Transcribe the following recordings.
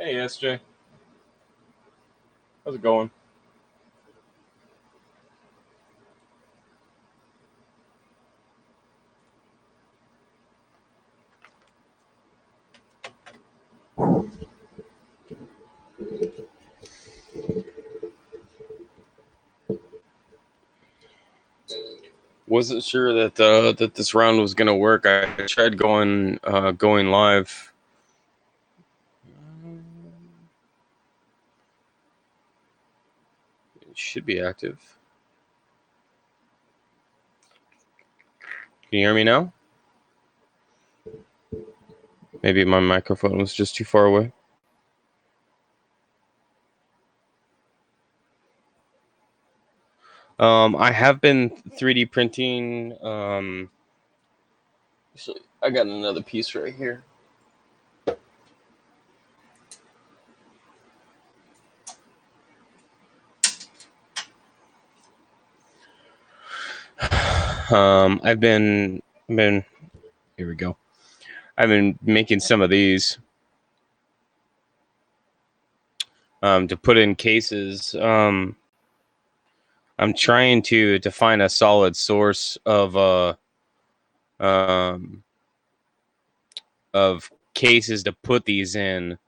Hey, SJ. How's it going? Wasn't sure that this round was gonna work. I tried going live. It should be active. Can you hear me now? Maybe my microphone was just too far away. I have been 3D printing. Actually, I got another piece right here. I've been here we go. I've been making some of these to put in cases. I'm trying to find a solid source of cases to put these in,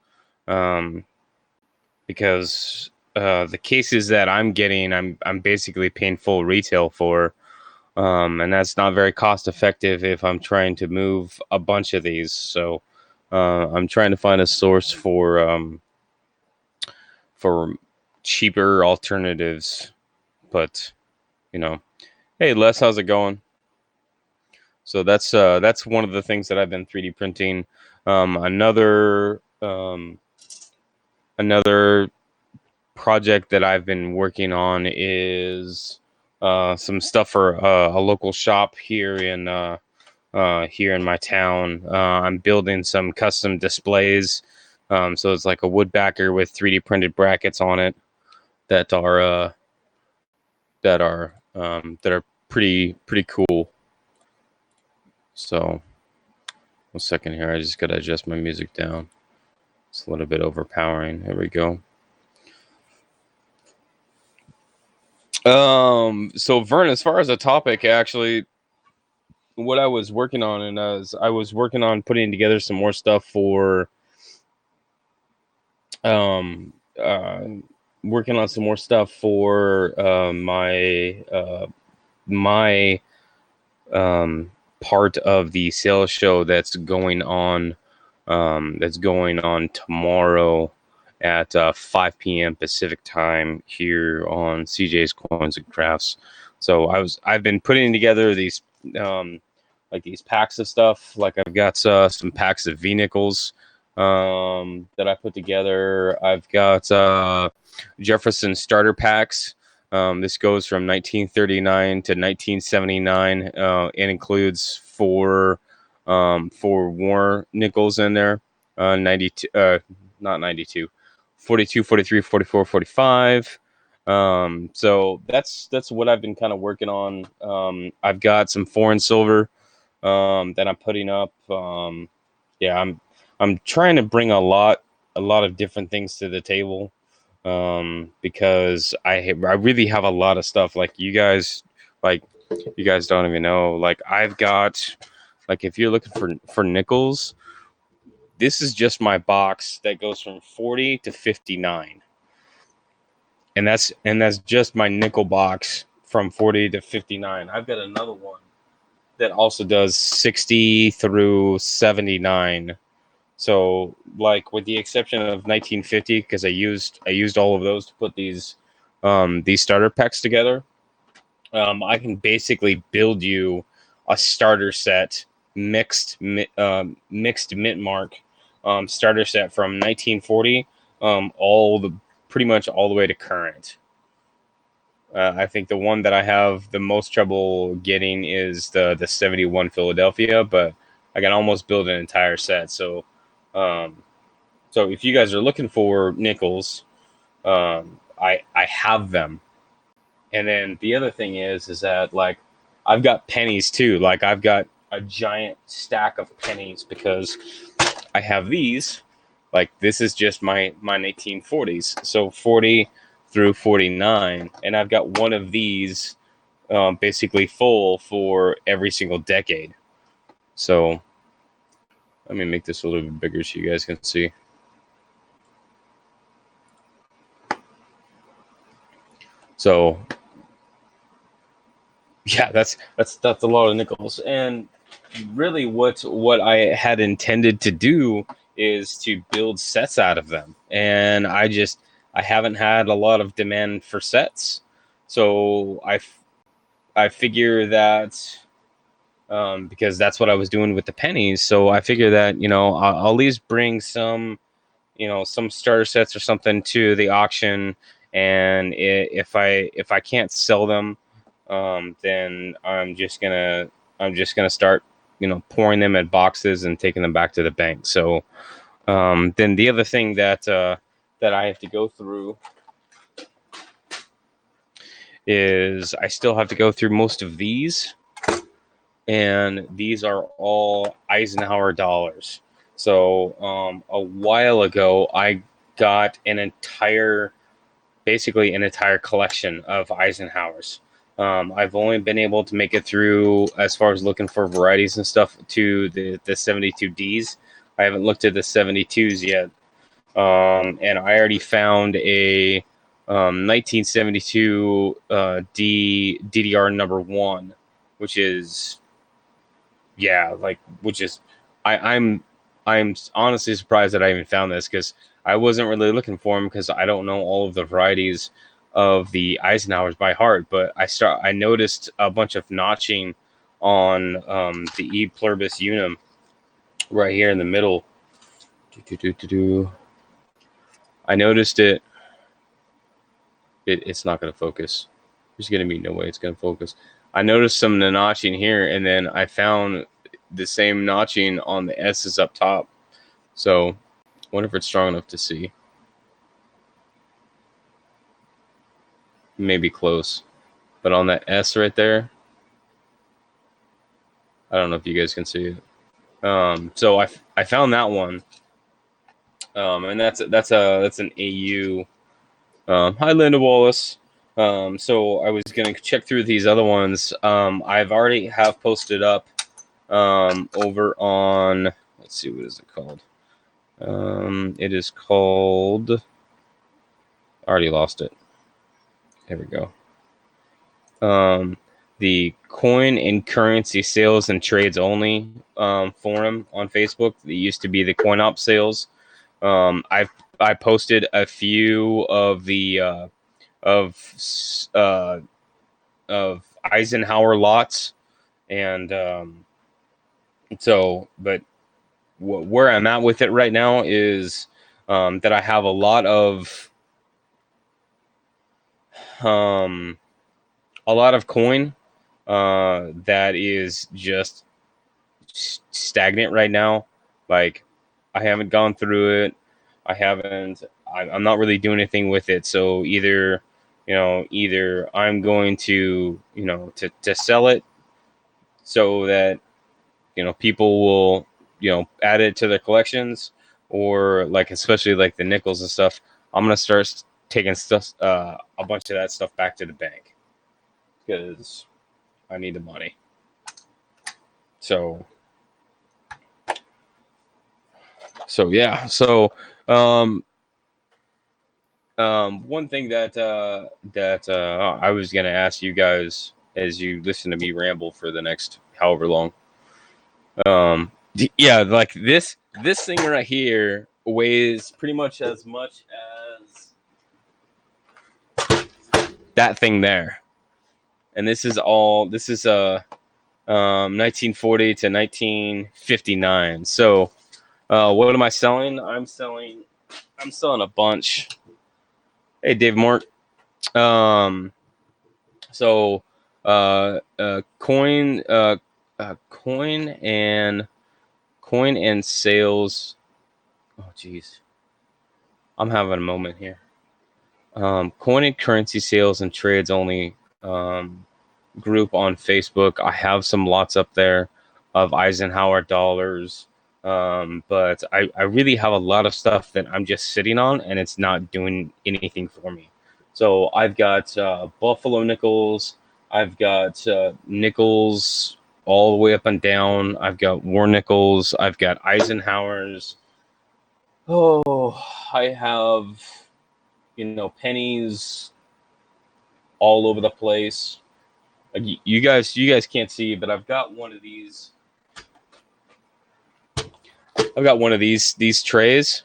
because the cases that I'm getting, I'm basically paying full retail for, and that's not very cost effective if I'm trying to move a bunch of these. So I'm trying to find a source for cheaper alternatives. But hey Les, how's it going? So that's one of the things that I've been 3D printing. Another project that I've been working on is some stuff for a local shop here in my town. I'm building some custom displays. So it's like a wood backer with 3D printed brackets on it that are pretty cool. So, 1 second here. I just got to adjust my music down. It's a little bit overpowering. Here we go. So Vern, as far as a topic, actually, what I was working on, and I was working on putting together some more stuff for, working on some more stuff for my part of the sales show that's going on tomorrow at 5 p.m. Pacific time here on CJ's Coins and Crafts. So I've been putting together these like these packs of stuff. Like I've got some packs of V-nickels that I put together. I've got Jefferson starter packs. This goes from 1939 to 1979. It includes four war nickels in there. 92, not 92, 42, 43, 44, 45. So that's what I've been kind of working on. I've got some foreign silver that I'm putting up. Yeah, I'm trying to bring a lot of different things to the table, because I really have a lot of stuff. Like you guys don't even know. Like I've got, like, if you're looking for nickels, this is just my box that goes from 40 to 59. And that's just my nickel box from 40 to 59. I've got another one that also does 60 through 79. So, like, with the exception of 1950, because I used all of those to put these starter packs together, I can basically build you a starter set, mixed mint mark starter set from 1940, pretty much all the way to current. I think the one that I have the most trouble getting is the 71 Philadelphia, but I can almost build an entire set. So if you guys are looking for nickels, I have them. And then the other thing is that, like, I've got pennies too. Like I've got a giant stack of pennies because I have these Like this is just my 1940s, so 40 through 49, and I've got one of these basically full for every single decade. So let me make this a little bit bigger so you guys can see. So yeah, that's a lot of nickels. And really what I had intended to do is to build sets out of them. And I haven't had a lot of demand for sets. So I figure that because that's what I was doing with the pennies. So I figure that, I'll at least bring some, some starter sets or something to the auction. And if I can't sell them, then I'm just gonna start, pouring them in boxes and taking them back to the bank. So then the other thing that I have to go through is I still have to go through most of these, and these are all Eisenhower dollars. So a while ago, I got basically an entire collection of Eisenhowers. I've only been able to make it through, as far as looking for varieties and stuff, to the 72Ds. I haven't looked at the 72s yet. And I already found a 1972 DDR number one, which is, I'm honestly surprised that I even found this, because I wasn't really looking for them, because I don't know all of the varieties of the Eisenhowers by heart. But I noticed a bunch of notching on the E pluribus unum right here in the middle. I noticed it. It's not going to focus. There's going to be no way it's going to focus. I noticed some notching here, and then I found the same notching on the S's up top. So I wonder if it's strong enough to see. Maybe close. But on that S right there, I don't know if you guys can see it. So I found that one. And that's an AU. Hi, Linda Wallace. So I was gonna check through these other ones. I've already have posted up over on, let's see, what is it called? It is called, I already lost it. There we go. The Coin and Currency Sales and Trades Only forum on Facebook. It used to be the Coin Op Sales. I posted a few of the of Eisenhower lots, and but where I'm at with it right now is that I have a lot of coin that is just stagnant right now. Like, I haven't gone through it. I'm not really doing anything with it. So either I'm going to, to sell it so that, people will, add it to their collections, or like, especially like the nickels and stuff, I'm going to start taking stuff, a bunch of that stuff back to the bank, because I need the money. So yeah. So one thing that I was gonna ask you guys as you listen to me ramble for the next however long. Yeah, like this thing right here weighs pretty much as that thing there, and this is 1940 to 1959. So what am I selling? I'm selling a bunch. Hey, Dave Mort. So coin and sales. Oh, geez, I'm having a moment here. Coin and currency sales and trades only group on Facebook. I have some lots up there of Eisenhower dollars. But I really have a lot of stuff that I'm just sitting on, and it's not doing anything for me. So I've got Buffalo nickels. I've got nickels all the way up and down. I've got war nickels. I've got Eisenhower's. Oh, I have, pennies all over the place. Like you guys can't see, but I've got one of these. I've got one of these trays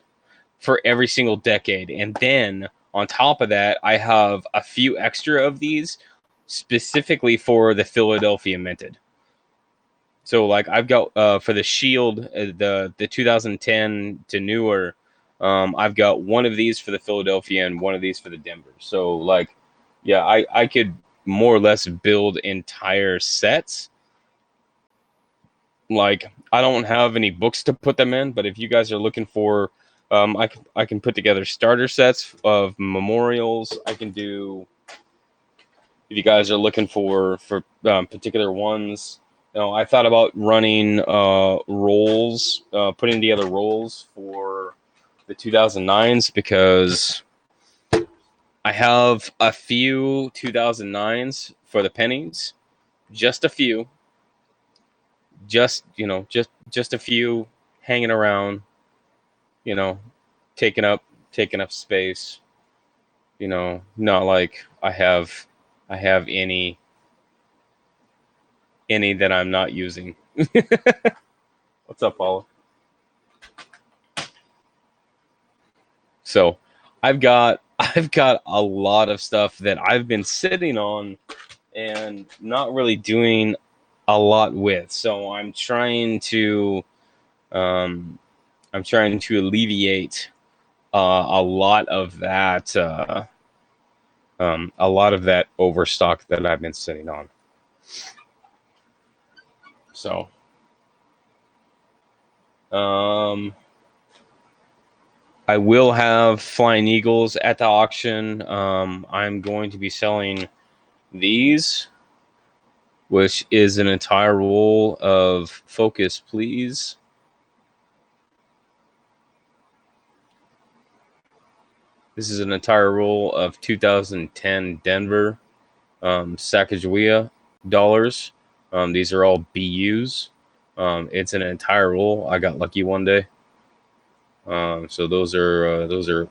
for every single decade, and then on top of that, I have a few extra of these specifically for the Philadelphia Minted. So like I've got for the Shield, the 2010 to newer, I've got one of these for the Philadelphia and one of these for the Denver. So like, yeah, I could more or less build entire sets. Like I don't have any books to put them in, but if you guys are looking for, I can put together starter sets of memorials. I can do, if you guys are looking for particular ones. I thought about running rolls, putting together rolls for the 2009s because I have a few 2009s for the pennies, just a few, just a few hanging around, you know, taking up space. Not like I have any that I'm not using. What's up, Paula? So I've got a lot of stuff that I've been sitting on and not really doing a lot with. So I'm trying to alleviate a lot of that overstock that I've been sitting on. So I will have Flying Eagles at the auction. I'm going to be selling these, which is an entire roll of Focus Please. This is an entire roll of 2010 Denver Sacagawea dollars. These are all BUs. It's an entire roll. I got lucky one day. So those are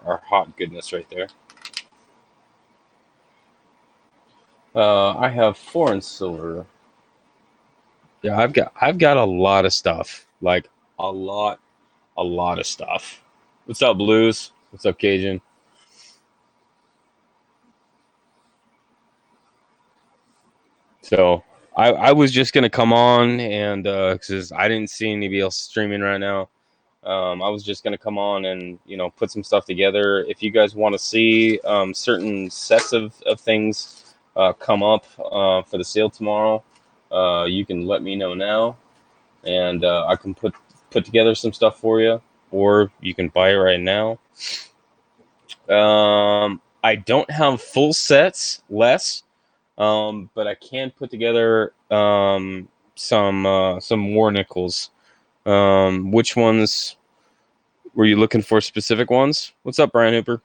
hot goodness right there. I have foreign silver. Yeah, I've got a lot of stuff. Like a lot of stuff. What's up, Blues? What's up, Cajun? So I was just gonna come on and because I didn't see anybody else streaming right now. I was just gonna come on and put some stuff together. If you guys want to see certain sets of things come up for the sale tomorrow, you can let me know now, and I can put together some stuff for you, or you can buy it right now. I don't have full sets, but I can put together some war nickels. Which ones were you looking for? Specific ones? What's up, Brian Hooper?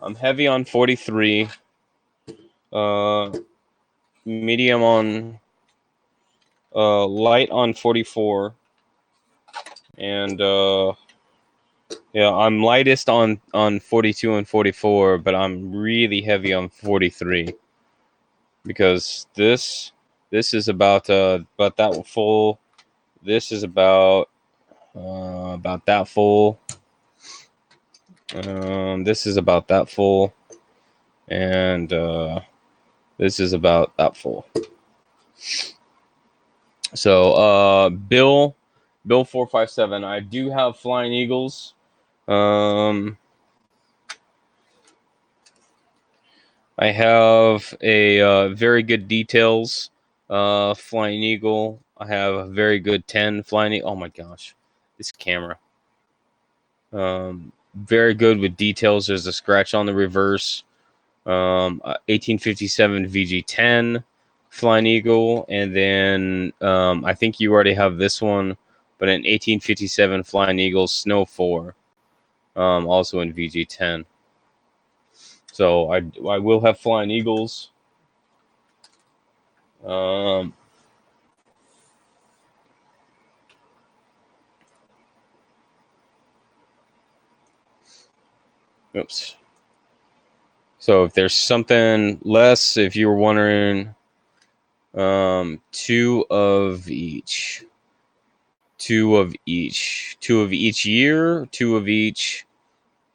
I'm heavy on 43. Medium on light on 44. And yeah, I'm lightest on 42 and 44, but I'm really heavy on 43 because this is about that full. This is about that full. This is about that full, and this is about that full. So Bill 457. I do have Flying Eagles. I have a very good details Flying Eagle. I have a very good 10 Flying Eagle. Oh my gosh, this camera. Very good with details. There's a scratch on the reverse. 1857 VG10. Flying Eagle, and then I think you already have this one, but an 1857 Flying Eagle Snow 4, also in VG10. So I will have Flying Eagles. Oops. So if there's something less, if you were wondering, 2 of each. 2 of each. 2 of each year, 2 of each.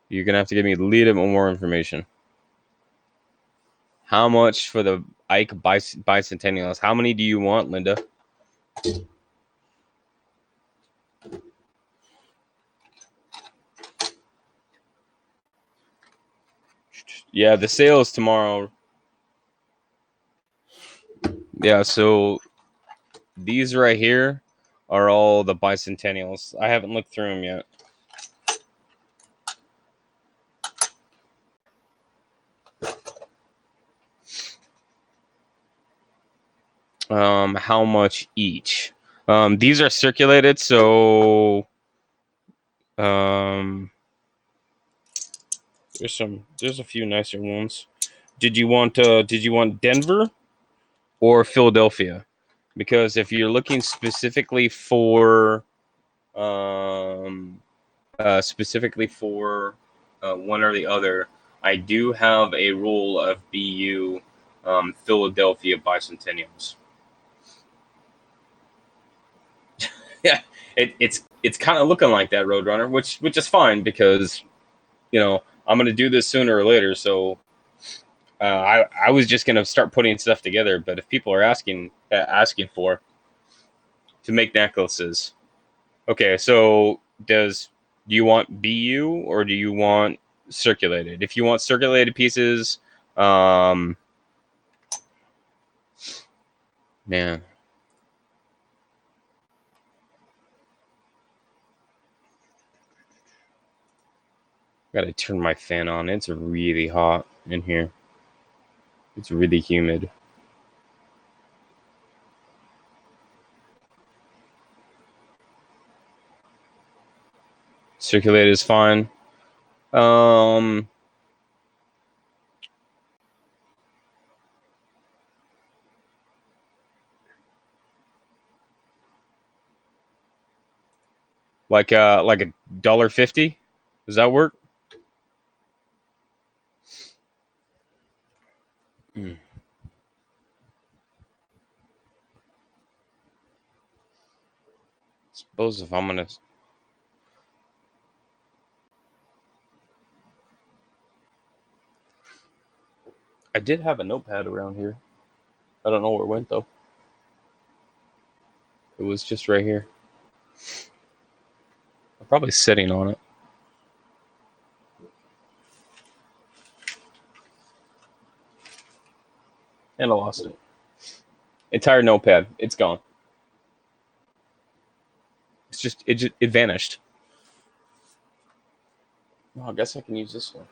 You're going to have to give me a little bit more information. How much for the Ike bicentennials? How many do you want, Linda? Yeah, the sale is tomorrow. Yeah, so these right here are all the bicentennials. I haven't looked through them yet. How much each? These are circulated, so there's a few nicer ones. Did you want Denver or Philadelphia? Because if you're looking specifically for one or the other, I do have a roll of BU Philadelphia bicentennials. Yeah, it's kind of looking like that, Roadrunner, which is fine because I'm going to do this sooner or later. So I was just going to start putting stuff together, but if people are asking for to make necklaces, okay. So do you want BU or do you want circulated? If you want circulated pieces, man, gotta turn my fan on. It's really hot in here. It's really humid. Circulated is fine. Like $1.50. Does that work? Suppose if I'm gonna, I did have a notepad around here. I don't know where it went though. It was just right here. I'm probably sitting on it. And I lost it. Entire notepad. It's gone. It vanished. Oh, I guess I can use this one.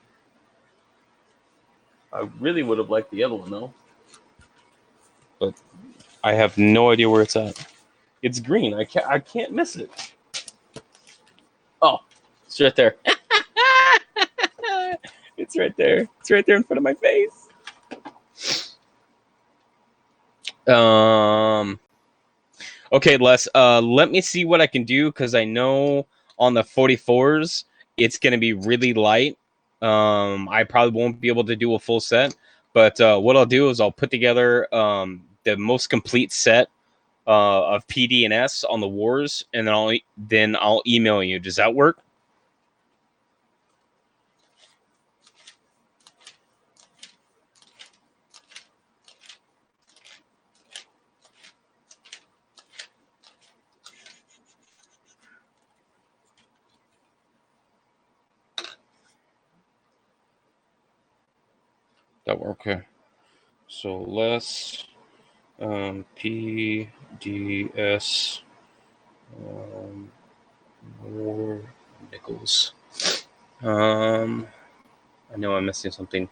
I really would have liked the other one though. But I have no idea where it's at. It's green. I can't miss it. Oh, it's right there. It's right there. It's right there in front of my face. Okay, Les. Let me see what I can do because I know on the 44s it's gonna be really light. I probably won't be able to do a full set, but what I'll do is I'll put together the most complete set of PD and S on the wars, and then I'll email you. Does that work? That work. Okay. So less PDS more nickels. I know I'm missing something.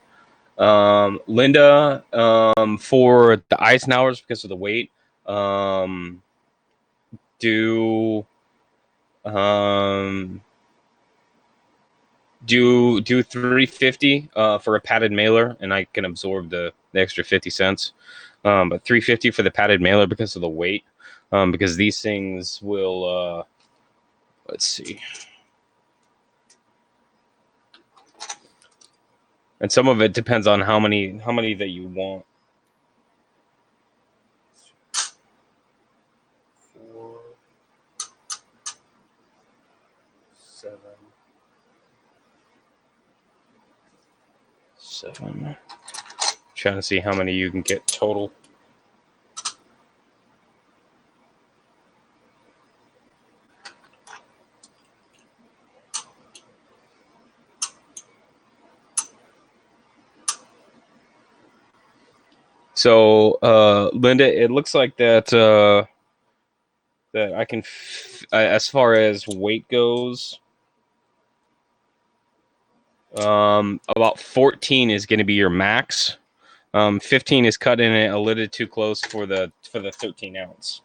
Linda, for the Eisenhowers because of the weight, do 350 for a padded mailer, and I can absorb the extra 50 cents. But 350 for the padded mailer because of the weight. Because these things will let's see. And some of it depends on how many that you want. 4, 7. Trying to see how many you can get total. So, Linda, it looks like that that I can, as far as weight goes, about 14 is going to be your max. 15 is cutting it a little too close for the 13 ounce.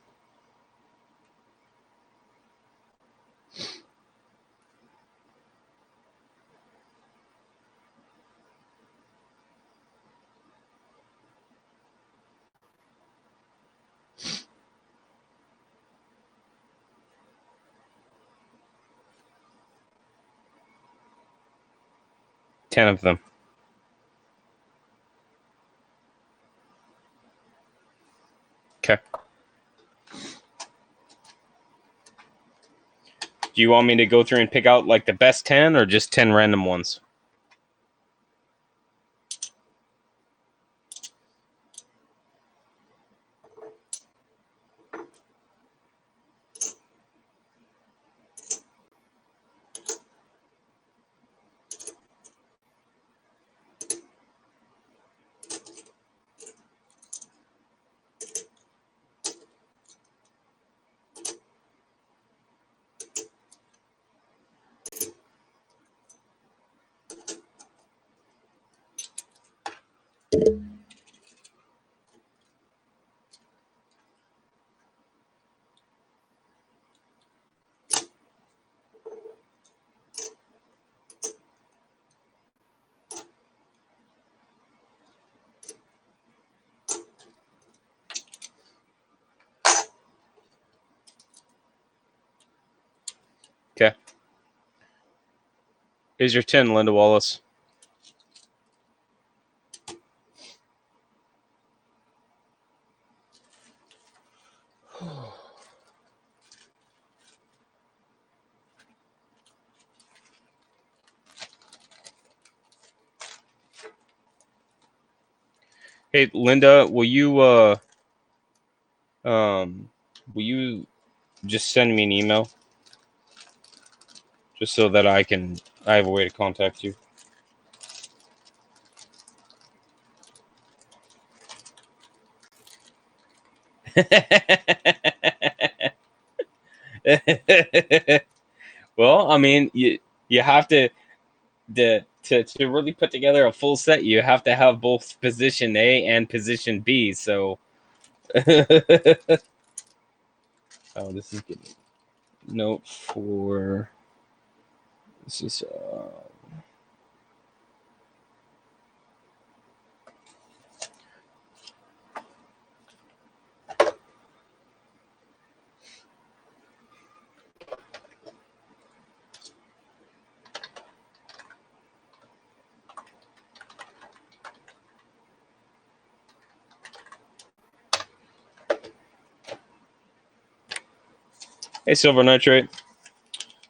Ten of them. Okay. Do you want me to go through and pick out like the best 10 or just 10 random ones? Okay. Here's your 10, Linda Wallace. Hey, Linda, will you just send me an email just so that I have a way to contact you? Well, I mean, you have to really put together a full set. You have to have both position A and position B. So, oh, this is good. Note for this is. Hey, Silver Nitrate.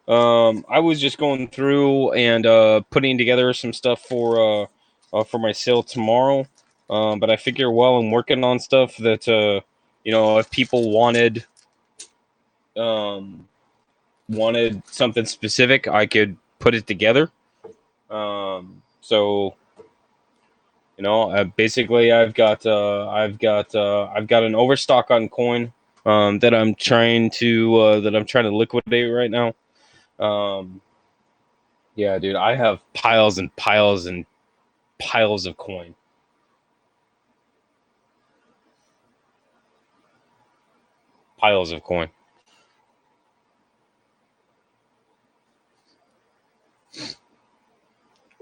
I was just going through and putting together some stuff for my sale tomorrow. But I figure while I'm working on stuff that if people wanted something specific, I could put it together. So basically I've got an overstock on coin that I'm trying to liquidate right now. Yeah, dude, I have piles and piles and piles of coin. Piles of coin.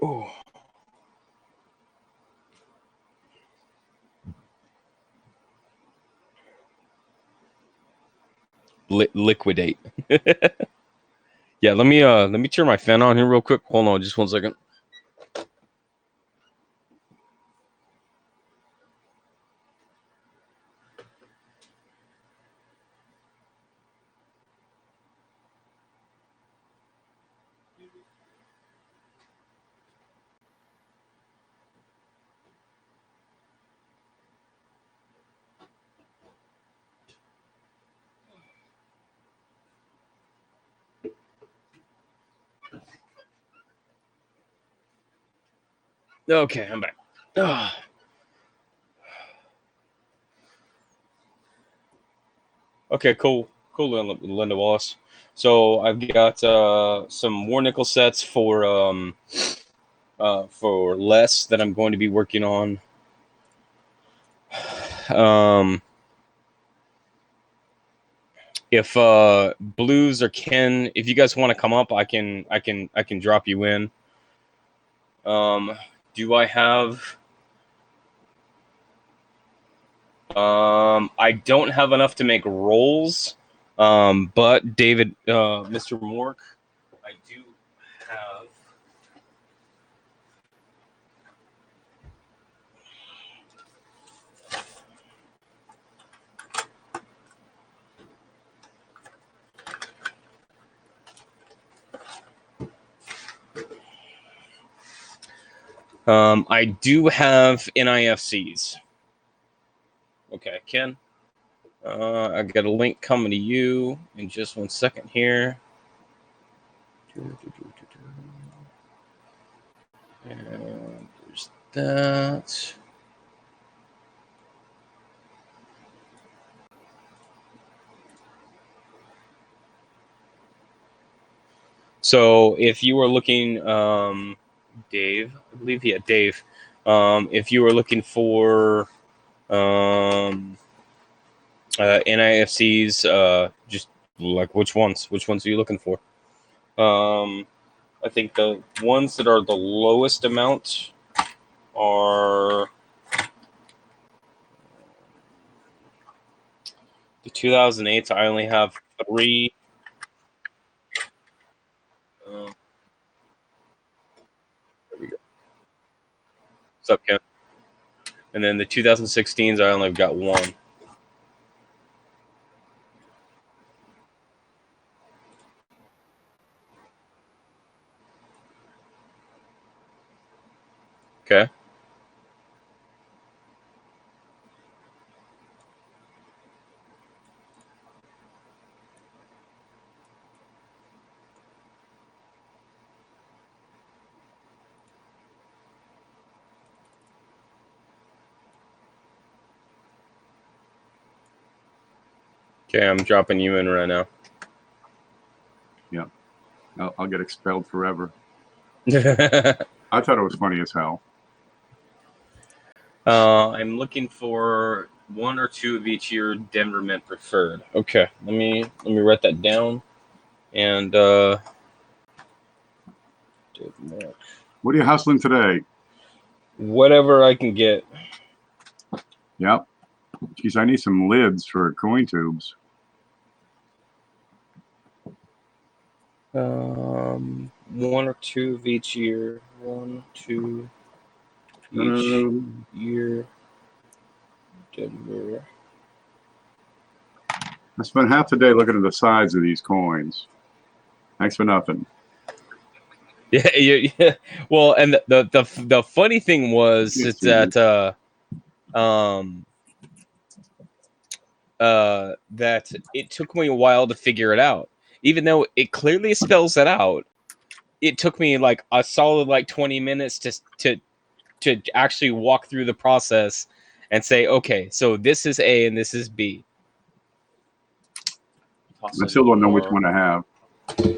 Oh. Liquidate. Yeah, let me turn my fan on here real quick. Hold on, just 1 second. Okay, I'm back. Okay, cool, Linda Wallace. So I've got some war nickel sets for less that I'm going to be working on. If Blues or Ken, if you guys want to come up, I can drop you in. Do I have? I don't have enough to make rolls. But David, Mr. Mork, I do have. I do have NIFCs. Okay, Ken. I got a link coming to you in just 1 second here. And there's that. So if you were looking, Dave, I believe, yeah, Dave. If you were looking for NIFCs, just like which ones? Which ones are you looking for? I think the ones that are the lowest amount are the 2008s. I only have 3. There we go. What's up, Ken? And then the 2016s, I only got 1. Okay. Okay, I'm dropping you in right now. Yeah. I'll get expelled forever. I thought it was funny as hell. I'm looking for 1 or 2 of each year Denver Mint preferred. Okay, let me write that down. And what are you hustling today? Whatever I can get. Yep. Geez, I need some lids for coin tubes. 1 or 2 of each year. 1, 2 each year. Denver. I spent half the day looking at the sides of these coins. Thanks for nothing. Yeah. Well, and the funny thing was it's that that it took me a while to figure it out, even though it clearly spells it out. It took me like a solid 20 minutes to actually walk through the process and say, okay, so this is A and this is B. I still don't know which one I have. I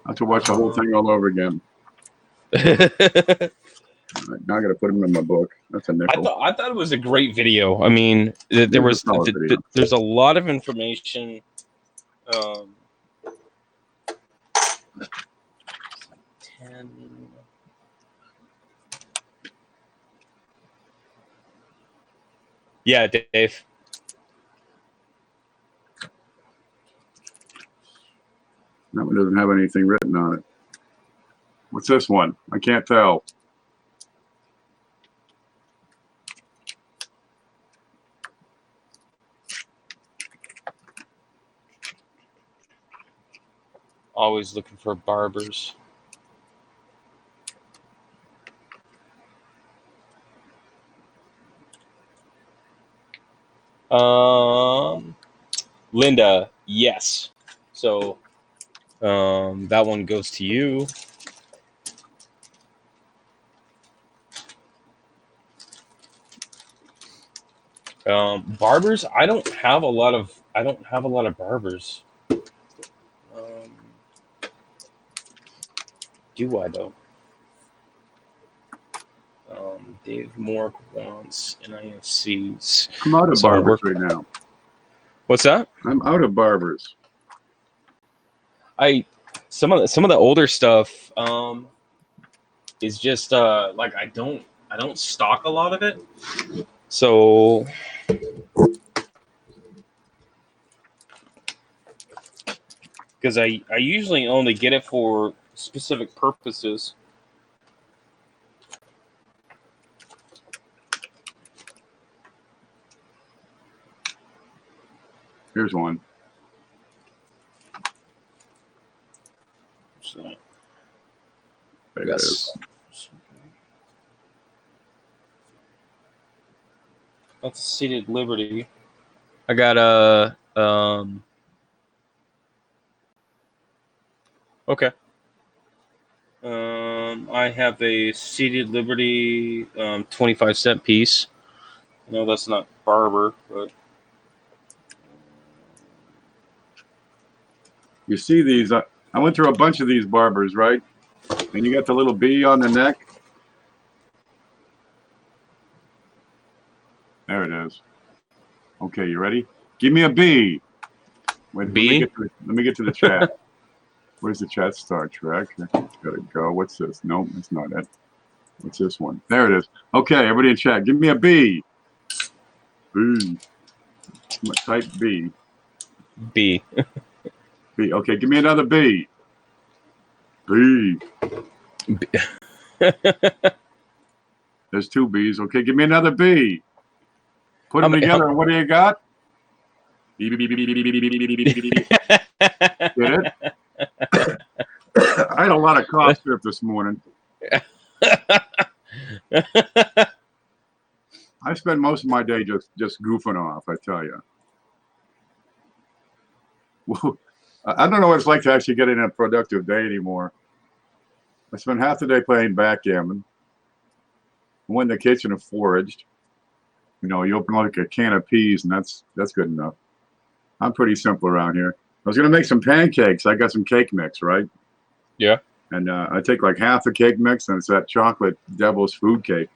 have to watch the whole thing all over again. All right, now I got to put them in my book. That's a nickel. I thought it was a great video. I mean, there was there's a lot of information. 10. Yeah, Dave. That one doesn't have anything written on it. What's this one? I can't tell. Always looking for barbers. Linda, yes. So that one goes to you. Barbers, I don't have a lot of barbers. Do I though? Dave Moore wants NIFCs. I'm out of barbers right now. What's that? I'm out of barbers. Some of the older stuff is just like I don't stock a lot of it. So because I usually only get it for specific purposes. Here's one. So, There it is. That's Seated Liberty. I got a okay. I have a Seated Liberty 25-cent piece. No, that's not Barber, but You see these? I went through a bunch of these barbers, right? And you got the little bee on the neck. There it is. Okay, you ready? Give me a B. Wait, B? Let me get to the chat. Where's the chat? Star Trek. Gotta go. What's this? Nope, that's not it. What's this one? There it is. Okay, everybody in chat, give me a B. B. Type B. B. B. Okay, give me another B. B. There's two B's. Okay, give me another B. Put them together, and what do you got? Get it? I had a lot of cough syrup this morning. I spend most of my day just goofing off, I tell you. Well, I don't know what it's like to actually get in a productive day anymore. I spend half the day playing backgammon. I went in the kitchen and foraged. You know, you open like a can of peas, and that's good enough. I'm pretty simple around here. I was gonna make some pancakes. I got some cake mix, right? Yeah. And I take like half the cake mix, and it's that chocolate devil's food cake.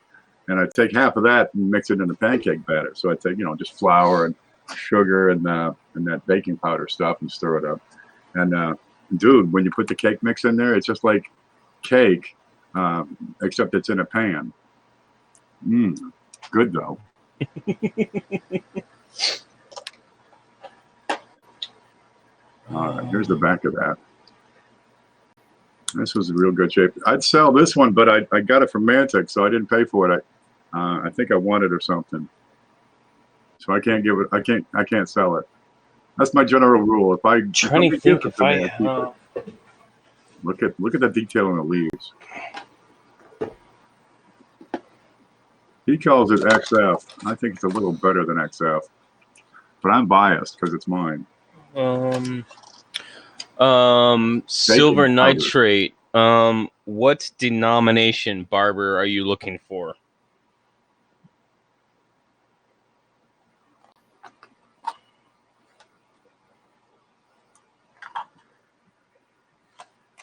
And I take half of that and mix it in the pancake batter. So I take, you know, just flour and sugar and that baking powder stuff and stir it up. And dude, when you put the cake mix in there, it's just like cake, except it's in a pan. Good though. All right, here's the back of that. This was in real good shape. I'd sell this one, but I got it from Mantic, so I didn't pay for it. I think I won it or something. So I can't give it. I can't sell it. That's my general rule. If I trying to think if I look at the detail on the leaves. He calls it XF. I think it's a little better than XF, but I'm biased because it's mine. Silver nitrate. What denomination barber are you looking for?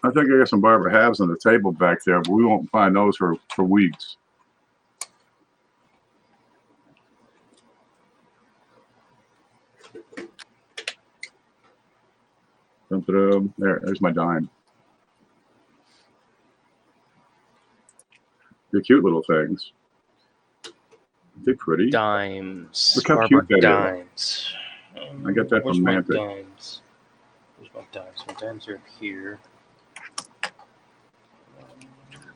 I think I got some barber halves on the table back there, but we won't find those for weeks. There's my dime. They're cute little things. They're pretty. Dimes. Look how Barber cute that is. dimes. I got that Where's from my Mantic. dimes? Where's my dimes? My dimes are here.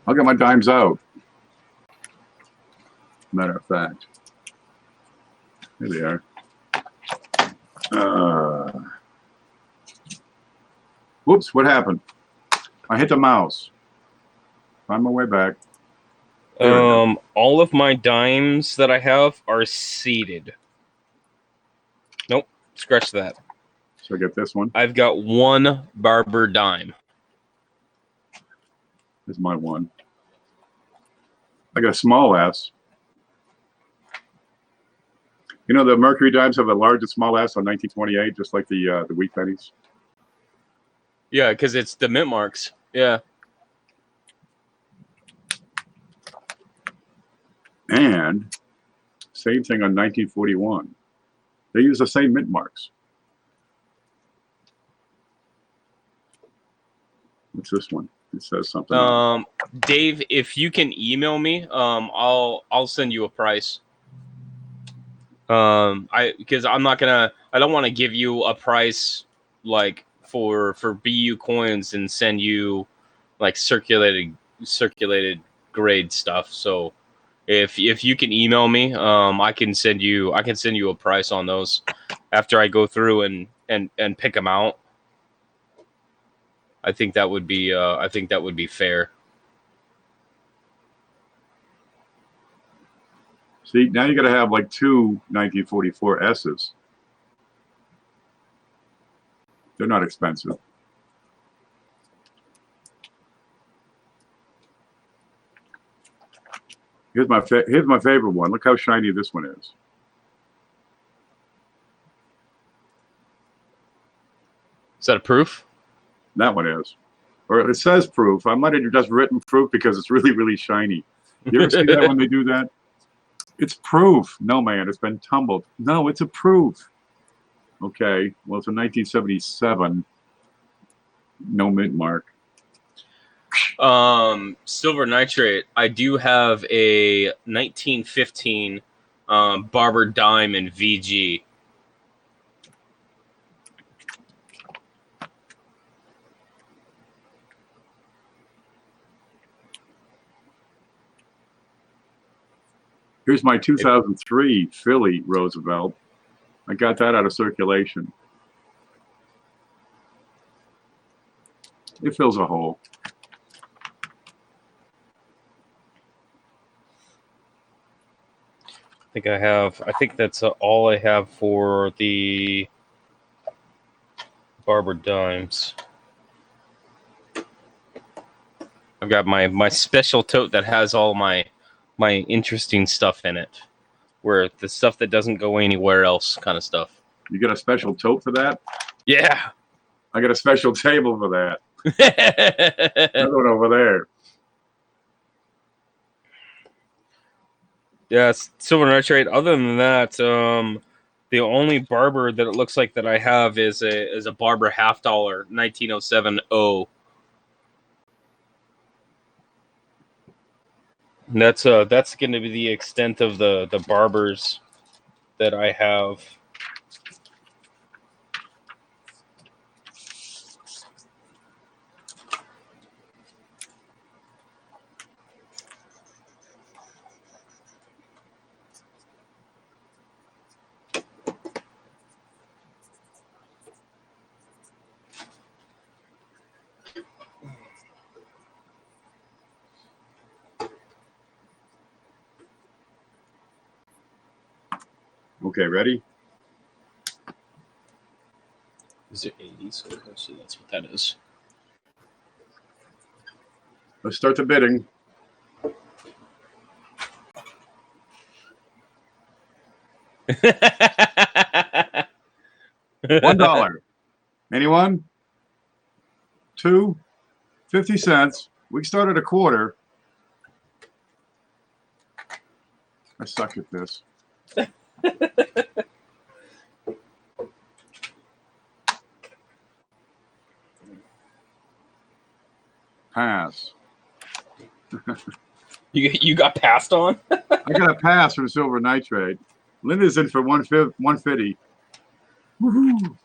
I'll get my dimes out. Matter of fact. Here they are. Whoops, what happened? I hit the mouse. Find my way back. There it is. All of my dimes that I have are seeded. Nope, scratch that. So I get this one. I've got one Barber dime. This is my one. I got a small S. You know, the Mercury dimes have a large and small S on 1928, just like the wheat pennies. Yeah, because it's the mint marks. Yeah. And same thing on 1941. They use the same mint marks. What's this one? It says something. Dave, if you can email me, I'll send you a price. Because I don't want to give you a price like for BU coins and send you like circulated grade stuff. So if you can email me, I can send you a price on those after I go through and pick them out. I think that would be fair. See, now you got to have like two 1944 S's. They're not expensive. Here's my favorite one. Look how shiny this one is. Is that a proof? That one is. Or it says proof. I might have just written proof because it's really, really shiny. You ever see that when they do that? It's proof. No, man, it's been tumbled. No, it's a proof. Okay, well, it's a 1977. No mint mark. Silver nitrate. I do have a 1915 Barber dime in VG. Here's my 2003 Philly Roosevelt. I got that out of circulation. It fills a hole. I think that's all I have for the Barber dimes. I've got my special tote that has all my interesting stuff in it, where the stuff that doesn't go anywhere else kind of stuff. You got a special tote for that? Yeah. I got a special table for that. Another one over there. Yeah, silver nitrate. Other than that, the only Barber that it looks like that I have is a Barber $50 1907 O. That's going to be the extent of the Barbers that I have. Okay, ready? Is it 80s? So that's what that is. Let's start the bidding. $1. Anyone? 2, 50 cents. We started a quarter. I suck at this. Pass. You got passed on? I got a pass from silver nitrate. Linda's in for 150. Woohoo!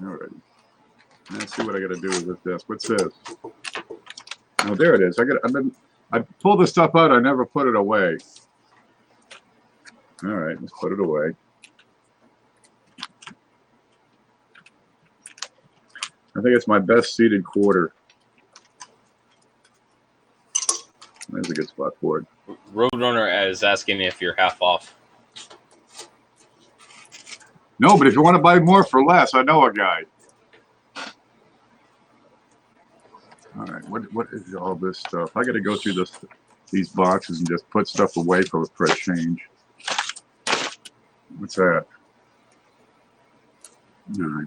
All right. Let's see what I got to do with this. What's this? Oh, there it is. I pulled the stuff out. I never put it away. All right, let's put it away. I think it's my best seated quarter. There's a good spot for it. Roadrunner is asking if you're half off. No, but if you want to buy more for less, I know a guy. All right, what is all this stuff? I got to go through these boxes and just put stuff away for a change. What's that? All right.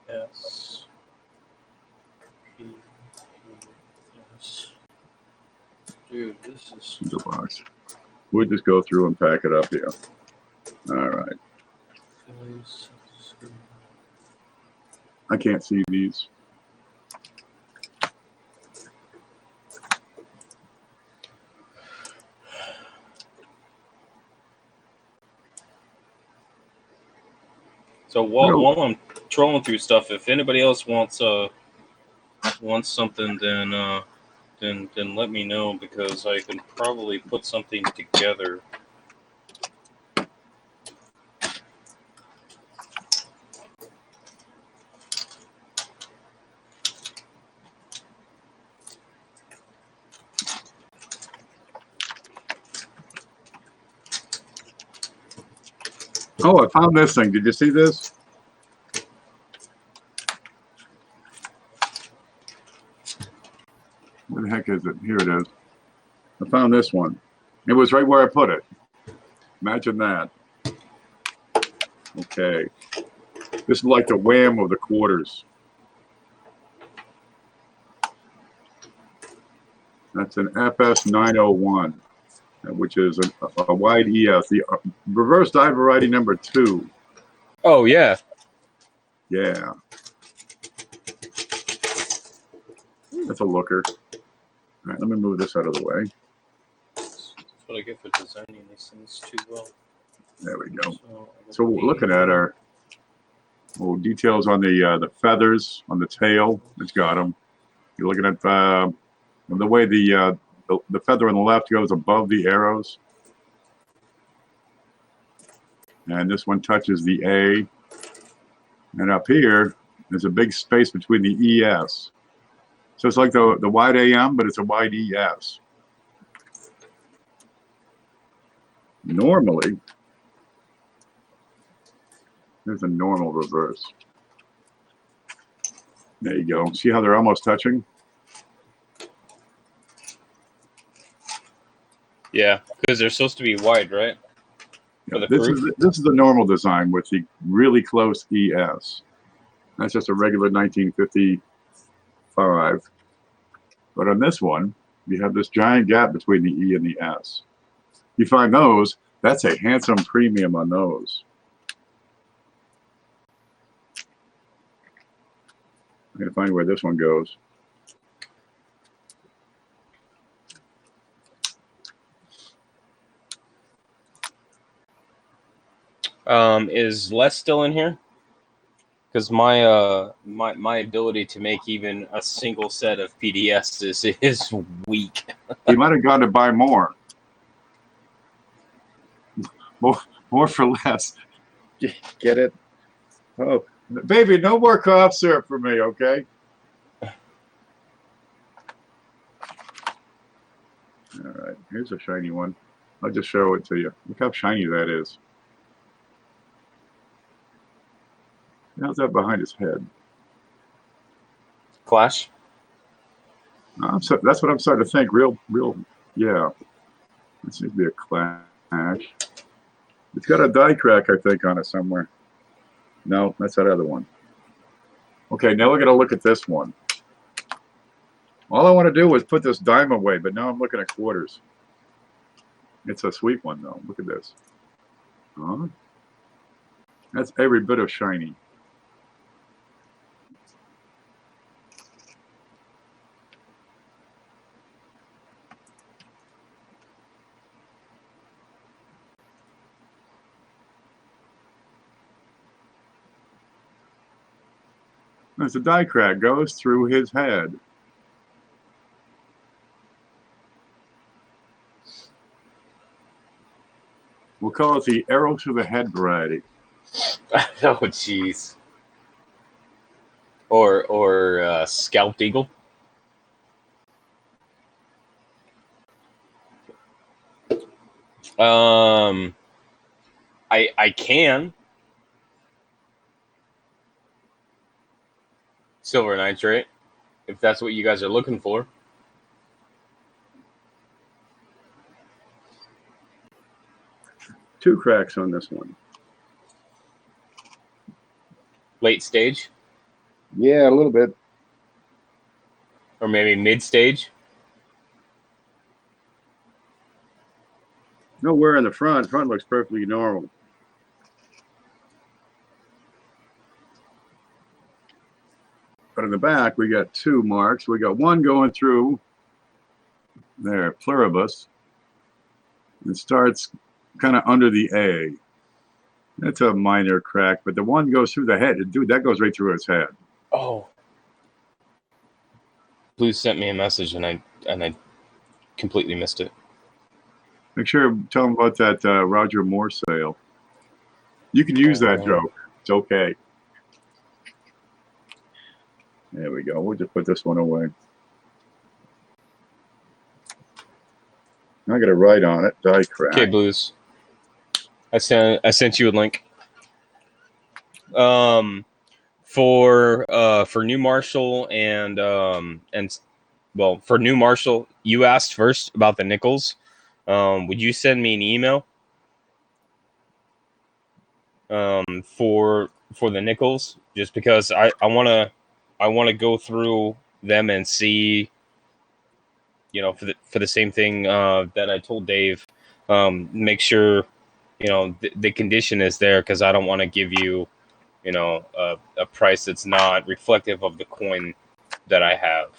Yes. Dude, this is The box. We'll just go through and pack it up here. All right. I can't see these. So while I'm trolling through stuff, if anybody else wants something, then let me know, because I can probably put something together. Oh, I found this thing. Did you see this? Where the heck is it? Here it is. I found this one. It was right where I put it. Imagine that. Okay. This is like the wham of the quarters. That's an FS901, which is a wide ES. The reverse die variety number 2. Oh yeah. Yeah. That's a looker. All right, let me move this out of the way. That's what I get for designing these things too well. There we go. So we're looking at our details on the feathers on the tail. It's got them. You're looking at the way the feather on the left goes above the arrows, and this one touches the A. And up here, there's a big space between the ES. So it's like the wide AM, but it's a wide ES. Normally, there's a normal reverse. There you go. See how they're almost touching? Yeah, because they're supposed to be wide, right? For the This is the normal design with the really close ES. That's just a regular 1955. But on this one, you have this giant gap between the E and the S. You find those, that's a handsome premium on those. I'm going to find where this one goes. Is Les still in here? Because my my ability to make even a single set of PDS is weak. He might have gone to buy more. More for less. Get it? Oh, baby, no more cough syrup for me, okay? All right, here's a shiny one. I'll just show it to you. Look how shiny that is. How's that behind his head? Clash? That's what I'm starting to think. Real, yeah. This seems to be a clash. It's got a die crack, I think, on it somewhere. No, that's that other one. Okay, now we're going to look at this one. All I want to do was put this dime away, but now I'm looking at quarters. It's a sweet one, though. Look at this. Huh? That's every bit of shiny. As the die crack goes through his head. We'll call it the arrow to the head variety. Oh, jeez. Or scalped eagle. I can. Silver nitrate, if that's what you guys are looking for. Two cracks on this one. Late stage, Yeah, a little bit. or maybe mid stage. Nowhere in the front. Front looks perfectly normal. But in the back, we got two marks. We got one going through there, pluribus. It starts kind of under the A. That's a minor crack, but the one goes through the head. Dude, that goes right through his head. Oh. Blue sent me a message and I completely missed it. Make sure tell him about that Roger Moore sale. You can use that joke. It's okay. There we go. We'll just put this one away. I got to write on it. Die crack. Okay, Blues. I sent you a link. For New Marshall and well, for New Marshall, you asked first about the nickels. Would you send me an email? For the nickels, just because I want to go through them and see, for the same thing that I told Dave, make sure the condition is there, because I don't want to give you a price that's not reflective of the coin that I have.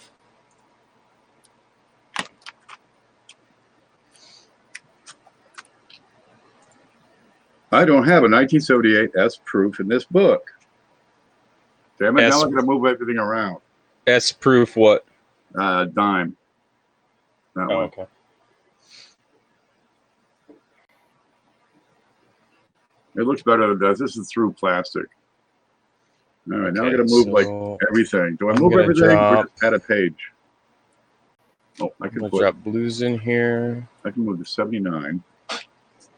I don't have a 1978 S proof in this book. Damn it! Now I'm going to move everything around. S proof what? Dime. That one. Okay. It looks better than it does. This is through plastic. All right, now I'm going to move like everything. Do I move everything or just add a page? Oh, I can drop Blues in here. I can move the 79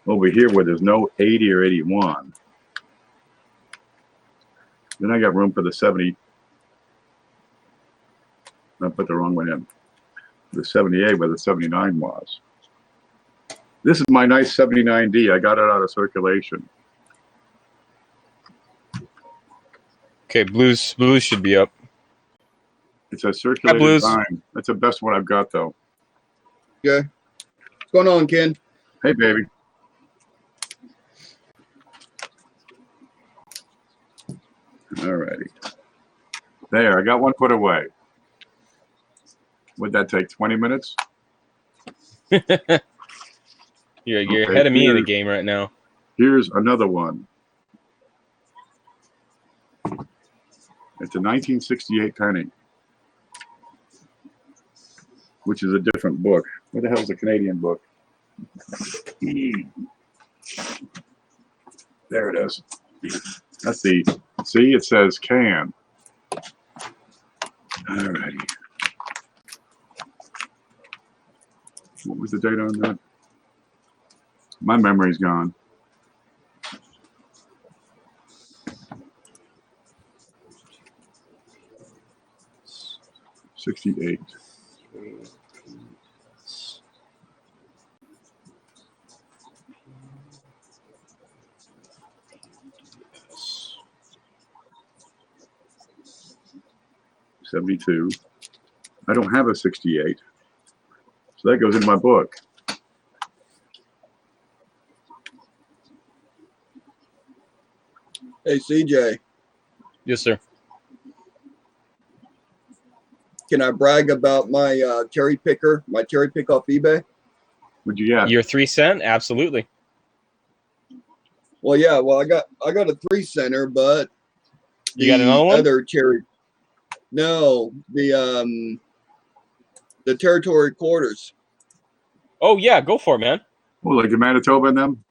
over here where there's no 80 or 81. Then I got room for the 70. I put the wrong one in. The 78 where the 79 was. This is my nice 79D. I got it out of circulation. Okay, Blues should be up. It's a circulated dime. That's the best one I've got, though. Yeah. What's going on, Ken? Hey, baby. All righty. There, I got one put away. Would that take 20 minutes? You're ahead of me in the game right now. Here's another one. It's a 1968 penny, which is a different book. What the hell is a Canadian book? There it is. That's the, see, it says can. All righty. What was the date on that? My memory's gone. 68. 72. I don't have a 68. So that goes in my book. Hey, CJ, Yes, sir. can I brag about my cherry pick off eBay? What'd you get? Your 3 cent? Absolutely. Well, yeah. Well, I got a 3-center, but You got another one? other cherry. No, the territory quarters. Oh yeah, go for it, man. Oh, like the Manitoba and them?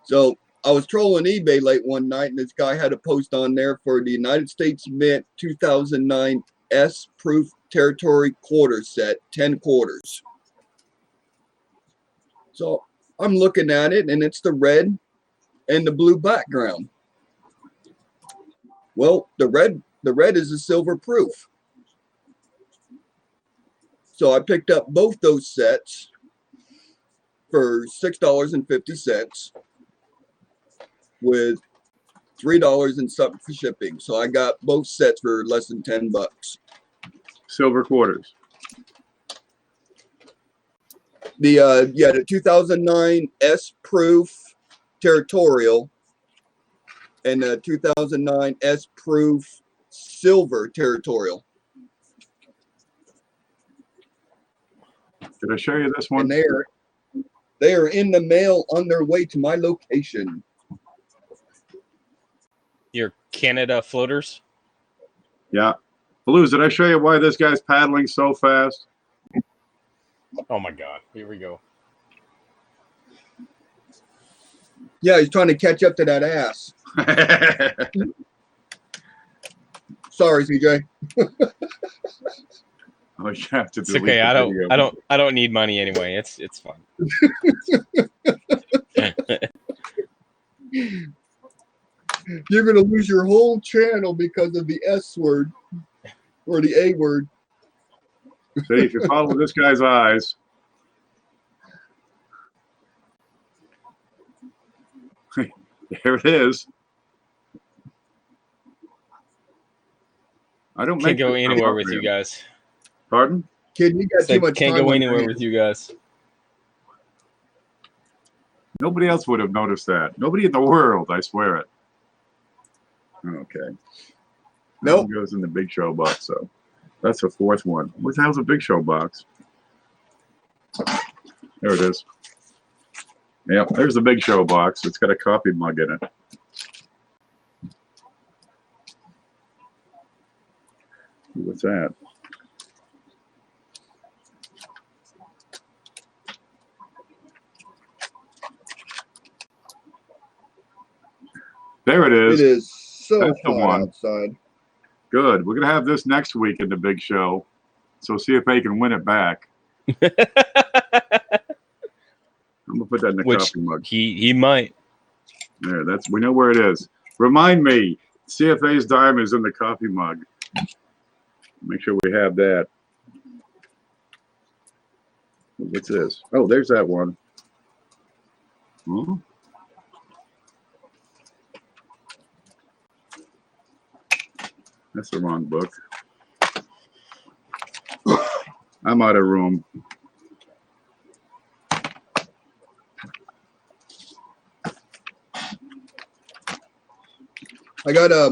So I was trolling eBay late one night, and this guy had a post on there for the United States Mint 2009 S Proof Territory Quarter Set, 10 quarters. So I'm looking at it, and it's the red and the blue background. Well, the red is a silver proof. So I picked up both those sets for $6.50 with $3 and something for shipping. So I got both sets for less than $10. Silver quarters. The 2009 S Proof Territorial and the 2009 S Proof Silver Territorial. Did I show you this one? And they are in the mail on their way to my location. Your Canada floaters? Yeah. Blues, did I show you why this guy's paddling so fast? Oh my god. Here we go. Yeah, he's trying to catch up to that ass. Sorry, CJ. Oh, you have to It's delete okay. the video. I don't need money anyway. It's fine. You're gonna lose your whole channel because of the S word or the A word. See, if you follow this guy's eyes. There it is. I don't Can't make go this anywhere with program. you guys. Pardon? Kid, you got too Said much can't time go on your anywhere hands. with you guys. Nobody else would have noticed that. Nobody in the world, I swear it. Okay. That Nope. one goes in the Big Show box, so that's the fourth one. What the hell's a Big Show box? There it is. Yep, there's the Big Show box. It's got a coffee mug in it. What's that? There it It is. is so That's the hot one. outside. Good. We're going to have this next week in the Big Show. So see if they can win it back. I'm going to put that in the Which coffee mug. he might. There, we know where it is. Remind me, CFA's dime is in the coffee mug. Make sure we have that. What's this? Oh, there's that one. Hmm? That's the wrong book. I'm out of room. I got a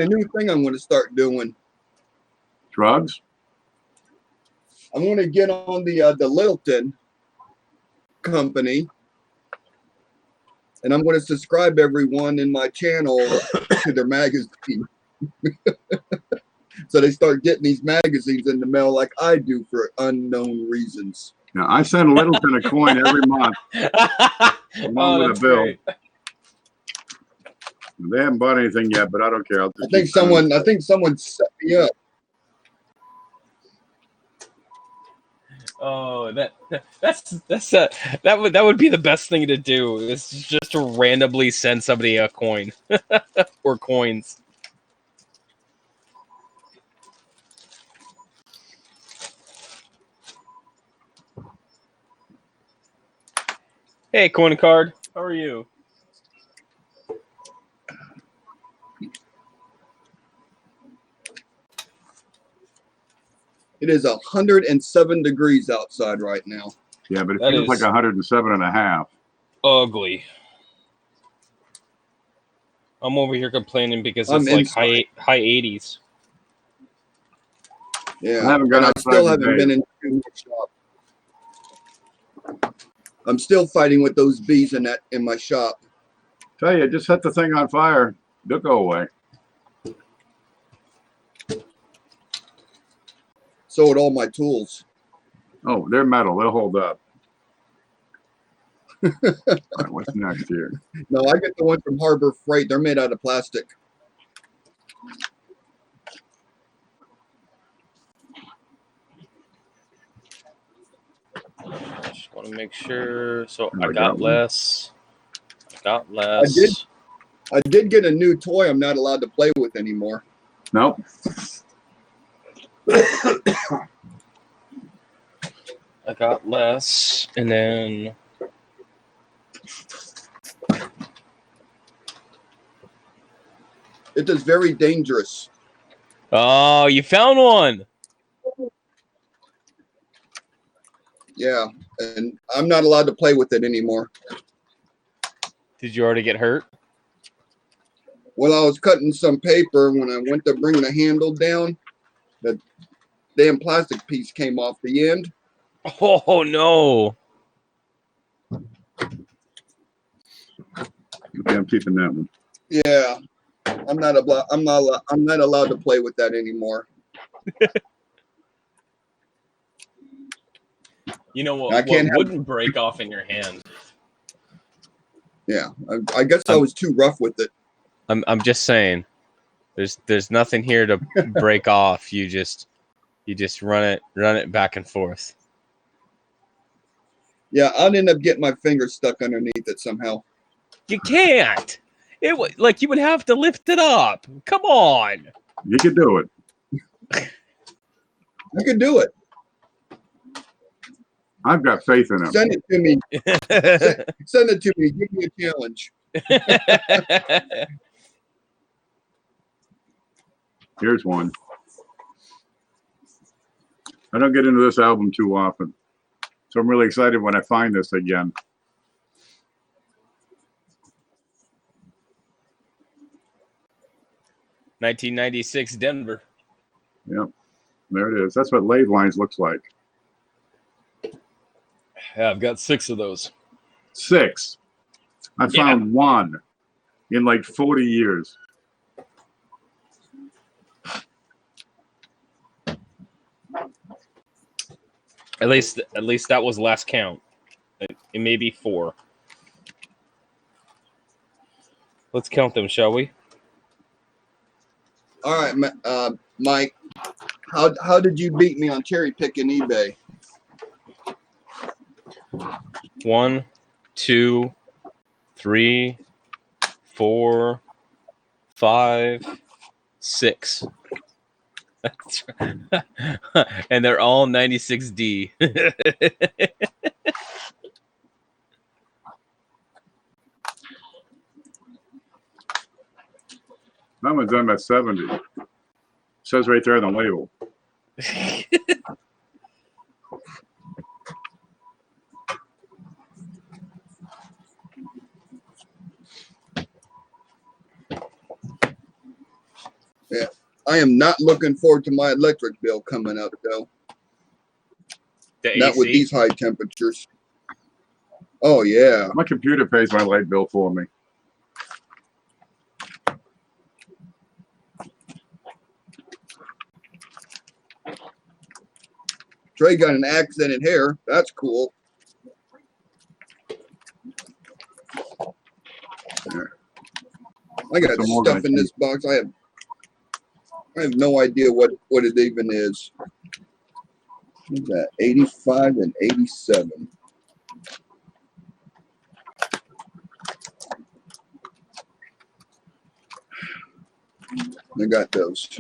new thing I'm going to start doing. Drugs? I'm going to get on the Littleton company, and I'm going to subscribe everyone in my channel to their magazine. So they start getting these magazines in the mail like I do for unknown reasons. Now, I send Littleton a coin every month along with a bill. Great. They haven't bought anything yet, but I don't care. I'll just I think someone set me up. Oh, that would be the best thing to do. Is just to randomly send somebody a coin or coins. Hey, coin card. How are you? It is 107 degrees outside right now. Yeah, but it That feels like is- 107.5. Ugly. I'm over here complaining because I'm it's like inside. high 80s. Yeah, I haven't gone and I outside still in haven't days. been into my shop. I'm still fighting with those bees in my shop. Tell you, just set the thing on fire. They'll go away. So would all my tools. Oh, they're metal. They'll hold up. All right, what's next here? No, I get the one from Harbor Freight. They're made out of plastic. Just want to make sure. So I I got got one. less. I got less. I did get a new toy I'm not allowed to play with anymore. Nope. I got less. And then It is very dangerous. oh, you found one. Yeah, and I'm not allowed to play with it anymore. Did you already get hurt? Well, I was cutting some paper when I went to bring the handle down. The damn plastic piece came off the end. Oh no. Okay, I'm keeping that one. Yeah, I'm not allowed to play with that anymore. You know what? I can't What have- wouldn't break off in your hand? Yeah, I guess I was too rough with it. I'm just saying. There's nothing here to break off. You just run it back and forth. Yeah, I'd end up getting my finger stuck underneath it somehow. You can't. It would like you would have to lift it up. Come on. You could do it. I could do it. I've got faith in him. Send it to me. Send it to me. Give me a challenge. Here's one. I don't get into this album too often, so I'm really excited when I find this again. "1996 Denver." Yep, there it is. That's what Lathe Lines looks like. Yeah, I've got 6 of those. 6. I found one in like 40 years. At least that was last count. It may be 4. Let's count them, shall we? All right, Mike. How did you beat me on cherry picking eBay? 1, 2, 3, 4, 5, 6. That's right. And they're all 96D. That one's done by 70. Says right there on the label. I am not looking forward to my electric bill coming up though. The Not with AC. these high temperatures. Oh yeah. My computer pays my light bill for me. Trey got an accented hair. That's cool. I got Some more stuff in guys. this box. I have no idea what it even is. What's that? 85 and 87. I got those.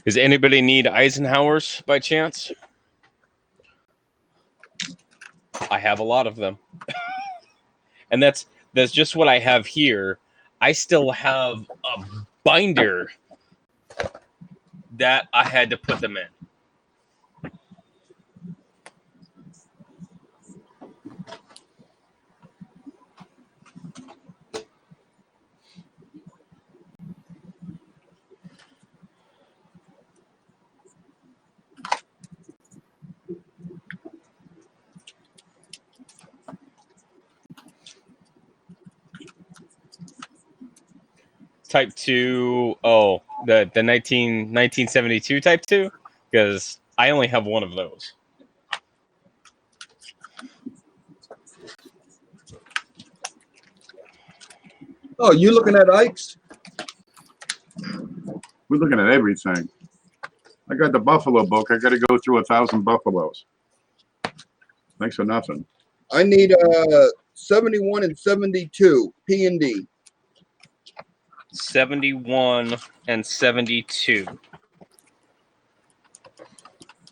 Does anybody need Eisenhower's by chance? I have a lot of them. And that's just what I have here. I still have a binder that I had to put them in. Type 2, the 1972 Type 2, because I only have one of those. Oh, you looking at Ike's? We're looking at everything. I got the Buffalo book. I got to go through 1,000 buffaloes. Thanks for nothing. I need 71 and 72 P&D. 71 and 72.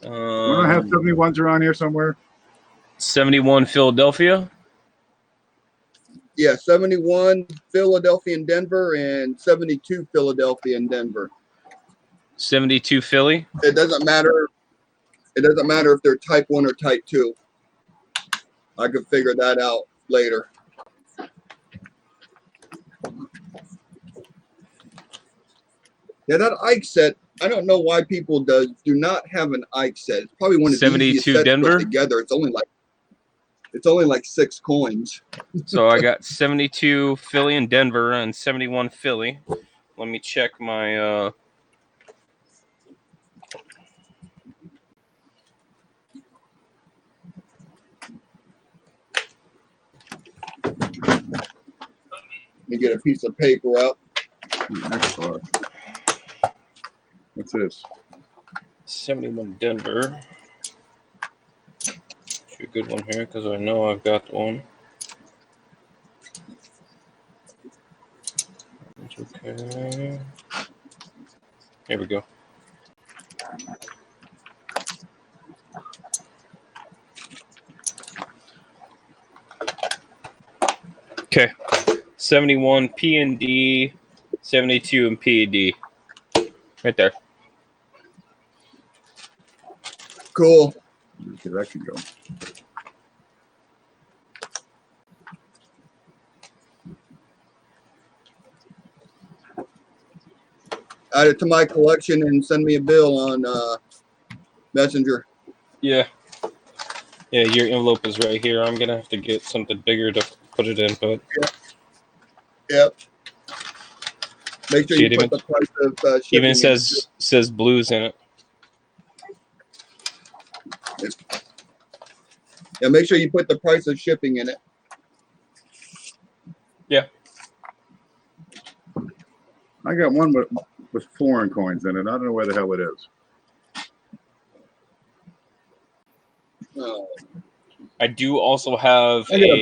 Don't I have 71s around here somewhere? 71 Philadelphia. Yeah, 71 Philadelphia and Denver, and 72 Philadelphia and Denver. 72 Philly. It doesn't matter. It doesn't matter if they're Type 1 or Type 2. I could figure that out later. Yeah, that Ike set. I don't know why people do not have an Ike set. It's probably one of the 72 easiest sets Denver? put together. It's only like 6 coins. So I got 72 Philly and Denver and 71 Philly. Let me check my Let me get a piece of paper out. Next bar. What's this? 71 Denver. A good one here because I know I've got one. It's okay. Here we go. Okay. 71 P and D, 72 and P and D. Right there. Cool. Okay, that can go. Add it to my collection and send me a bill on Messenger. Yeah. Yeah, your envelope is right here. I'm gonna have to get something bigger to put it in, but Yep. Make sure See you it put the price of shipping. even in. says blues in it. Yeah, make sure you put the price of shipping in it. Yeah. I got one with foreign coins in it. I don't know where the hell it is. Oh. I do also have I got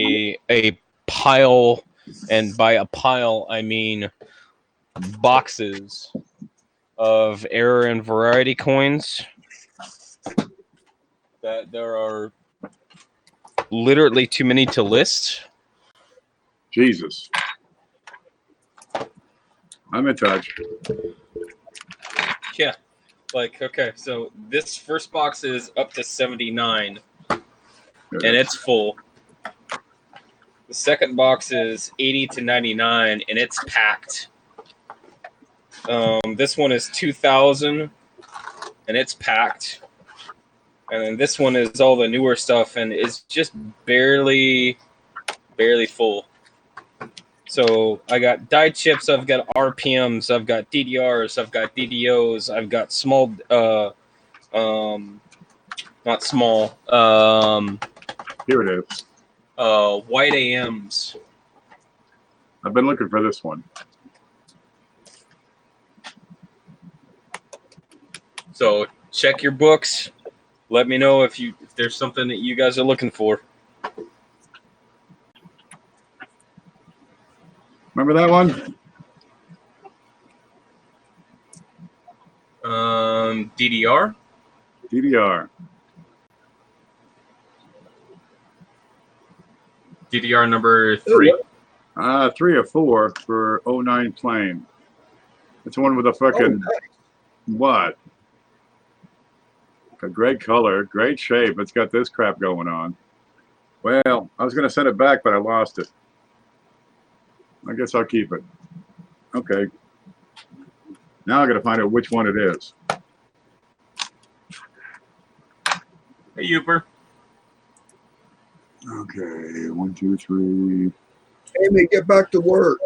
a pile, and by a pile I mean boxes of error and variety coins that there are literally too many to list. Jesus. I'm in touch. Yeah. Like, okay, so this first box is up to 79 and it's full. The second box is 80 to 99 and it's packed. This one is 2,000 and it's packed. And then this one is all the newer stuff and it's just barely full. So I got die chips, I've got RPMs, I've got DDRs, I've got DDOs, I've got small, not small, Here it is. white AMs. I've been looking for this one. So check your books. Let me know if there's something that you guys are looking for. Remember that one? DDR. DDR. DDR number 3. 3 or 4 for 09 plane. It's one with a fucking what? A great color, great shape. It's got this crap going on. Well, I was gonna send it back, but I lost it. I guess I'll keep it. Okay. Now I gotta find out which one it is. Hey, Uber. Okay, 1, 2, 3. Amy, get back to work.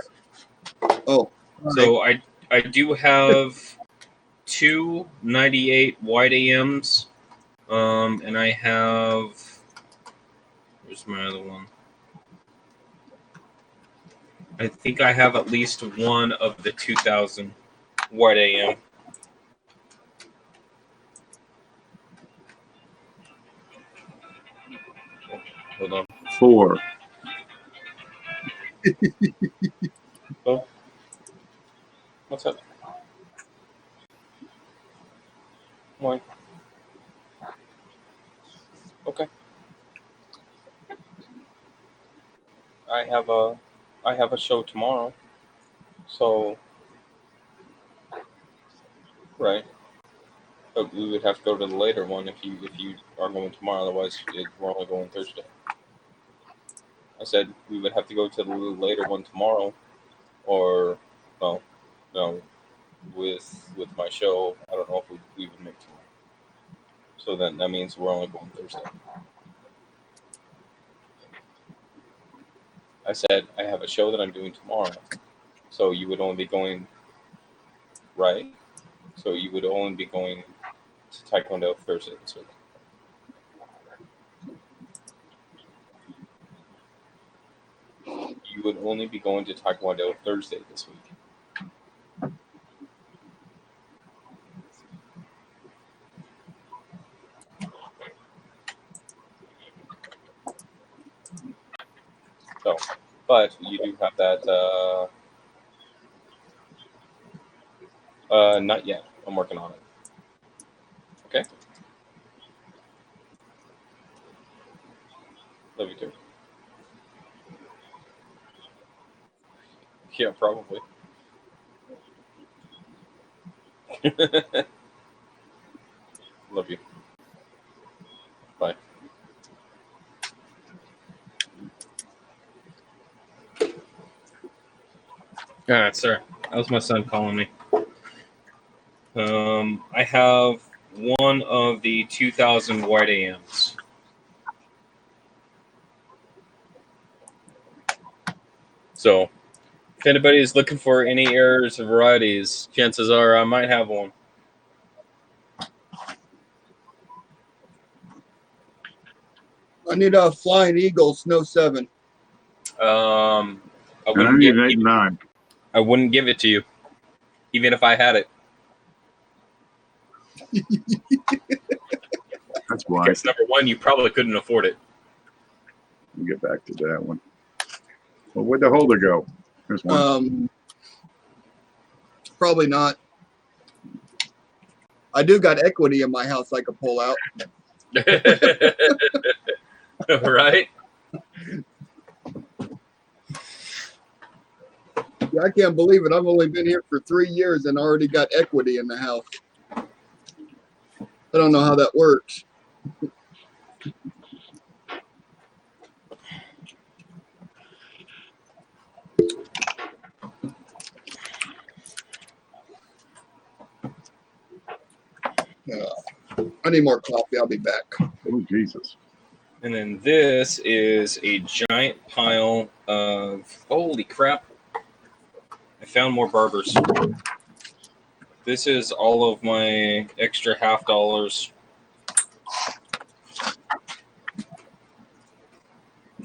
Oh, So I do have 2 98 wide AMs, and I have. Where's my other one? I think I have at least one of the 2000 wide AM. Hold on. 4. Oh. What's up? Why? Okay. I have a show tomorrow. So right. But we would have to go to the later one if you are going tomorrow, otherwise we're only going Thursday. I said we would have to go to the later one tomorrow, or no, with my show. I don't know if we would make tomorrow. So then that means we're only going Thursday. I said I have a show that I'm doing tomorrow, so you would only be going right. So you would only be going to Taekwondo Thursday this week. You would only be going to Taekwondo Thursday this week. So, but you do have that. Not yet. I'm working on it. Okay. Love you too. Yeah, probably. Love you. Bye. All right, sir. That was my son calling me. I have one of the 2000 wide AMs. So, if anybody is looking for any errors or varieties, chances are I might have one. I need a Flying Eagle Snow 7. I And I wouldn't need give an 8 and 9. I wouldn't give it to you, even if I had it. That's why. Because number one, you probably couldn't afford it. We'll get back to that one. Well, where'd the holder go? There's one. Probably not. I do got equity in my house I could pull out. Right? Yeah, I can't believe it. I've only been here for 3 years and already got equity in the house. I don't know how that works. I need more coffee. I'll be back. Oh, Jesus. And then this is a giant pile of, holy crap. I found more barbers. This is all of my extra $50.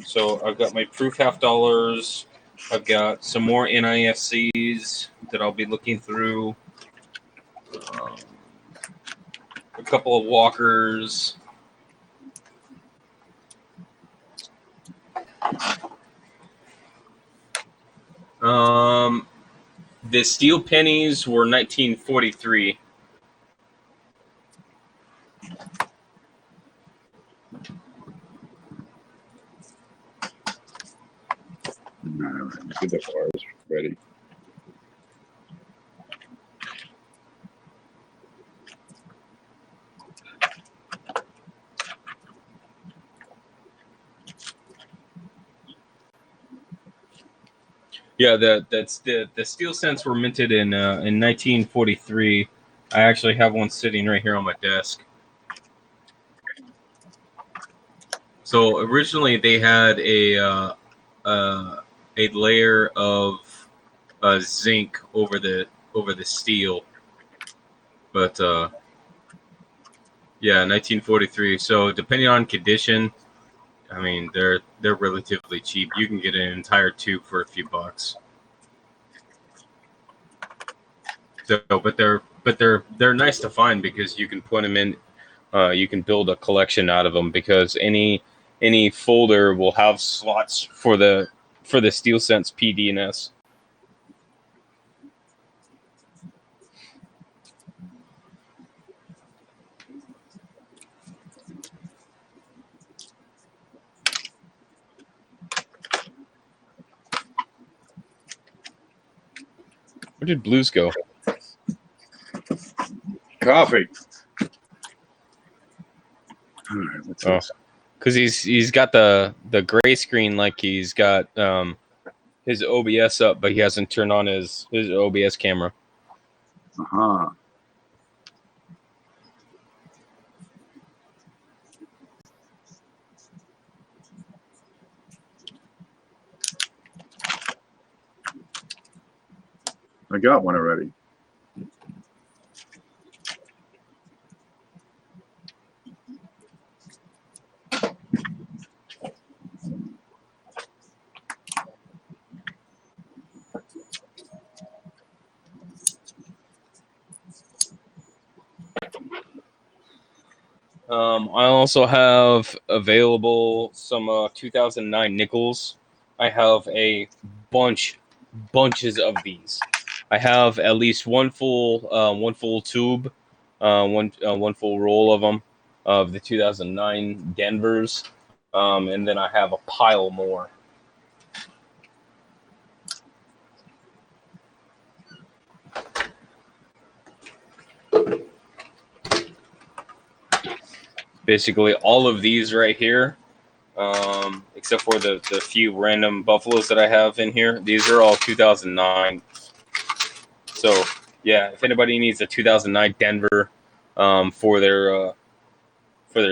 So I've got my proof $50. I've got some more NIFCs that I'll be looking through. A couple of walkers. The steel pennies were 1943. Get the bars ready. Yeah, the steel cents were minted in 1943. I actually have one sitting right here on my desk. So originally they had a layer of zinc over the steel, but yeah, 1943. So depending on condition, I mean they're relatively cheap. You can get an entire tube for a few bucks. So, but they're nice to find because you can put them in. You can build a collection out of them because any folder will have slots for the Steel Sense PD and S. Where did Blues go? Coffee. All right, what's this? Because he's got the gray screen, like he's got his OBS up, but he hasn't turned on his OBS camera. Uh-huh. I got one already. I also have available some 2009 nickels. I have a bunches of these. I have at least one full tube, one full roll of them of the 2009 Denvers, and then I have a pile more. Basically, all of these right here, except for the few random Buffaloes that I have in here, these are all 2009. So, yeah, if anybody needs a 2009 Denver for their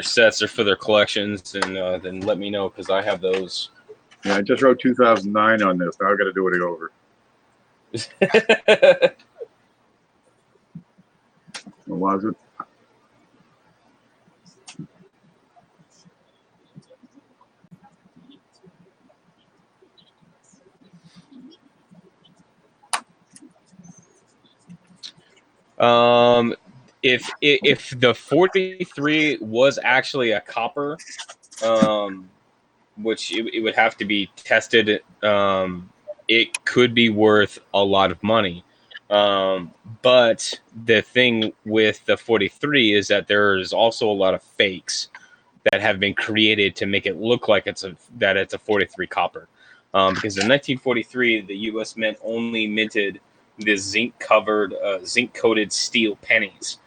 sets or for their collections, then let me know because I have those. Yeah, I just wrote 2009 on this. Now I got to do it over. What was it? If the 43 was actually a copper, which it would have to be tested, it could be worth a lot of money. But the thing with the 43 is that there is also a lot of fakes that have been created to make it look like it's a 43 copper. Because in 1943, the U.S. Mint only minted the zinc-coated steel pennies.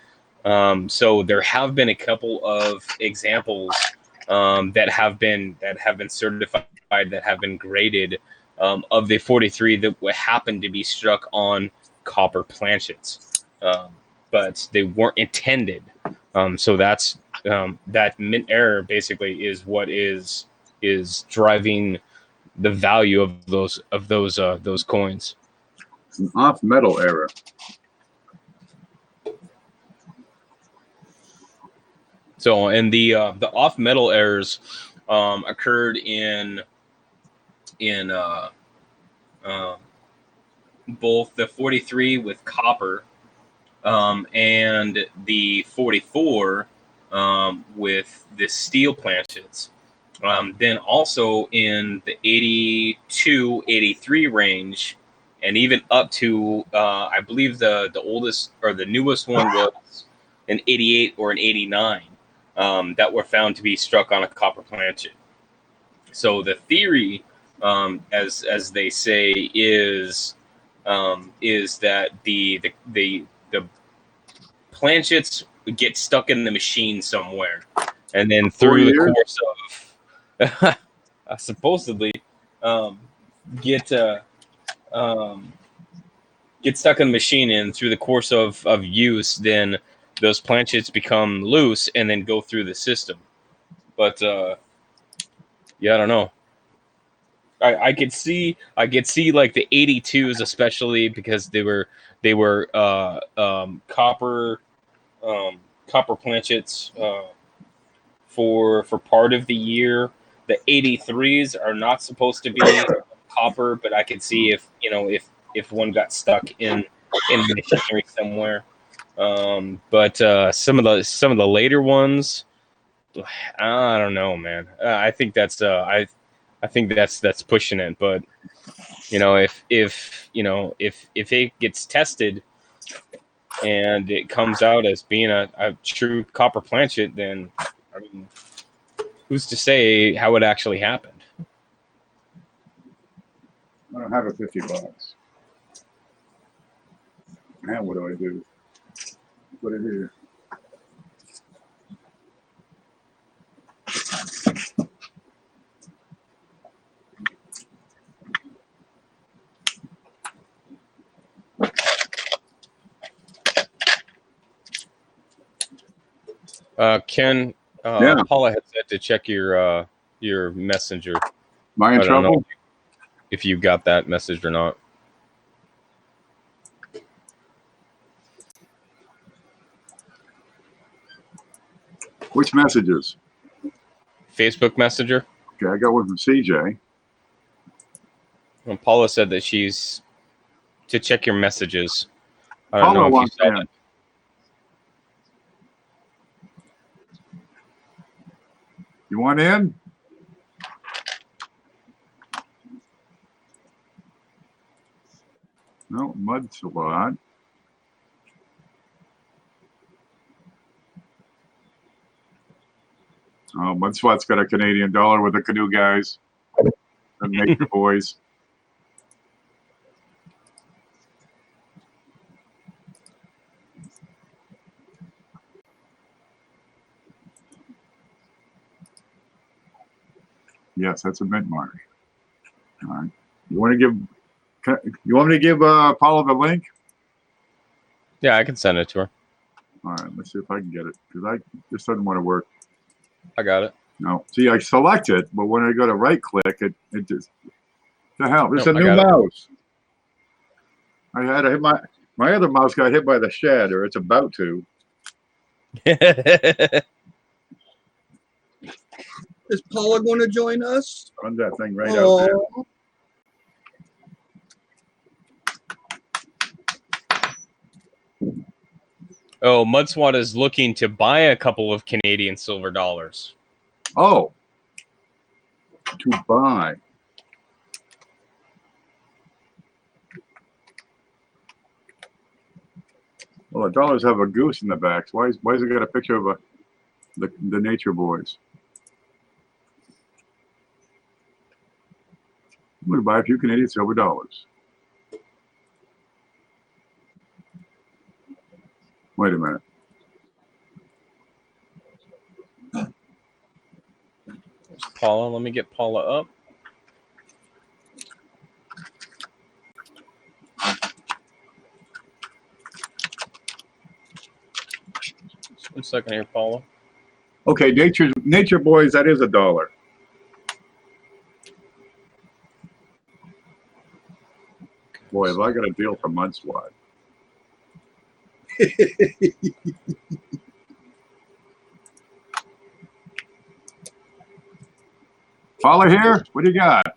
So there have been a couple of examples that have been certified, that have been graded of the 43 that happened to be struck on copper planchets, but they weren't intended. So that's that mint error basically is what is driving the value of those coins. It's an off metal error. So, and the off metal errors occurred in both the 43 with copper and the 44 with the steel planchets. Then also in the 82, 83 range, and even up to I believe the oldest or the newest one was an 88 or an 89 that were found to be struck on a copper planchet. So the theory as they say, is that the planchets get stuck in the machine somewhere, and then 4 through the years? course of supposedly um, get get stuck in the machine, and through the course of use, then those planchets become loose and then go through the system. But yeah, I don't know. I could see like the 82s, especially because they were copper copper planchets for part of the year. The 83s are not supposed to be copper, but I could see if one got stuck in machinery somewhere. But some of the later ones, I don't know, man. I think I think that's pushing it. But if it gets tested and it comes out as being a true copper planchet, then I mean, who's to say how it actually happened? I don't have a $50. Now what do? Put it here. Ken, Yeah. Paula had said to check your messenger. Am I in I don't know trouble? if you got that message or not. Which messages? Facebook Messenger. Okay, I got one from CJ. And Paula said that she's to check your messages. I don't Paula know if you wants saw in. that. You want in? No, Mud Salad. Oh, Mud Swat's got a Canadian dollar with the canoe guys. The Nature Boys. Yes, that's a mint mark. All right. You want me to give Paula the link? Yeah, I can send it to her. All right, let's see if I can get it because this doesn't want to work. I got it. No, see, I select it, but when I go to right click, it just the hell. There's Nope, a I new got it. mouse. I had to hit my other mouse got hit by the shed, or it's about to. Is Paula going to join us? Run that thing right out there. Oh, Oh, Mudswat is looking to buy a couple of Canadian silver dollars. Oh, to buy. Well, the dollars have a goose in the back. So why is it got a picture of the Nature Boys? I'm going to buy a few Canadian silver dollars. Wait a minute. Paula, let me get Paula up. Just 1 second here, Paula. Okay, Nature Boys, that is $1. Boy, have I got a deal for Mudswat. Paula here? What do you got?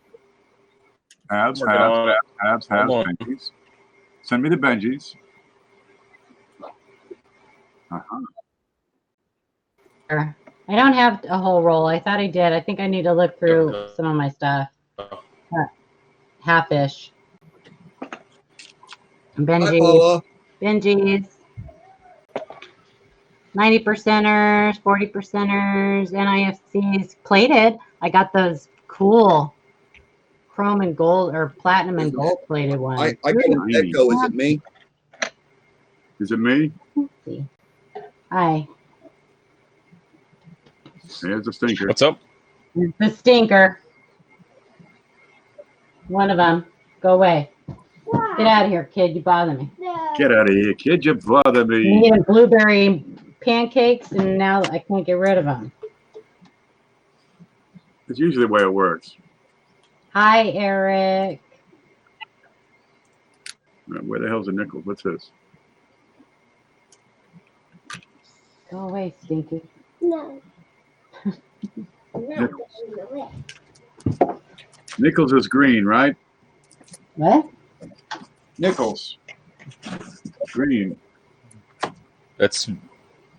Habs, Working on it. Hold on. Benjis. Send me the Benjis. Uh-huh. I don't have a whole roll. I thought I did. I think I need to look through some of my stuff. Half-ish. hi, Benji's. Paula. 90%ers, 40%ers, NIFCs, plated. I got those cool chrome and gold or platinum and gold plated one. I get an echo. Is it me? Is it me? Let's see. Hi. There's a stinker. What's up? It's the stinker. One of them. Go away. Get out of here, kid. You bother me. Get out of here, kid. You bother We me. needed blueberry pancakes, and now I can't get rid of them. It's usually the way it works. Hi, Eric. Where the hell's the nickel? What's this? Go away, Stinky. No. Nickels is green, right? What? Nickels. Green. That's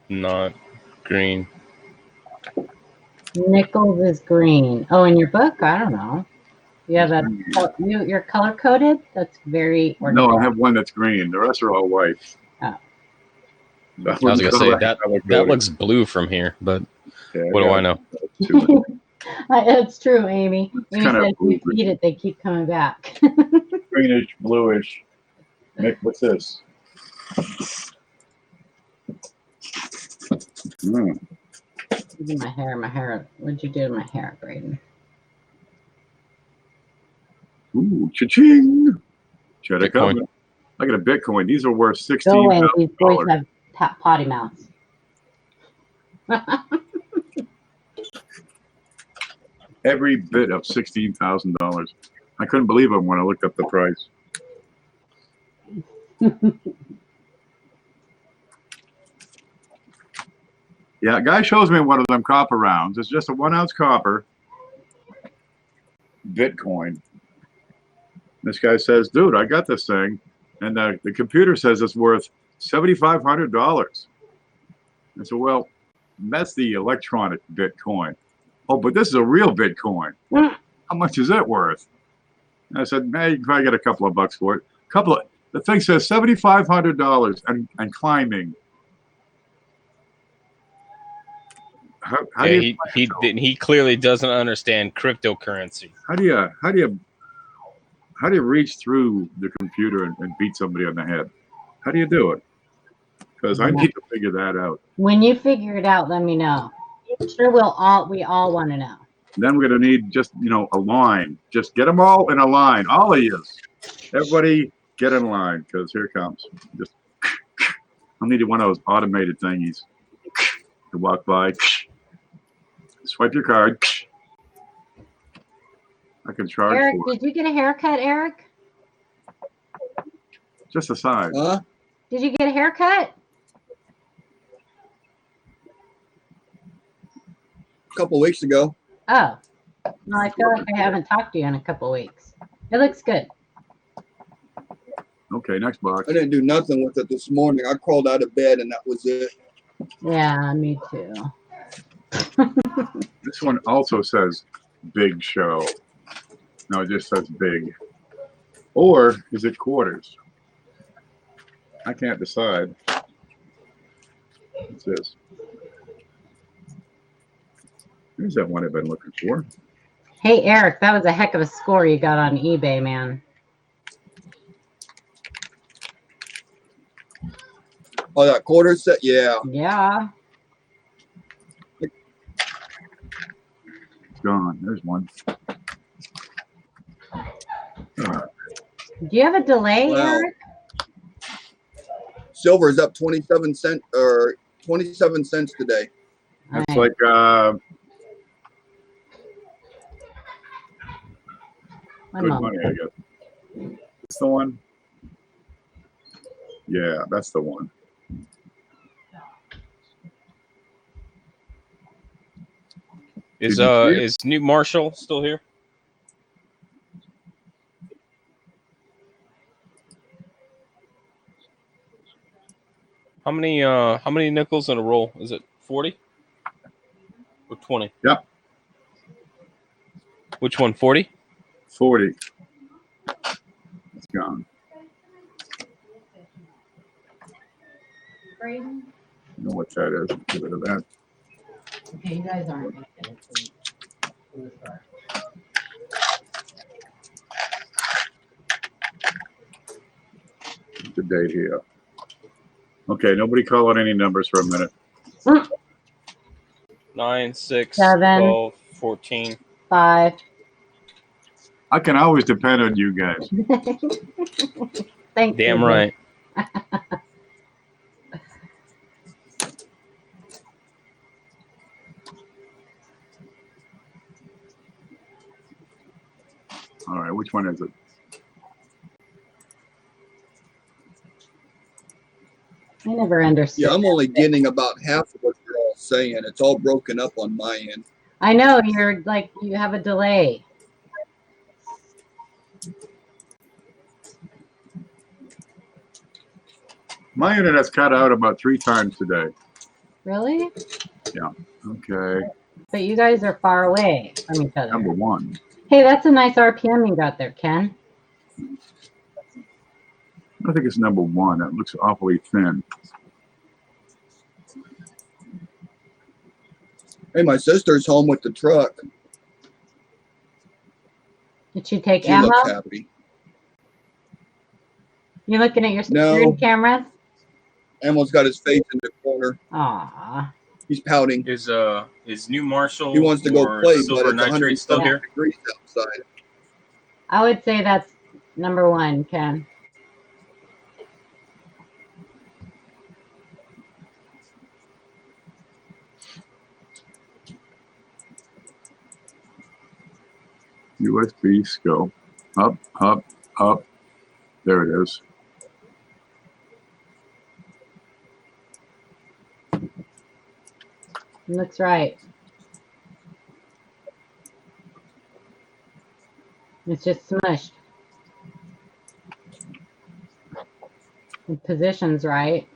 not green. Nickels is green. Oh, in your book? I don't know. You have a you're color coded. That's very No, ordinary. I have one that's green. The rest are all white. Oh. I was gonna say that looks blue from here, but what do I know? It's true, Amy. Amy kinda said if you blue. feed it, they keep coming back. Greenish, bluish. Nick, what's this? Mm. Look at my hair. What'd you do to my hair, Braden? Ooh, cha-ching! Cheddar Bitcoin. coming. Look at a Bitcoin. These are worth Go away. These boys $16,000. have potty mouths. Every bit of $16,000. I couldn't believe it when I looked up the price. Yeah, a guy shows me one of them copper rounds. It's just a 1 ounce copper Bitcoin. This guy says, dude, I got this thing. And the computer says it's worth $7,500. I said, well, that's the electronic Bitcoin. Oh, but this is a real Bitcoin. How much is it worth? And I said, man, you can probably get a couple of bucks for it. The thing says $7,500 and climbing. How do you He clearly doesn't understand cryptocurrency. how do you reach through the computer and beat somebody on the head? How do you do it? Because I need to figure that out. When you figure it out, let me know. Sure, we all want to know. Then we're gonna need just a line. Just get them all in a line. All of you, everybody, get in line because here it comes. Just I needed one of those automated thingies to walk by. Swipe your card. I can charge Eric, for it. did you get a haircut, Eric? Just a side. Huh? Did you get a haircut? A couple weeks ago. Oh. No, I feel like I haven't talked to you in a couple weeks. It looks good. Okay, next box. I didn't do nothing with it this morning. I crawled out of bed and that was it. Yeah, me too. This one also says Big Show. No, it just says big. Or is it quarters? I can't decide. What's this? There's that one I've been looking for. Hey, Eric, that was a heck of a score you got on eBay, man. Oh, that quarter set? Yeah. Yeah. Gone. There's one. Do you have a delay, Wow. Eric? Silver is up 27 cents or 27 cents today. That's All right. like One good moment. money, I guess. That's the one. Yeah, that's the one. Is Did you see it? is Newt Marshall still here? How many nickels in a roll? Is it 40 or 20? Yep. Which one? 40? 40. It's gone. Okay, You know what that is. Get rid of that. you guys aren't. What's the date here? Okay, nobody call out any numbers for a minute. 9, 6, 7. 12, 14. 5. I can always depend on you guys. Thanks. Damn CJ. right. All right, which one is it? I never understood. Yeah, I'm only getting about half of what you're all saying. It's all broken up on my end. I know you're like you have a delay. My internet's cut out about 3 times today. Really? Okay, But you guys are far away from each other. number 1. Hey, that's a nice RPM you got there, Ken. I think it's number 1. That looks awfully thin. Hey, my sister's home with the truck. Did she take She ammo? looks happy. You looking at your security No. cameras? Emil's got his face in the corner. Aw. He's pouting. Is New Marshall He wants to go or play, but Silver it's Nitrate still 120 here? degrees outside. I would say that's number 1, Ken. USB scope. Up, up, up. There it is. Looks right. It's just smushed. The position's right.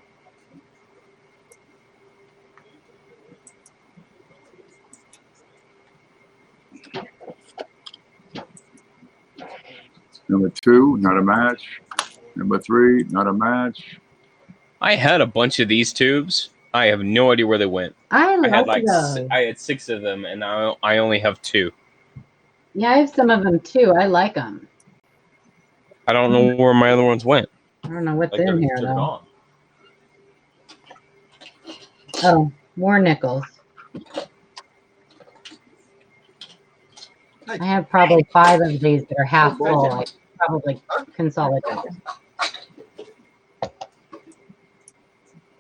Number 2, not a match. Number 3, not a match. I had a bunch of these tubes. I have no idea where they went. I I had like those. I had 6 of them, and I only have 2. Yeah, I have some of them too. I like them. I don't know where my other ones went. I don't know what's Like in here they're though. gone. Oh, more nickels. I have probably 5 of these that are half full. I probably consolidate.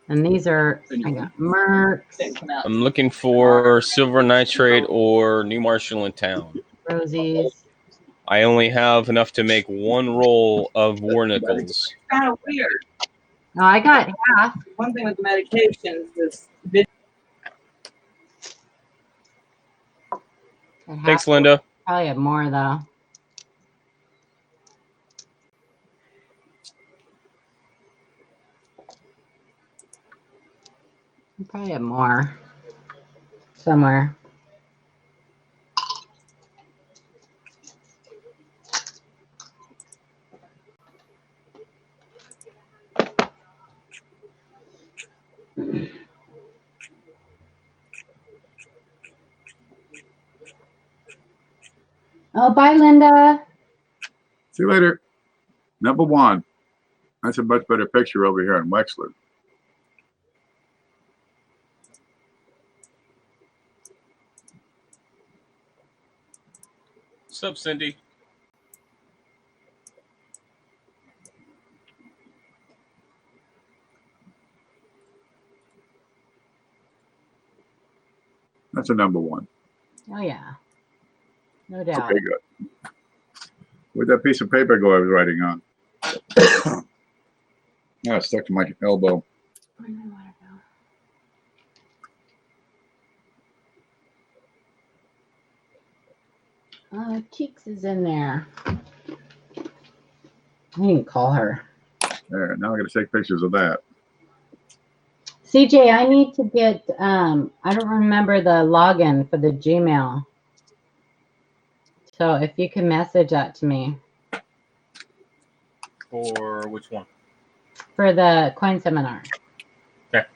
And these are, I got Mercs, I'm looking for Silver Nitrate or New Marshall in town. Rosies. I only have enough to make 1 roll of War Nickels. Kind of weird. Oh, I got half. One thing with the medications is video. Got half. Thanks, Linda. Probably have more though. I probably have more somewhere. Oh, bye, Linda. See you later. Number 1. That's a much better picture over here in Wexler. What's up, Cindy? That's a number 1. Oh yeah, no doubt. Okay, good. Where'd that piece of paper go I was writing on? Yeah, it's stuck to my elbow. Cheeks is in there. I didn't call her. There, now I gotta take pictures of that. CJ, I need to get, I don't remember the login for the Gmail. So if you can message that to me For which one? for the coin seminar. Okay.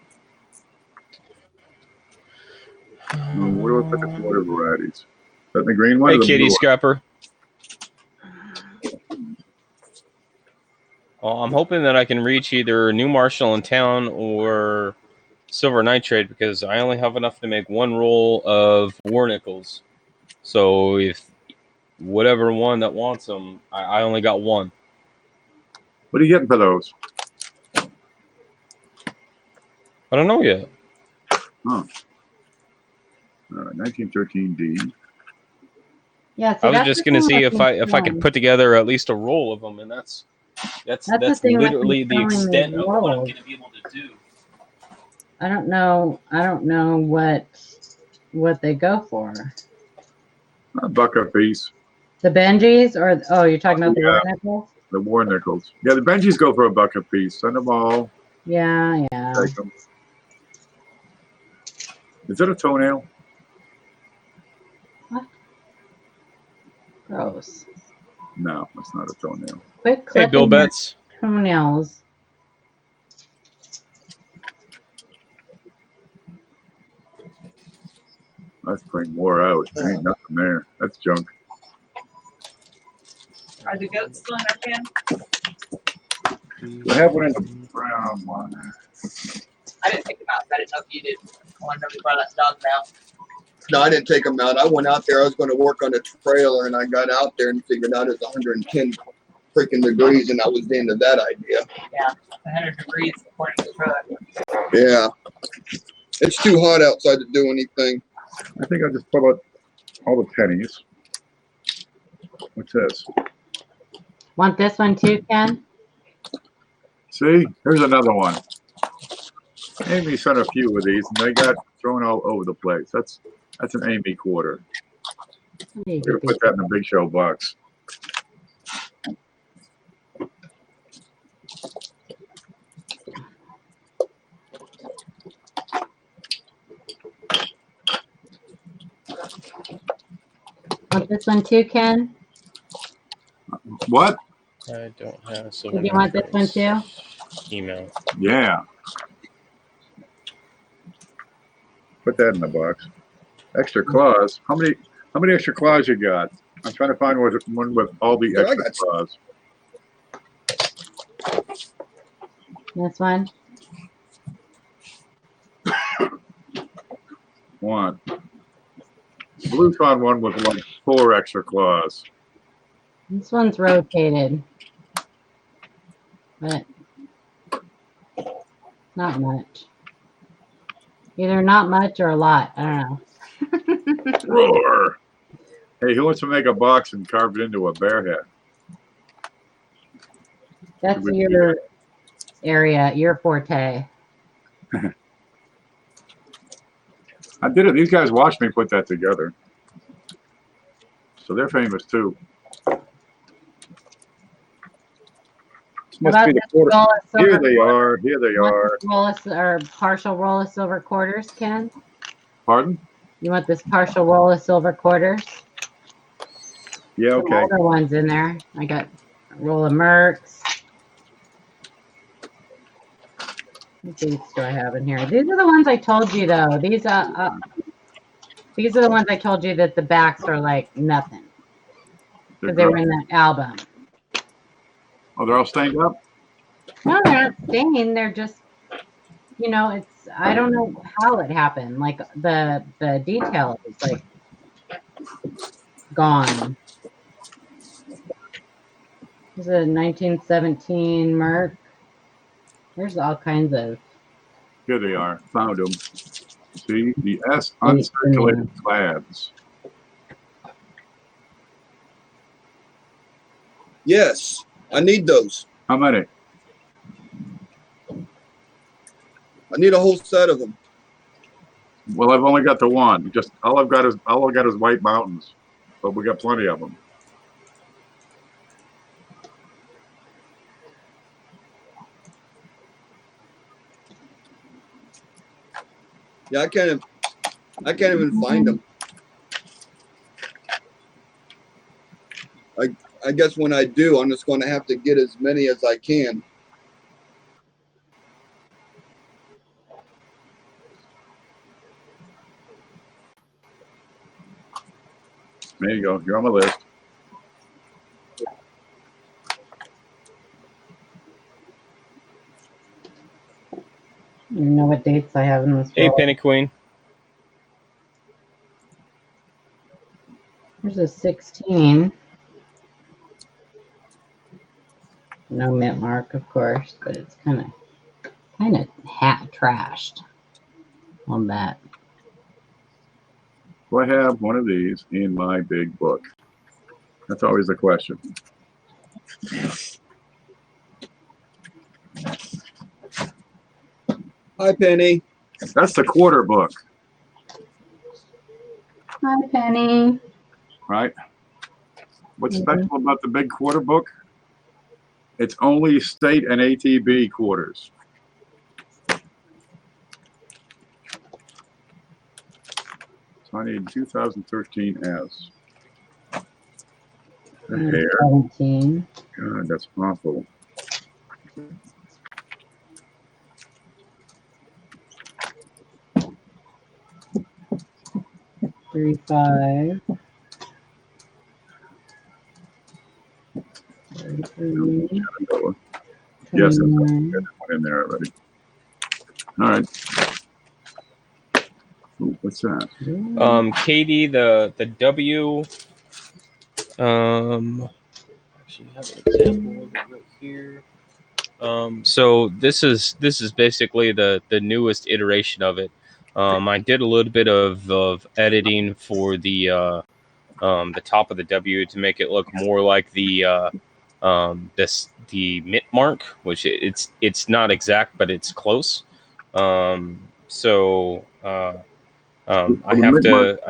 Where do I put the water varieties? Is that the green one? Hey, or the Kitty blue one? Scrapper. Well, I'm hoping that I can reach either New Marshall in town or Silver Nitrate because I only have enough to make one roll of war nickels. So if whatever one that wants them, I only got one. What are you getting for those? I don't know yet. Huh. 1913D. Yeah, see, I was that's just the gonna thing see with if I could McMillan. put together at least a roll of them, and that's The thing with literally the McMillan extent is of what I'm rolls. gonna be able to do. I don't know what they go for. A buck a piece. The Benjis or oh, you're talking about the Yeah. war nickels? The war nickels. Yeah, the Benjis go for a buck a piece. Send them all. Yeah. Take them. Is that a toenail? Gross. No, it's not a toenail. Quit Hey, clipping Bill your Betts. toenails. That's thing wore out. There ain't nothing there. That's junk. Are the goats still in our pen? I have one in the brown one. I didn't take them out. I didn't know if you did. I want to know if you brought that dog out. No, I didn't take them out. I went out there. I was going to work on a trailer, and I got out there and figured out it's 110 freaking degrees, and I was into that idea. Yeah, 100 degrees according to the truck. Yeah, it's too hot outside to do anything. I think I'll just pull out all the pennies. What's this? Want this one too, Ken? See, here's another one. Amy sent a few of these, and they got thrown all over the place. That's an Amy quarter. We're gonna put that in the Big Show box. Want this one too, Ken? What? I don't have so. Did you want this one too? Email. Yeah. Put that in the box. Extra claws. How many extra claws you got? I'm trying to find one with all the Yeah, I extra got claws. This one? One. Blue found one with like 4 extra claws. This one's rotated. But not much. Either not much or a lot. I don't know. Roar. Hey, who wants to make a box and carve it into a bear head? That's your area, your forte. I did it. These guys watched me put that together. So they're famous too. This must be the quarter. Here they are. Here they are. Or partial roll of silver quarters, Ken? Pardon? You want this partial roll of silver quarters? Yeah, Some okay. older ones in there. I got a roll of Mercs. What dates do I have in here? These are the ones I told you, though. These are the ones I told you that the backs are like nothing because they were in that album. Oh, they're all stained up? No, they're not stained. They're just, it's, I don't know how it happened. Like the detail is like gone. This is a 1917 Merc. There's all kinds of. Here they are. Found them. See, the S uncirculated slabs. Yes, I need those. How many? I need a whole set of them. Well, I've only got the one. Just all I've got is White Mountains, but we got plenty of them. Yeah, I can't even find them. I guess when I do, I'm just going to have to get as many as I can. There you go. You're on my list. You know what dates I have in this Hey, roll. Penny Queen. There's a 16. No mint mark, of course, but it's kind of trashed on that. Do I have one of these in my big book? That's always the question. Hi, Penny. That's the quarter book, Hi, Penny. right? What's Mhm. special about the big quarter book? It's only state and ATB quarters. So I need 2013 S. The hair. 17. God, that's awful. 35. 33. Shenandoah. Yes, that's 29. one in there already. All right. Ooh, what's that? Katie, the W. Actually, I have an example of it right here. So this is basically the newest iteration of it. I did a little bit of editing for the top of the W to make it look more like the mint mark, which it's not exact, but it's close. I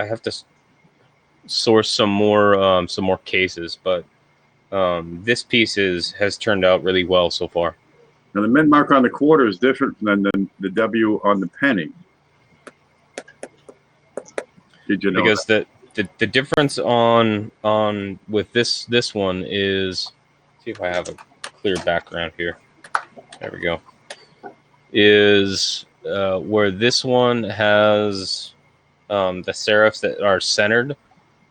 have to source some more cases, but this piece has turned out really well so far. Now the mint mark on the quarter is different than the W on the penny. Did you know Because that? the difference on with this one is, see if I have a clear background here. There we go. Is where this one has the serifs that are centered.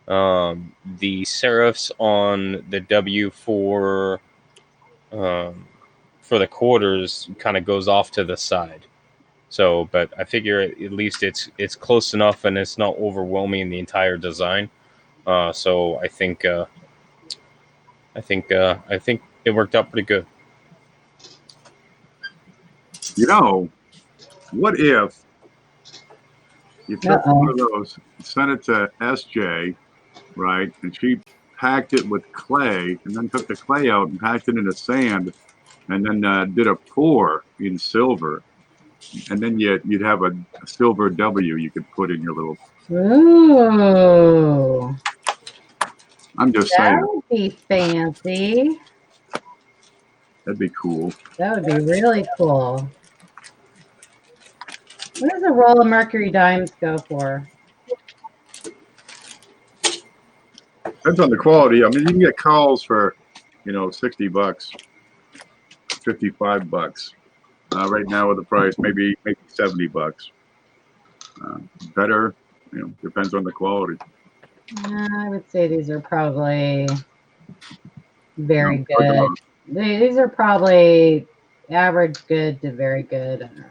The serifs on the W for the quarters kind of goes off to the side. So, but I figure at least it's close enough and it's not overwhelming the entire design. So I think it worked out pretty good. You know, what if you took one of those, sent it to SJ, right, and she packed it with clay, and then took the clay out and packed it into sand, and then did a pour in silver, and then you'd have a silver W you could put in your little. Ooh. I'm just That saying, would be fancy. that'd be cool. That would be really cool. What does a roll of Mercury dimes go for? Depends on the quality. I mean, you can get calls for, $60, $55. Right now with the price, maybe $70. Better, depends on the quality. I would say these are probably very No, good. These are probably average good to very good. I don't know.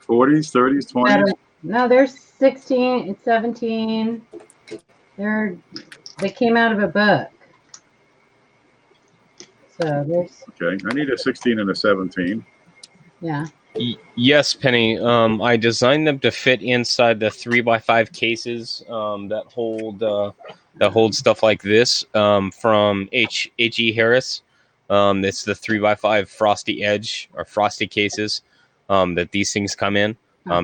40s, 30s, 20s. No, they're 16 and 17. They came out of a book. So there's, Okay, I need a 16 and a 17. yeah. Yes, Penny. I designed them to fit inside the 3x5 cases that hold stuff like this from H.E. Harris. It's the 3x5 Frosty Edge or Frosty cases that these things come in.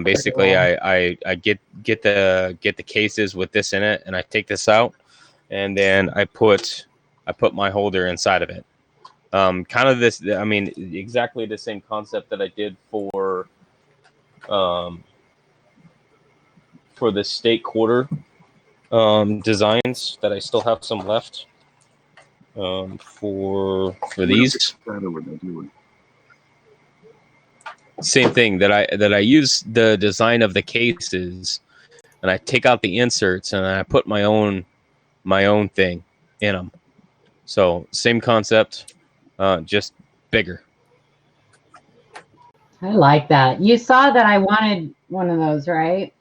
Basically, I get the cases with this in it, and I take this out, and then I put my holder inside of it. Kind of this, I mean, exactly the same concept that I did for the state quarter designs that I still have some left for these. Same thing that I use the design of the cases, and I take out the inserts and I put my own thing in them. So same concept, just bigger. I like that. You saw that I wanted one of those, right?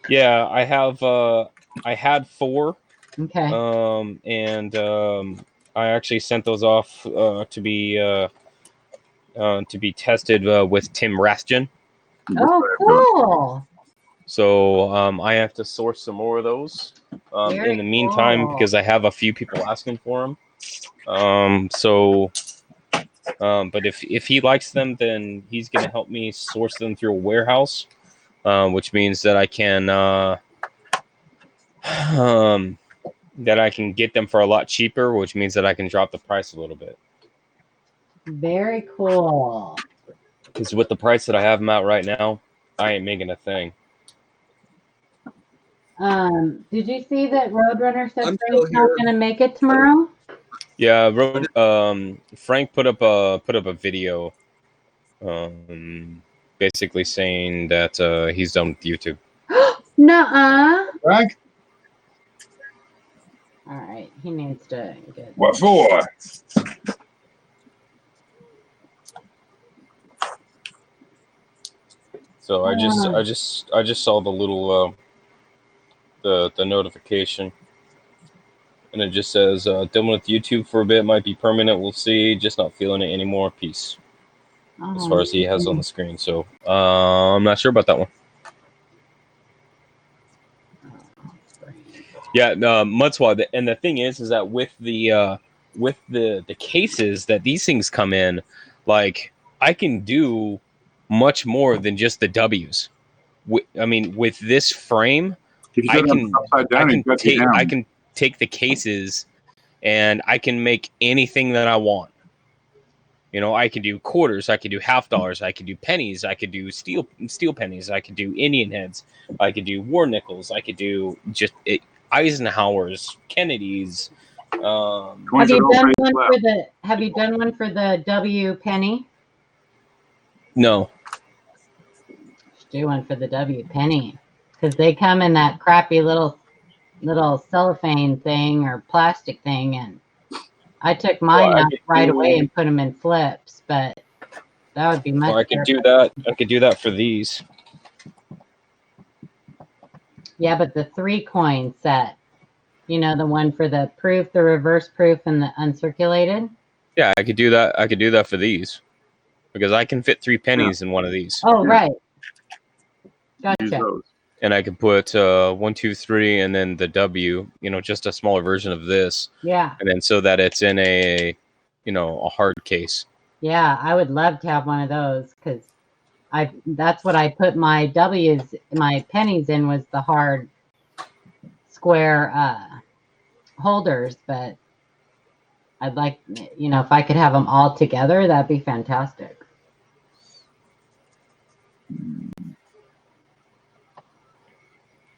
Yeah, I have. I had 4, Okay. and I actually sent those off to be tested with Tim Rastgen. Oh, cool. So I have to source some more of those Very in the meantime cool. because I have a few people asking for them. But if he likes them, then he's going to help me source them through a warehouse, which means that I can get them for a lot cheaper, which means that I can drop the price a little bit. Very cool. Because with the price that I have them at right now, I ain't making a thing. Did you see that Roadrunner said I'm Frank's still not here. going to make it tomorrow? Yeah, Frank put up a video, basically saying that he's done with YouTube. Nuh-uh. Frank, All right, he needs to get. what for? So I just saw the little the notification, and it just says done with YouTube for a bit, might be permanent. We'll see. Just not feeling it anymore. Peace. As far as he has on the screen. So I'm not sure about that one. Yeah, Mudswad. And the thing is that with the cases that these things come in, like I can do much more than just the W's. I mean, with this frame, If you I set them can upside down, you cut you down. I can take the cases, and I can make anything that I want. You know, I can do quarters, I could do half dollars, I could do pennies, I could do steel pennies, I could do Indian heads, I could do war nickels, I could do just Eisenhower's, Kennedy's. Have you done one for the? Have you done one for the W penny? No. Do one for the W penny, because they come in that crappy little cellophane thing or plastic thing, and I took mine out right away and put them in flips, but that would be much. I could do that. I could do that for these. Yeah, but the 3-coin set, you know, the one for the proof, the reverse proof, and the uncirculated. Yeah, I could do that. I could do that for these because I can fit 3 pennies in one of these. Oh, right. Use Gotcha. those. And I could put 1, 2, 3, and then the W. You know, just a smaller version of this. Yeah. And then so that it's in a hard case. Yeah, I would love to have one of those because that's what I put my W's, my pennies in, was the hard square holders. But I'd like, if I could have them all together, that'd be fantastic.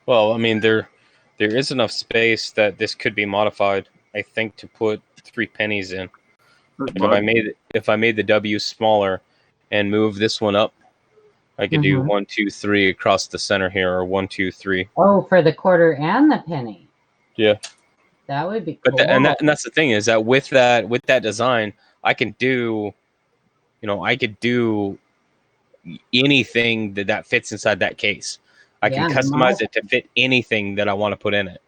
Well, I mean, there is enough space that this could be modified, I think, to put 3 pennies in. If I made the W smaller and move this one up, I could do 1, 2, 3 across the center here, or 1, 2, 3. Oh, for the quarter and the penny. Yeah, that would be cool. But and that's the thing, is that with that design, I can do, I could do anything that fits inside that case. I can customize it to fit anything that I want to put in it,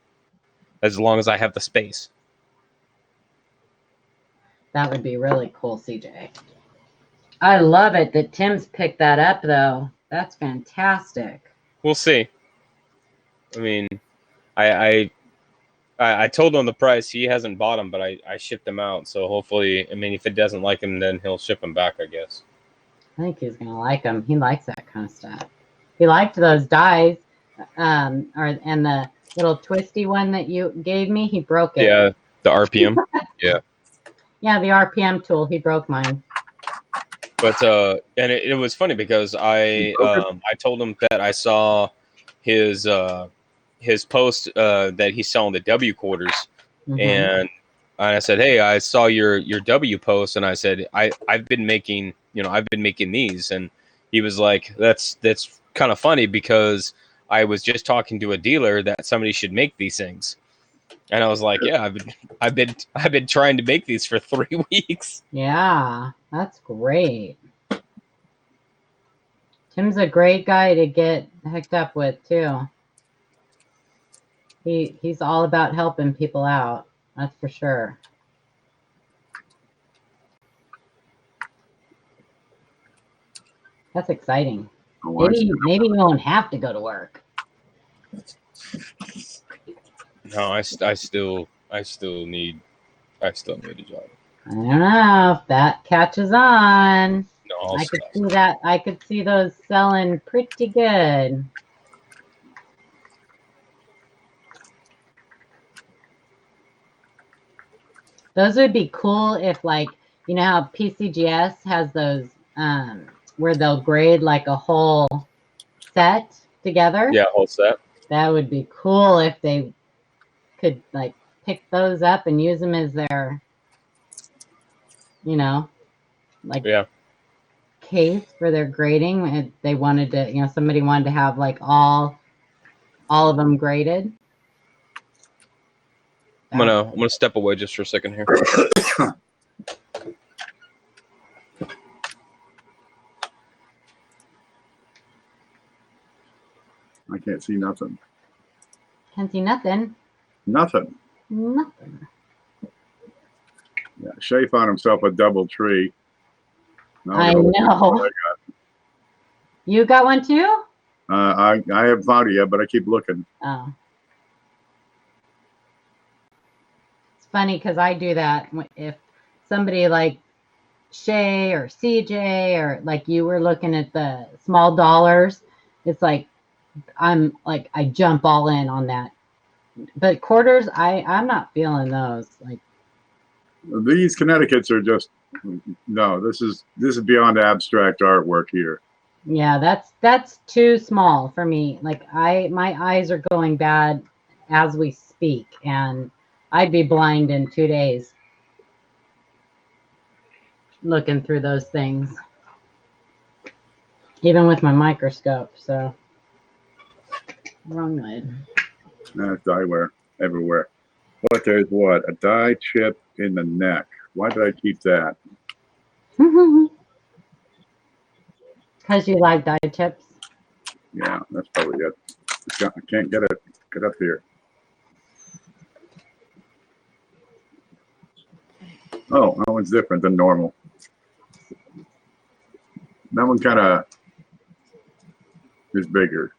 as long as I have the space. That would be really cool, CJ. I love it that Tim's picked that up, though. That's fantastic. We'll see. I mean, I told him the price. He hasn't bought them, but I shipped them out. So hopefully, I mean, if it doesn't like him, then he'll ship them back, I guess. I think he's going to like them. He likes that kind of stuff. He liked those dies, and the little twisty one that you gave me. He broke it. Yeah, the RPM. Yeah. Yeah, the RPM tool. He broke mine. But and it was funny because I told him that I saw his post that he's selling the W quarters, and I said, hey, I saw your W post, and I said I've been making these, and he was like, that's kind of funny because I was just talking to a dealer that somebody should make these things. And I was like, yeah, I've been trying to make these for 3 weeks. Yeah, that's great. Tim's a great guy to get hooked up with too. He's all about helping people out. That's for sure. That's exciting. Oh, Maybe you won't have to go to work. No, I still need a job. I don't know if that catches on. No, I'll I could stop. see that. I could see those selling pretty good. Those would be cool if, like, you know how PCGS has those where they'll grade like a whole set together. Yeah, whole set. That would be cool if they could like pick those up and use them as their, you know, like Yeah. case for their grading. If they wanted to, you know, somebody wanted to have like all of them graded. I'm gonna step away just for a second here. I can't see nothing. Can't see nothing. Nothing. Nothing. Yeah, Shay found himself a double tree. No, I no, know. You got one too? I haven't found it yet, but I keep looking. Oh. It's funny because I do that if somebody like Shay or CJ or like you were looking at the small dollars, it's like I jump all in on that. But quarters, I'm not feeling those. Like These Connecticut's are just no. This is beyond abstract artwork here. yeah, that's too small for me. Like my eyes are going bad as we speak, and I'd be blind in 2 days looking through those things, even with my microscope. So wrong way. That's dieware everywhere. But there's what? A die chip in the neck. Why did I keep that? Because you like dye chips. Yeah, that's probably it. I can't get it. Get up here. Oh, that one's different than normal. That one kind of is bigger.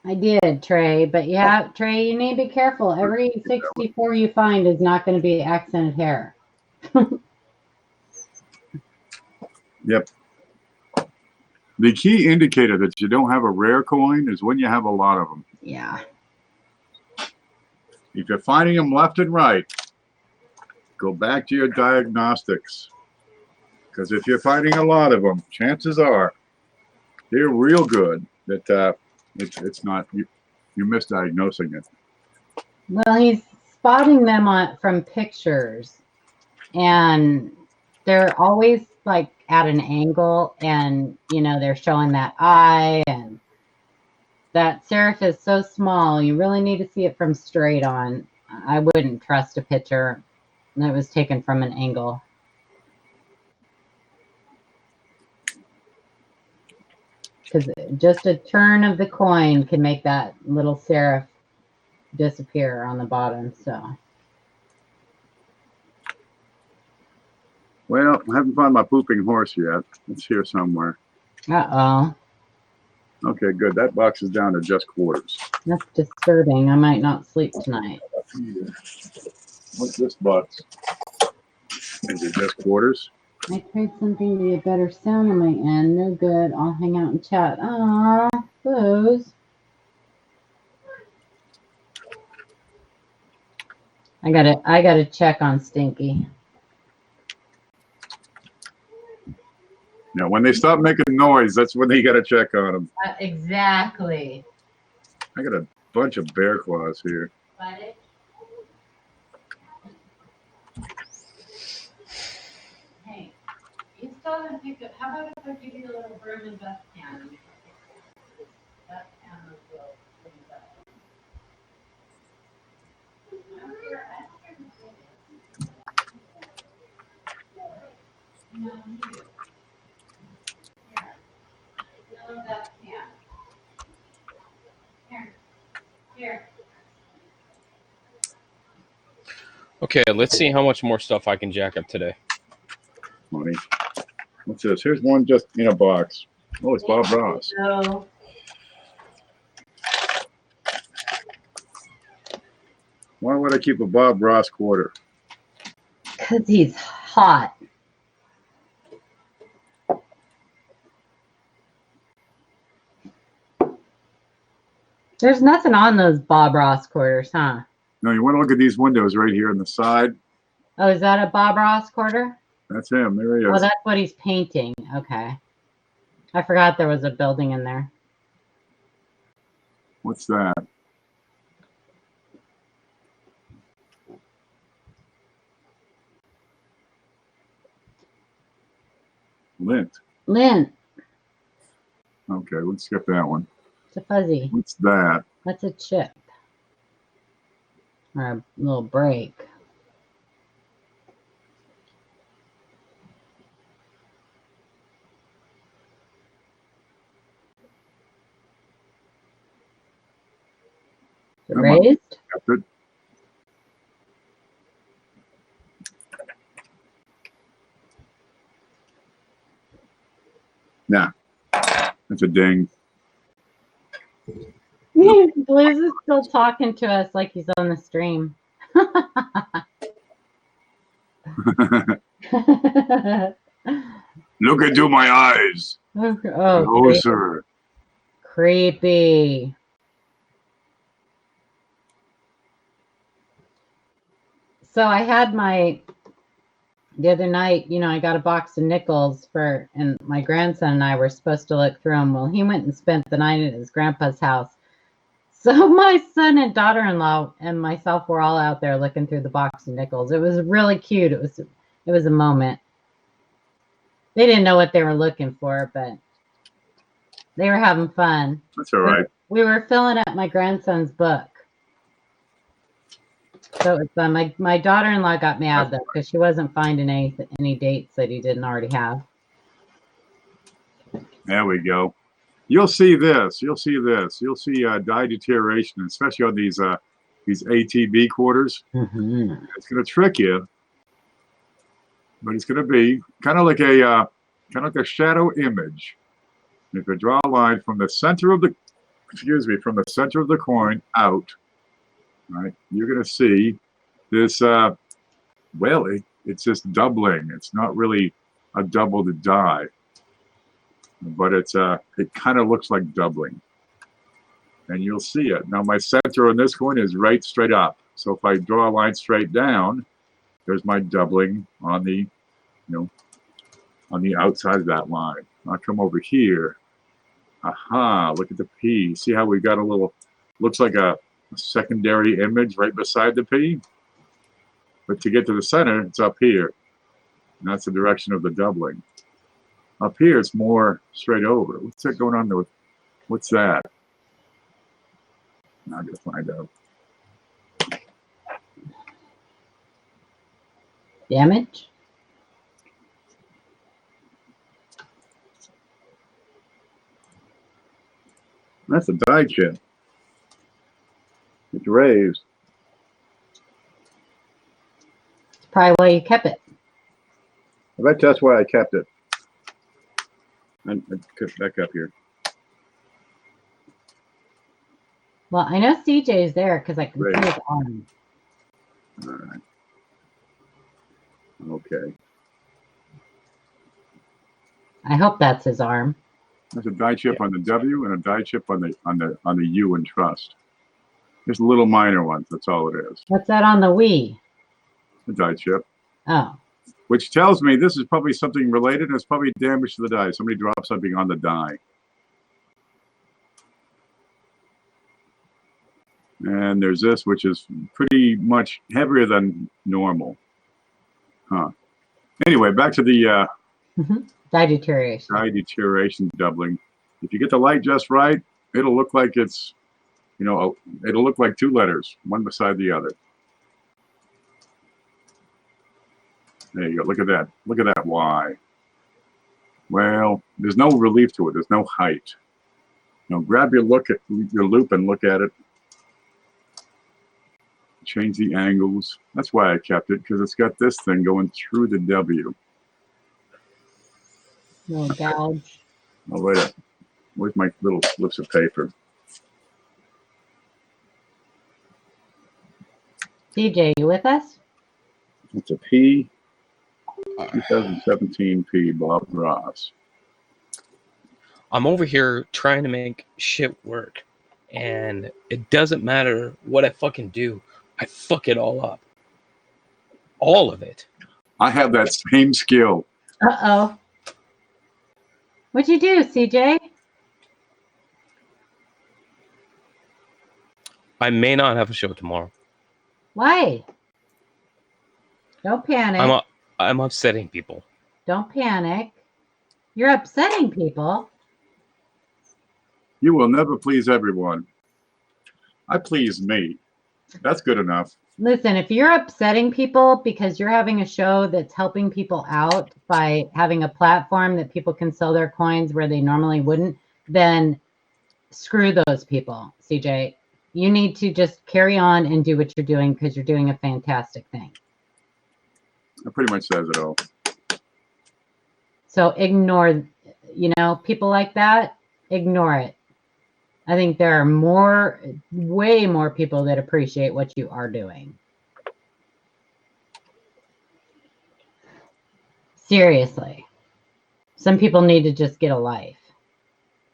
I did, Trey, but yeah, Trey, you need to be careful. Every 64 you find is not going to be accented hair. Yep. The key indicator that you don't have a rare coin is when you have a lot of them. Yeah. If you're finding them left and right, go back to your diagnostics. Because if you're finding a lot of them, chances are they're real good that it's not, you're misdiagnosing it. Well, he's spotting them from pictures, and they're always like at an angle, and you know they're showing that eye, and that serif is so small. You really need to see it from straight on. I wouldn't trust a picture that was taken from an angle. Because just a turn of the coin can make that little serif disappear on the bottom. So, Well, I haven't found my pooping horse yet. It's here somewhere. uh-oh, Okay, good. That box is down to just quarters. that's disturbing. I might not sleep tonight. What's this box? Is it just quarters? I tried something to get better sound on my end. No good. I'll hang out and chat. Aw, Booze. I gotta check on Stinky. Yeah, when they stop making noise, that's when they got to check on them. Exactly. I got a bunch of bear claws here. Hey, you still haven't picked up. How about if I give you a little broom and dustpan? Dustpan Okay, let's see how much more stuff I can jack up today. Money. What's this? Here's one just in a box. Oh, it's Bob Ross. So, Why would I keep a Bob Ross quarter? because he's hot. There's nothing on those Bob Ross quarters, huh? No, you want to look at these windows right here on the side. Oh, is that a Bob Ross quarter? That's him. There he is. Oh, that's what he's painting. Okay. I forgot there was a building in there. What's that? Lint. Lint. Okay, let's skip that one. It's a fuzzy. What's that? That's a chip. Or a little break. Is it Come on. raised? That's it. Nah, that's a ding. Liz is still talking to us like he's on the stream. Look into my eyes. Oh, Closer. creepy. So I had the other night, I got a box of nickels and my grandson and I were supposed to look through them. Well, he went and spent the night at his grandpa's house. So my son and daughter-in-law and myself were all out there looking through the box of nickels. It was really cute. It was a moment. They didn't know what they were looking for, but they were having fun. That's all right. We were filling up my grandson's book. So it's my daughter-in-law got mad though because she wasn't finding any dates that he didn't already have. There we go. You'll see this. You'll see this. You'll see dye deterioration, especially on these ATB quarters. Mm-hmm. It's going to trick you, but it's going to be kind of like a shadow image. If you draw a line from the center of the coin out, right, you're going to see this. It's just doubling. It's not really a doubled die, but it kind of looks like doubling, and you'll see it. Now my center on this coin is right straight up. So if I draw a line straight down, there's my doubling on the, on the outside of that line. I'll come over here. Aha, look at the P. See how we got a little, looks like a secondary image right beside the P? But to get to the center, it's up here. And that's the direction of the doubling. Up here, it's more straight over. What's that going on there? What's that? Now I'm going to find out. Damage? That's a die chip. It's raised. It's probably why you kept it. I bet that's why I kept it. And back up here. Well, I know CJ's there because I can Right. see his arm. All right. Okay. I hope that's his arm. There's a die chip on the W and a die chip on the U in trust. Just little minor ones. That's all it is. What's that on the Wii? A die chip, Oh, which tells me this is probably something related. And it's probably damage to the die. Somebody dropped something on the die. And there's this, which is pretty much heavier than normal. Huh. Anyway, back to the die deterioration. die deterioration doubling. If you get the light just right, it'll look like it's, it'll look like two letters, one beside the other. There you go. Look at that. Look at that Y. Well, there's no relief to it. There's no height. Grab your loop and look at it. change the angles. That's why I kept it, because it's got this thing going through the W. Little gouge. Oh, wait. Where's my little slips of paper? CJ, you with us? It's a P, 2017 P, Bob Ross. I'm over here trying to make shit work, and it doesn't matter what I fucking do. I fuck it all up. All of it. I have that same skill. Uh-oh. What'd you do, CJ? I may not have a show tomorrow. Why? Don't panic. I'm upsetting people. Don't panic. You're upsetting people. You will never please everyone. I please me. That's good enough. Listen, if you're upsetting people because you're having a show that's helping people out by having a platform that people can sell their coins where they normally wouldn't, then screw those people, CJ. You need to just carry on and do what you're doing because you're doing a fantastic thing. That pretty much says it all. So ignore, people like that, ignore it. I think there are way more people that appreciate what you are doing. Seriously. Some people need to just get a life.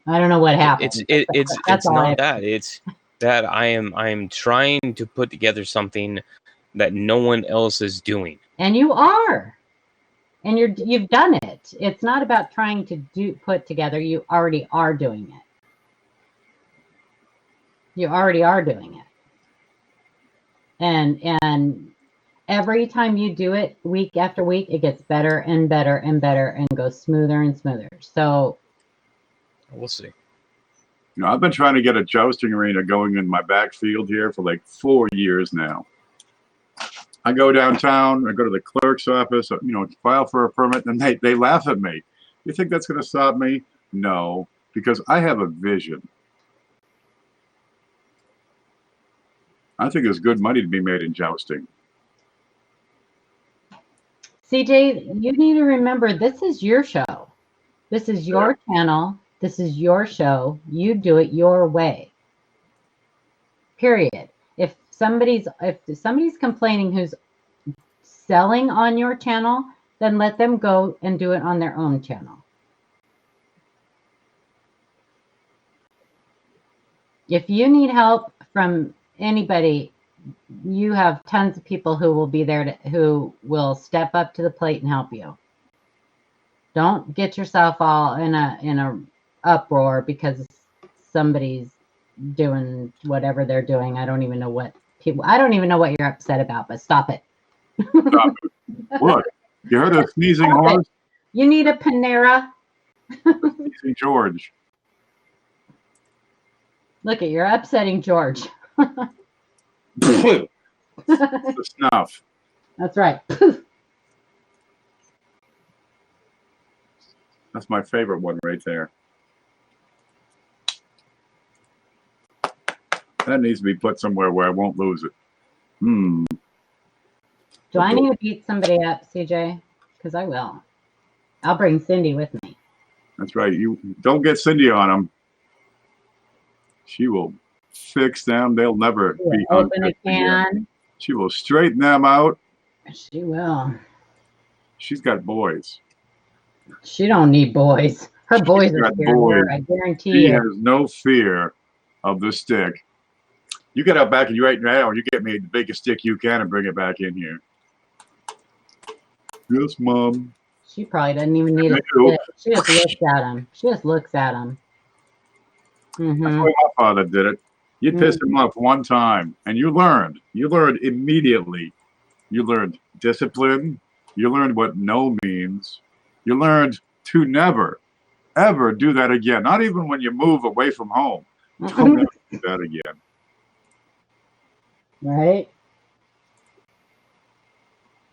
I don't know what happened. It's not that. It's that I am trying to put together something that no one else is doing. And you are. And you've done it. It's not about trying to put together. You already are doing it. You already are doing it. And every time you do it week after week, it gets better and better and better and goes smoother and smoother. So we'll see. I've been trying to get a jousting arena going in my backfield here for like 4 years now. I go downtown, I go to the clerk's office, file for a permit, and they laugh at me. You think that's going to stop me? No, because I have a vision. I think there's good money to be made in jousting. CJ, you need to remember, this is your show. This is your channel. This is your show. You do it your way. Period. If somebody's complaining who's selling on your channel, then let them go and do it on their own channel. If you need help from anybody, you have tons of people who will be there who will step up to the plate and help you. Don't get yourself all in a uproar because somebody's doing whatever they're doing. I don't even know what you're upset about, but stop it. Stop it. What? You heard of sneezing horse? You need a Panera. Sneezing George. Look you're upsetting George. The snuff. That's right. That's my favorite one right there. That needs to be put somewhere where I won't lose it. Do I need to beat somebody up, CJ? Because I will. I'll bring Cindy with me. That's right. You don't get Cindy on them. She will fix them. They'll never be Open a unfit again. can. She will straighten them out. She will. She's got boys. She don't need boys. Her boys are got scared of her, I guarantee She you. has no fear of the stick. You get out back and you right now, and you get me the biggest stick you can and bring it back in here. Yes, Mom. She probably doesn't even need a stick. She just looks at him. That's Mm-hmm. the way my father did it. You pissed him off one time, and you learned. You learned immediately. You learned discipline. You learned what no means. You learned to never, ever do that again. Not even when you move away from home. Don't ever do that again. Right?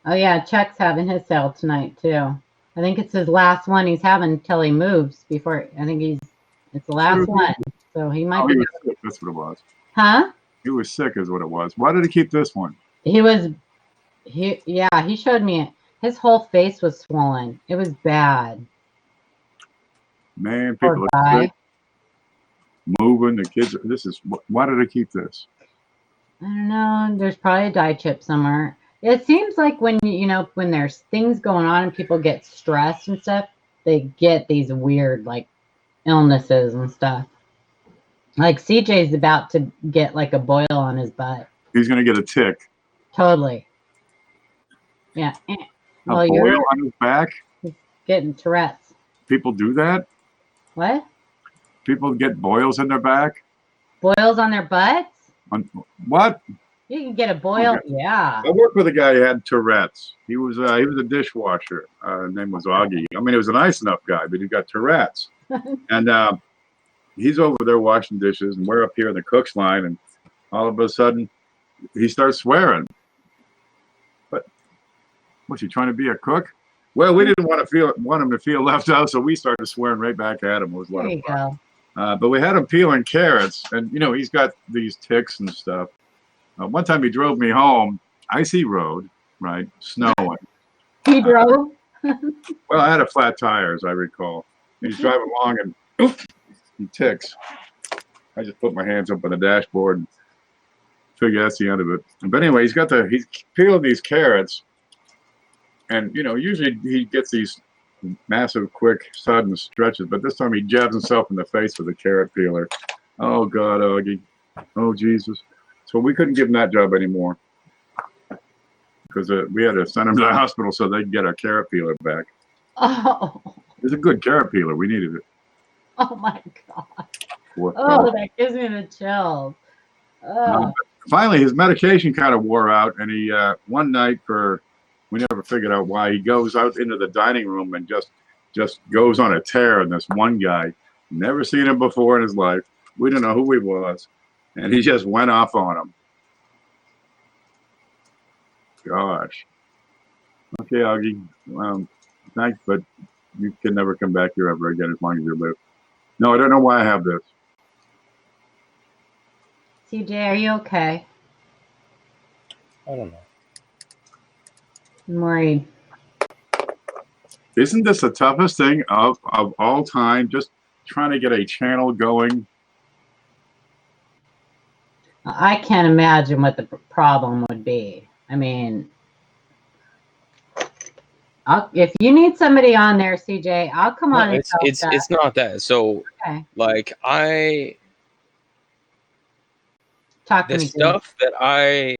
Oh, yeah. Chuck's having his sale tonight, too. I think it's his last one he's having until he moves before. I think it's the last one. So he might be. He was sick. That's what it was. Huh? He was sick, is what it was. Why did he keep this one? He showed me it. His whole face was swollen. It was bad. Man, Poor people are guy. sick, moving. The kids. Why did he keep this? I don't know. There's probably a dye chip somewhere. It seems like when when there's things going on and people get stressed and stuff, they get these weird like illnesses and stuff. Like CJ's about to get like a boil on his butt. He's gonna get a tick. Totally. Yeah. A Well, boil you're on his back. getting Tourette's. People do that. What? People get boils in their back. Boils on their butts? What? You can get a boil. Okay. Yeah. I worked with a guy who had Tourette's. He was a dishwasher. His name was Augie. I mean, he was a nice enough guy, but he got Tourette's. And he's over there washing dishes, and we're up here in the cook's line, and all of a sudden, he starts swearing. But was he trying to be a cook? Well, we didn't want him to feel left out, so we started swearing right back at him. It was There you go. but we had him peeling carrots, and he's got these ticks and stuff. One time he drove me home, icy road, right, snowing. He drove. Well, I had a flat tire, as I recall. He's driving along, and oops, he ticks. I just put my hands up on the dashboard and figure that's the end of it. But anyway, he's peeling these carrots, and usually he gets these massive, quick, sudden stretches, but this time he jabs himself in the face with a carrot peeler. Oh God, Augie. Oh Jesus. So we couldn't give him that job anymore because we had to send him to the hospital so they could get our carrot peeler back. Oh. It was a good carrot peeler. We needed it. Oh my God. Poor Oh, fellow. that gives me the chills. Oh. Finally, his medication kind of wore out, and he one night we never figured out why, he goes out into the dining room and just goes on a tear. And this one guy, never seen him before in his life, we didn't know who he was, and he just went off on him. Gosh. Okay, Augie. Thanks, but you can never come back here ever again as long as you live. No, I don't know why I have this. CJ, are you okay? I don't know. I'm worried. Isn't this the toughest thing of all time? Just trying to get a channel going. I can't imagine what the problem would be. I mean, if you need somebody on there, CJ, I'll come on. No, it's not that. So Okay. like Talk to the me. stuff that I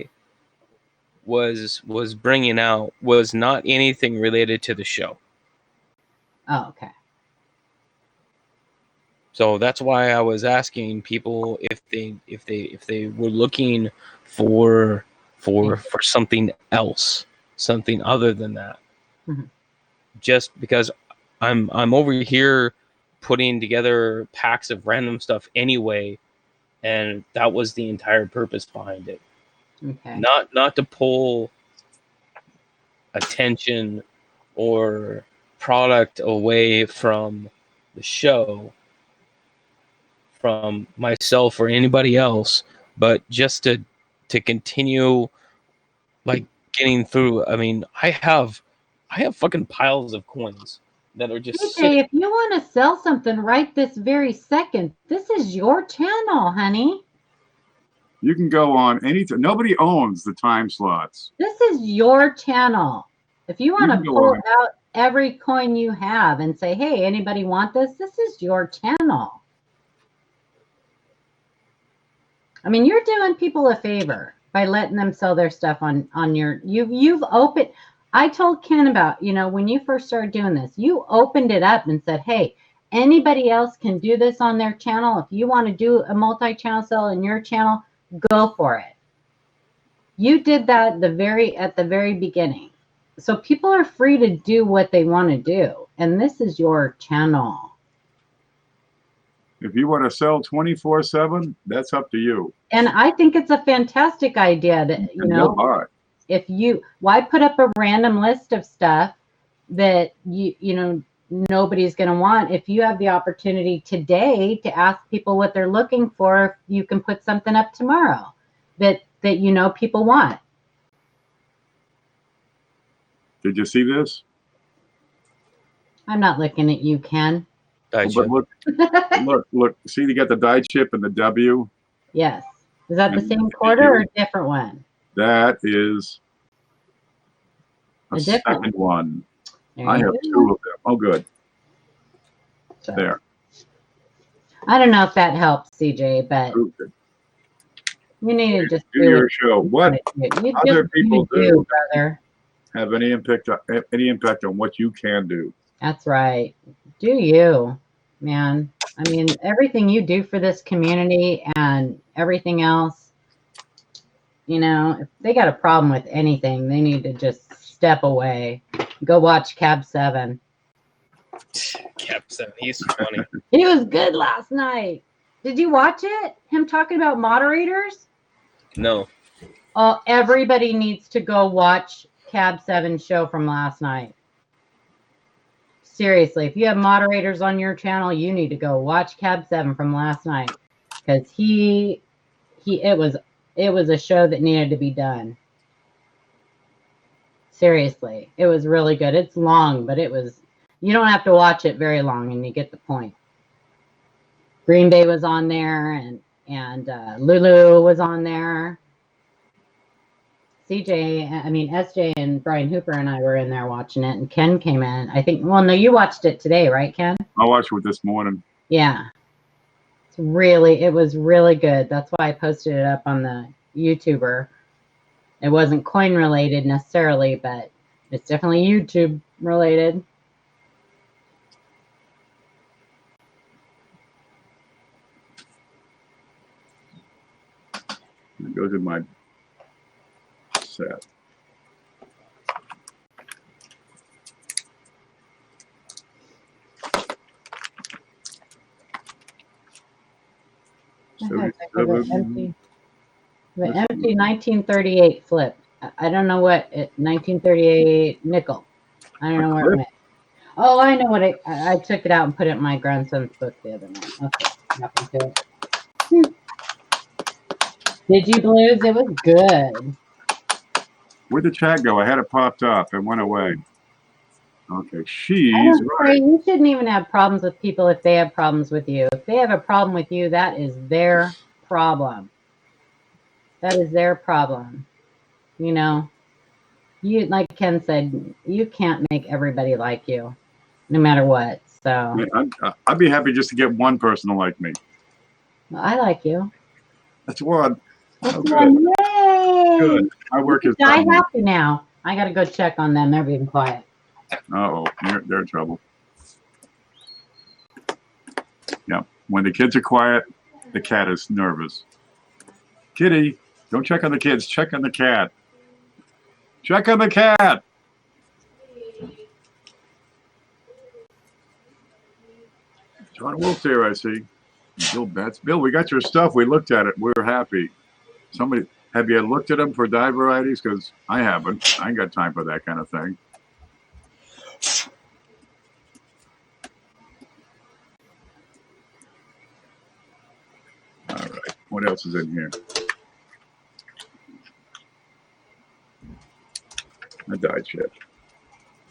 was bringing out was not anything related to the show. Oh, okay. So that's why I was asking people if they were looking for something else, something other than that. Mhm. Just because I'm over here putting together packs of random stuff anyway, and that was the entire purpose behind it. Okay. Not to pull attention or product away from the show, from myself or anybody else, but just to continue like getting through. I mean, I have fucking piles of coins that are just CJ, if you want to sell something right this very second, this is your channel, honey. You can go on anything. Nobody owns the time slots. This is your channel. If you want You to can go pull on. out every coin you have and say, hey, anybody want this? This is your channel. I mean, you're doing people a favor by letting them sell their stuff on your, you've opened, I told Ken about, when you first started doing this, you opened it up and said, hey, anybody else can do this on their channel. If you want to do a multi-channel sell in your channel, go for it. You did that at the very beginning. So people are free to do what they want to do. And this is your channel. If you want to sell 24/7, that's up to you. And I think it's a fantastic idea that, And they'll buy it. why put up a random list of stuff that nobody's going to want? If you have the opportunity today to ask people what they're looking for, you can put something up tomorrow. that you know people want. Did you see this? I'm not looking at you, Ken. Die But chip. look. See, you got the die chip and the W. Yes. Is that the And same quarter or a different one? that is a A different second one. There I you have go. 2 of them. Oh, good. So, There. I don't know if that helps, CJ, but Proved it. you need to just Do do your what show. What you do. other people do brother. have any impact on what you can do? That's right. Do you, man. I mean, everything you do for this community and everything else, you know, if they got a problem with anything, they need to just step away. Go watch Cab 7. Cap 7. He's funny. He was good last night. Did you watch it? Him talking about moderators? No. Oh, everybody needs to go watch Cab 7 show from last night. Seriously, if you have moderators on your channel, you need to go watch Cab 7 from last night, because it was a show that needed to be done. Seriously, it was really good. It's long, but you don't have to watch it very long and you get the point. Green Day was on there, and Lulu was on there. SJ and Brian Hooper and I were in there watching it, and Ken came in. I think, well, no, you watched it today, right, Ken? I watched it this morning. Yeah. It was really good. That's why I posted it up on the YouTuber. It wasn't coin related necessarily, but it's definitely YouTube related. It goes in my set. Empty 1938 flip. I don't know what 1938 nickel. I don't know where it went. Oh, I know what I took it out and put it in my grandson's book the other night. Okay, nothing to it. Did you, Blues? It was good. Where'd the chat go? I had it popped up. It went away. Okay, she's right. You shouldn't even have problems with people if they have problems with you. If they have a problem with you, that is their problem. That is their problem. You know, like Ken said, you can't make everybody like you, no matter what. So I'd be happy just to get one person to like me. I like you. That's one. That's Okay. one. Yay! Good. My work is I done. have to now. I got to go check on them. They're being quiet. Uh-oh, they're in trouble. Yeah, when the kids are quiet, the cat is nervous. Kitty, don't check on the kids. Check on the cat. Check on the cat. John Wolf's here, I see. Bill Betts. Bill, we got your stuff. We looked at it. We were happy. Somebody, have you looked at them for dye varieties? Because I haven't. I ain't got time for that kind of thing. All right. What else is in here? A dye chip.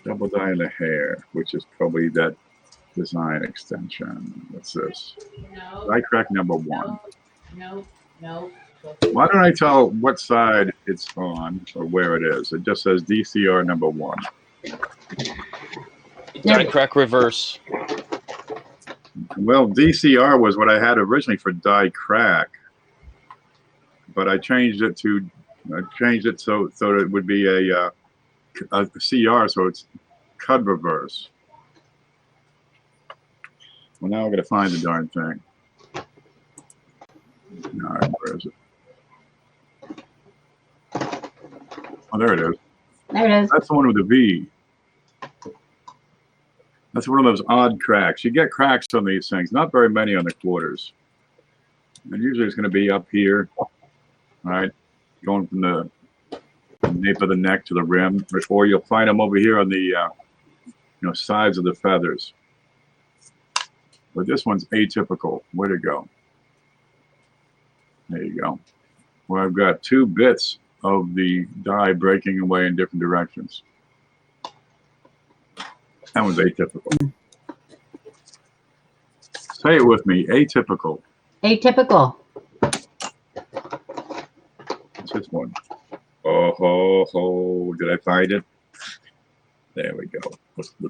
Double dye in the hair, which is probably that design extension. What's this? No. Die crack number 1. No. Why don't I tell what side it's on or where it is? It just says DCR number 1. Die crack reverse. Well, DCR was what I had originally for die crack, but I changed it so it would be a CR, so it's cut reverse. Well, now I got to find the darn thing. All right, where is it? Oh, there it is. There it is. That's the one with the V. That's one of those odd cracks. You get cracks on these things, not very many on the quarters. And usually it's going to be up here, all right, going from the nape of the neck to the rim, or you'll find them over here on the sides of the feathers. But this one's atypical. Way to go. There you go. where I've got 2 bits of the die breaking away in different directions. That was atypical. Say it with me, atypical. Atypical. What's this one? Oh, ho, ho. Did I find it? There we go.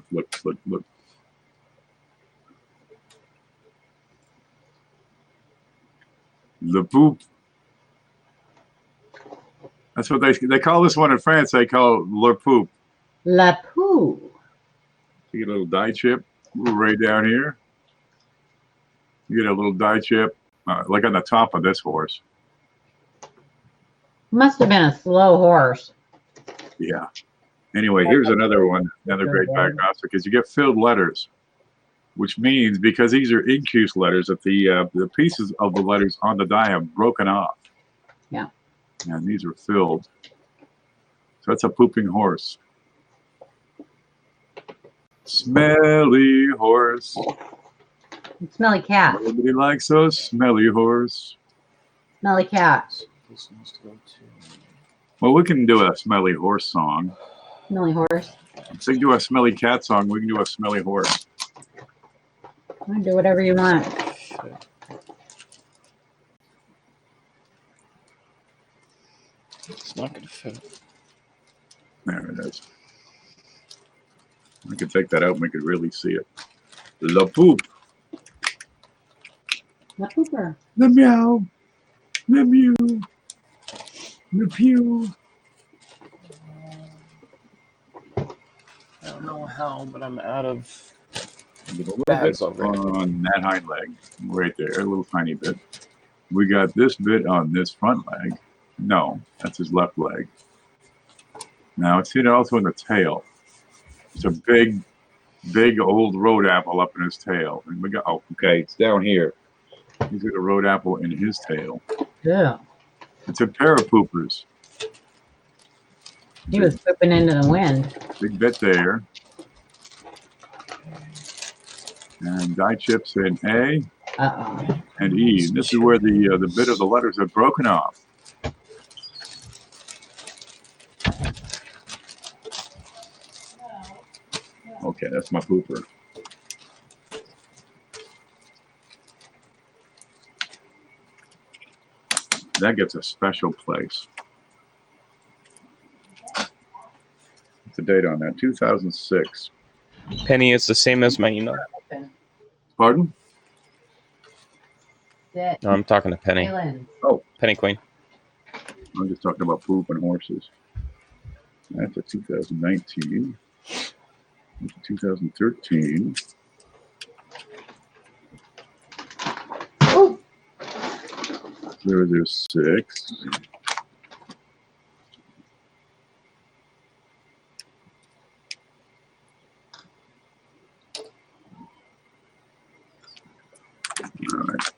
Look. Le poop. That's what they call this one in France. They call it le poop. La Poo. You get a little die chip right down here. You get a little die chip, like on the top of this horse. Must have been a slow horse. Yeah. Anyway, here's another one, another great diagnostic, because you get filled letters, which means because these are incuse letters, that the pieces of the letters on the die have broken off. Yeah. And these are filled. So that's a pooping horse. Smelly horse. Smelly cat. Nobody likes a smelly horse. Smelly cat. Well, we can do a smelly horse song. Smelly horse. If they do a smelly cat song, we can do a smelly horse. You do whatever you want. It's not going to fit. There it is. I could take that out and we could really see it. La poop. La Pooper. The meow. The mew. The pew. I don't know how, but I'm out of A little bags bit already. on that hind leg, right there, a little tiny bit. We got this bit on this front leg. No, that's his left leg. Now it's here also in the tail. It's a big old road apple up in his tail. And we got, oh, okay, it's down here. He's got a road apple in his tail. Yeah. It's a pair of poopers. He was pooping into the wind. Big bit there. And die chips in A Uh-oh. and E. This is where the bit of the letters have broken off. Okay, that's my pooper. That gets a special place. What's the date on that? 2006. Penny is the same as my email. Pardon? Sit. No, I'm talking to Penny. Kaylin. Penny Queen. I'm just talking about poop and horses. That's a 2019. That's a 2013. Oh, 006. All right.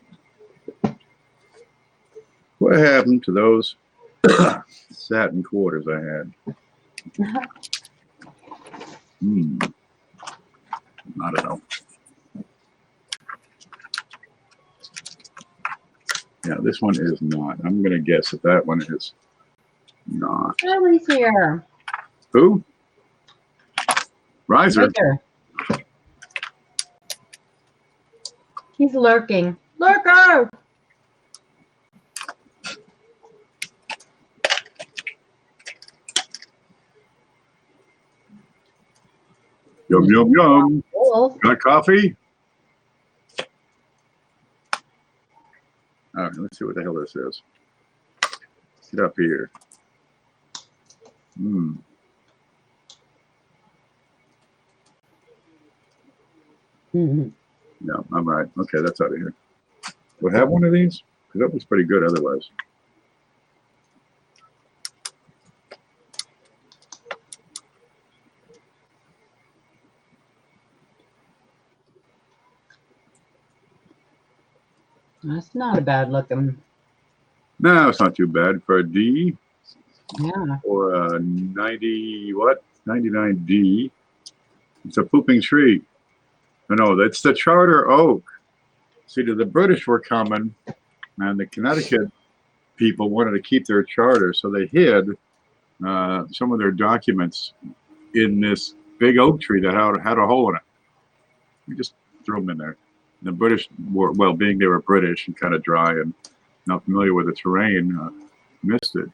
What happened to those satin quarters I had? I don't know. Yeah, this one is not. I'm going to guess that that one is not. Charlie's here. Who? Riser. Right there. He's lurking. Lurker! Yum, yum, yum. Wolf. Got coffee? All right, let's see what the hell this is. Get up here. Hmm. Mhm. No, I'm right. Okay, that's out of here. We'll have one of these? Because that was pretty good otherwise. That's not a bad looking. No, it's not too bad for a D Yeah. or a 90, what? 99D. It's a pooping tree. No, that's the Charter Oak. See, the British were coming, and the Connecticut people wanted to keep their charter, so they hid some of their documents in this big oak tree that had a hole in it. We just threw them in there. The British were, well, being they were British and kind of dry and not familiar with the terrain, missed it.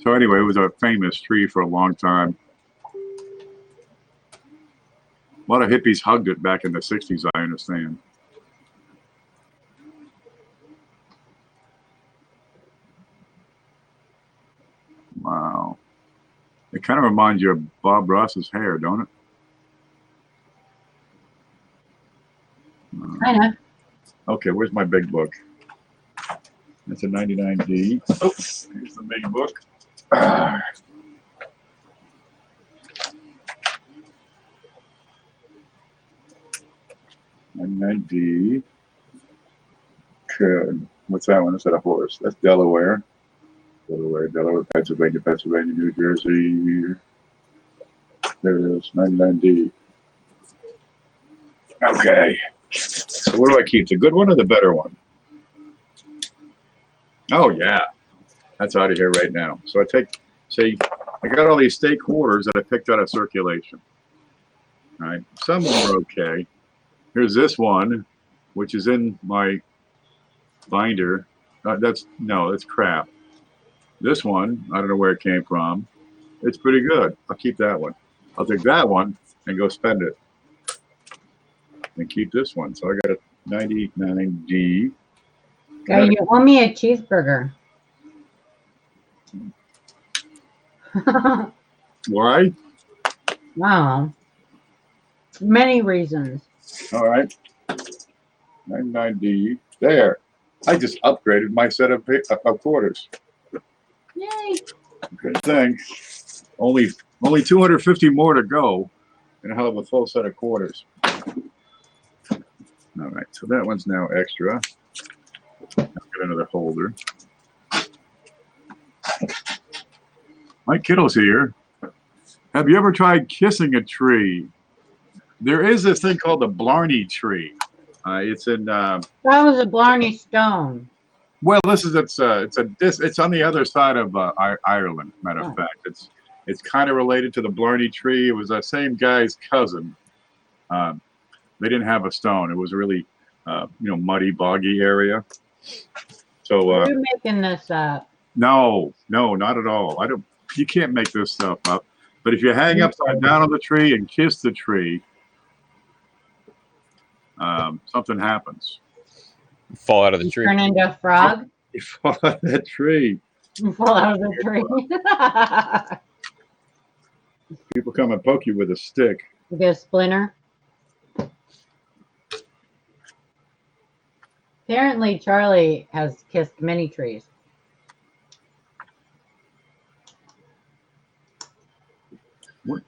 So anyway, it was a famous tree for a long time. A lot of hippies hugged it back in the 60s, I understand. Wow. It kind of reminds you of Bob Ross's hair, don't it? I know. Okay, where's my big book? That's a 99D. Oh, here's the big book. 99D. Good. What's that one? Is that a horse? That's Delaware. Delaware, Pennsylvania, New Jersey. There it is, 99D. Okay. So what do I keep? The good one or the better one? Oh yeah, that's out of here right now. So I I got all these state quarters that I picked out of circulation. All right, some of them are okay. Here's this one, which is in my binder. That's crap. This one, I don't know where it came from. It's pretty good. I'll keep that one. I'll take that one and go spend it. And keep this one. So I got a 99D. Girl, you owe me a cheeseburger. Why? Wow. Many reasons. All right. 99D. There. I just upgraded my set of quarters. Yay. Good thing. Only 250 more to go, and I'll have a full set of quarters. All right, so that one's now extra. I'll get another holder. Mike Kittle's here. Have you ever tried kissing a tree? There is this thing called the Blarney tree. It's in. That was a Blarney Stone. Well, it's on the other side of Ireland. Matter of fact, it's kind of related to the Blarney tree. It was the same guy's cousin. They didn't have a stone. It was a really, muddy, boggy area. So You're making this up. no, not at all. You can't make this stuff up. But if you hang upside down on the tree and kiss the tree, something happens. Fall out of the You tree. turn into a frog. You fall out of that tree. You fall out of the tree. People come and poke you with a stick. You get a splinter. Apparently, Charlie has kissed many trees. What?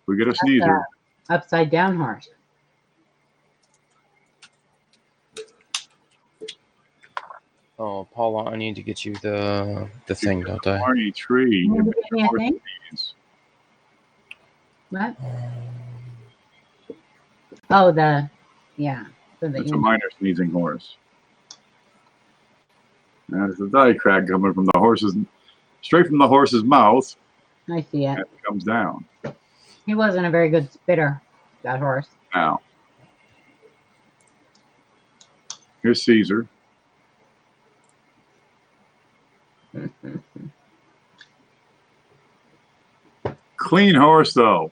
We get a sneezer. Upside down horse. Oh, Paula, I need to get you the thing, don't I? Barney tree. You want to get me a thing? What? Oh, yeah. So It's a minor sneezing horse. Now there's a die crack coming from the horse's, straight from the horse's mouth. I see it. And it comes down. He wasn't a very good spitter, that horse. Now, here's Caesar. Clean horse, though.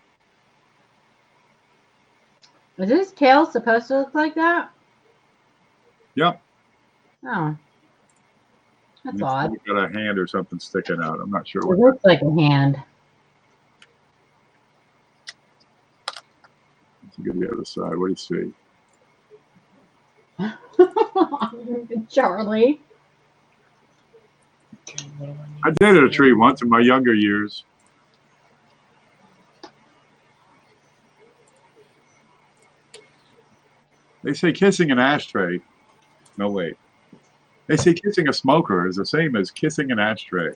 Is his tail supposed to look like that? Yep. Oh. That's It's odd. got a hand or something sticking out. I'm not sure It what. looks like a hand. Let's get the other side. What do you see? Charlie. I dated a tree once in my younger years. They say kissing an ashtray. No, wait. They say kissing a smoker is the same as kissing an ashtray.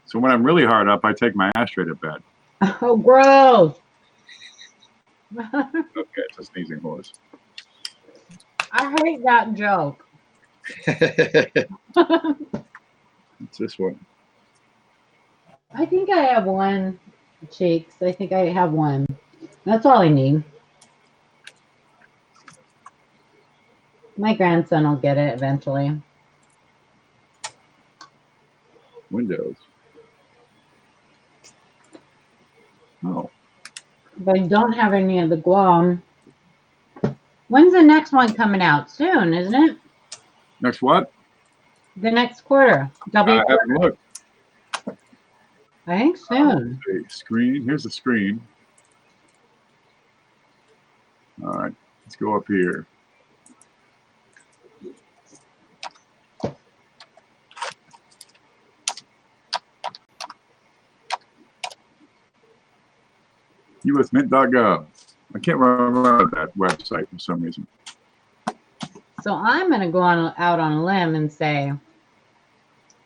So when I'm really hard up, I take my ashtray to bed. Oh, gross. Okay, it's a sneezing horse. I hate that joke. It's this one. I think I have one, Cheeks. I think I have one. That's all I need. My grandson will get it eventually. Windows. Oh, But I don't have any of the Guam. When's the next one coming out? Soon, isn't it? next what? The next quarter. I haven't looked. I think soon. Okay, screen. Here's the screen. All right, let's go up here. USMint.gov. I can't remember that website for some reason. So I'm going to go out on a limb and say,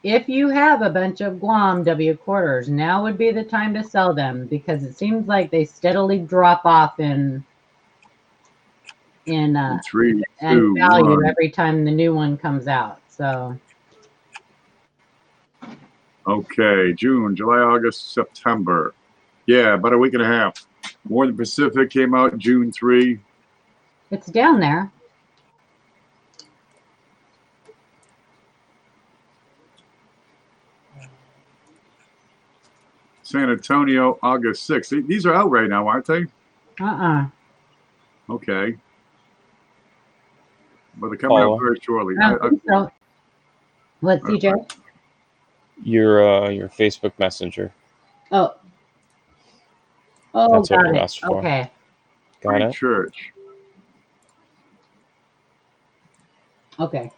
if you have a bunch of Guam W quarters, now would be the time to sell them, because it seems like they steadily drop off in 3, and 2, value 1. every time the new one comes out. So Okay, June, July, August, September. Yeah, about a week and a half. War in the Pacific came out June 3. it's down there. San Antonio, August 6. These are out right now, aren't they? Okay. But they're coming Paula? out very shortly. I don't think so. What, CJ? Your Facebook Messenger. Oh, That's what got you it. asked for. Okay. Got it? Church. Okay.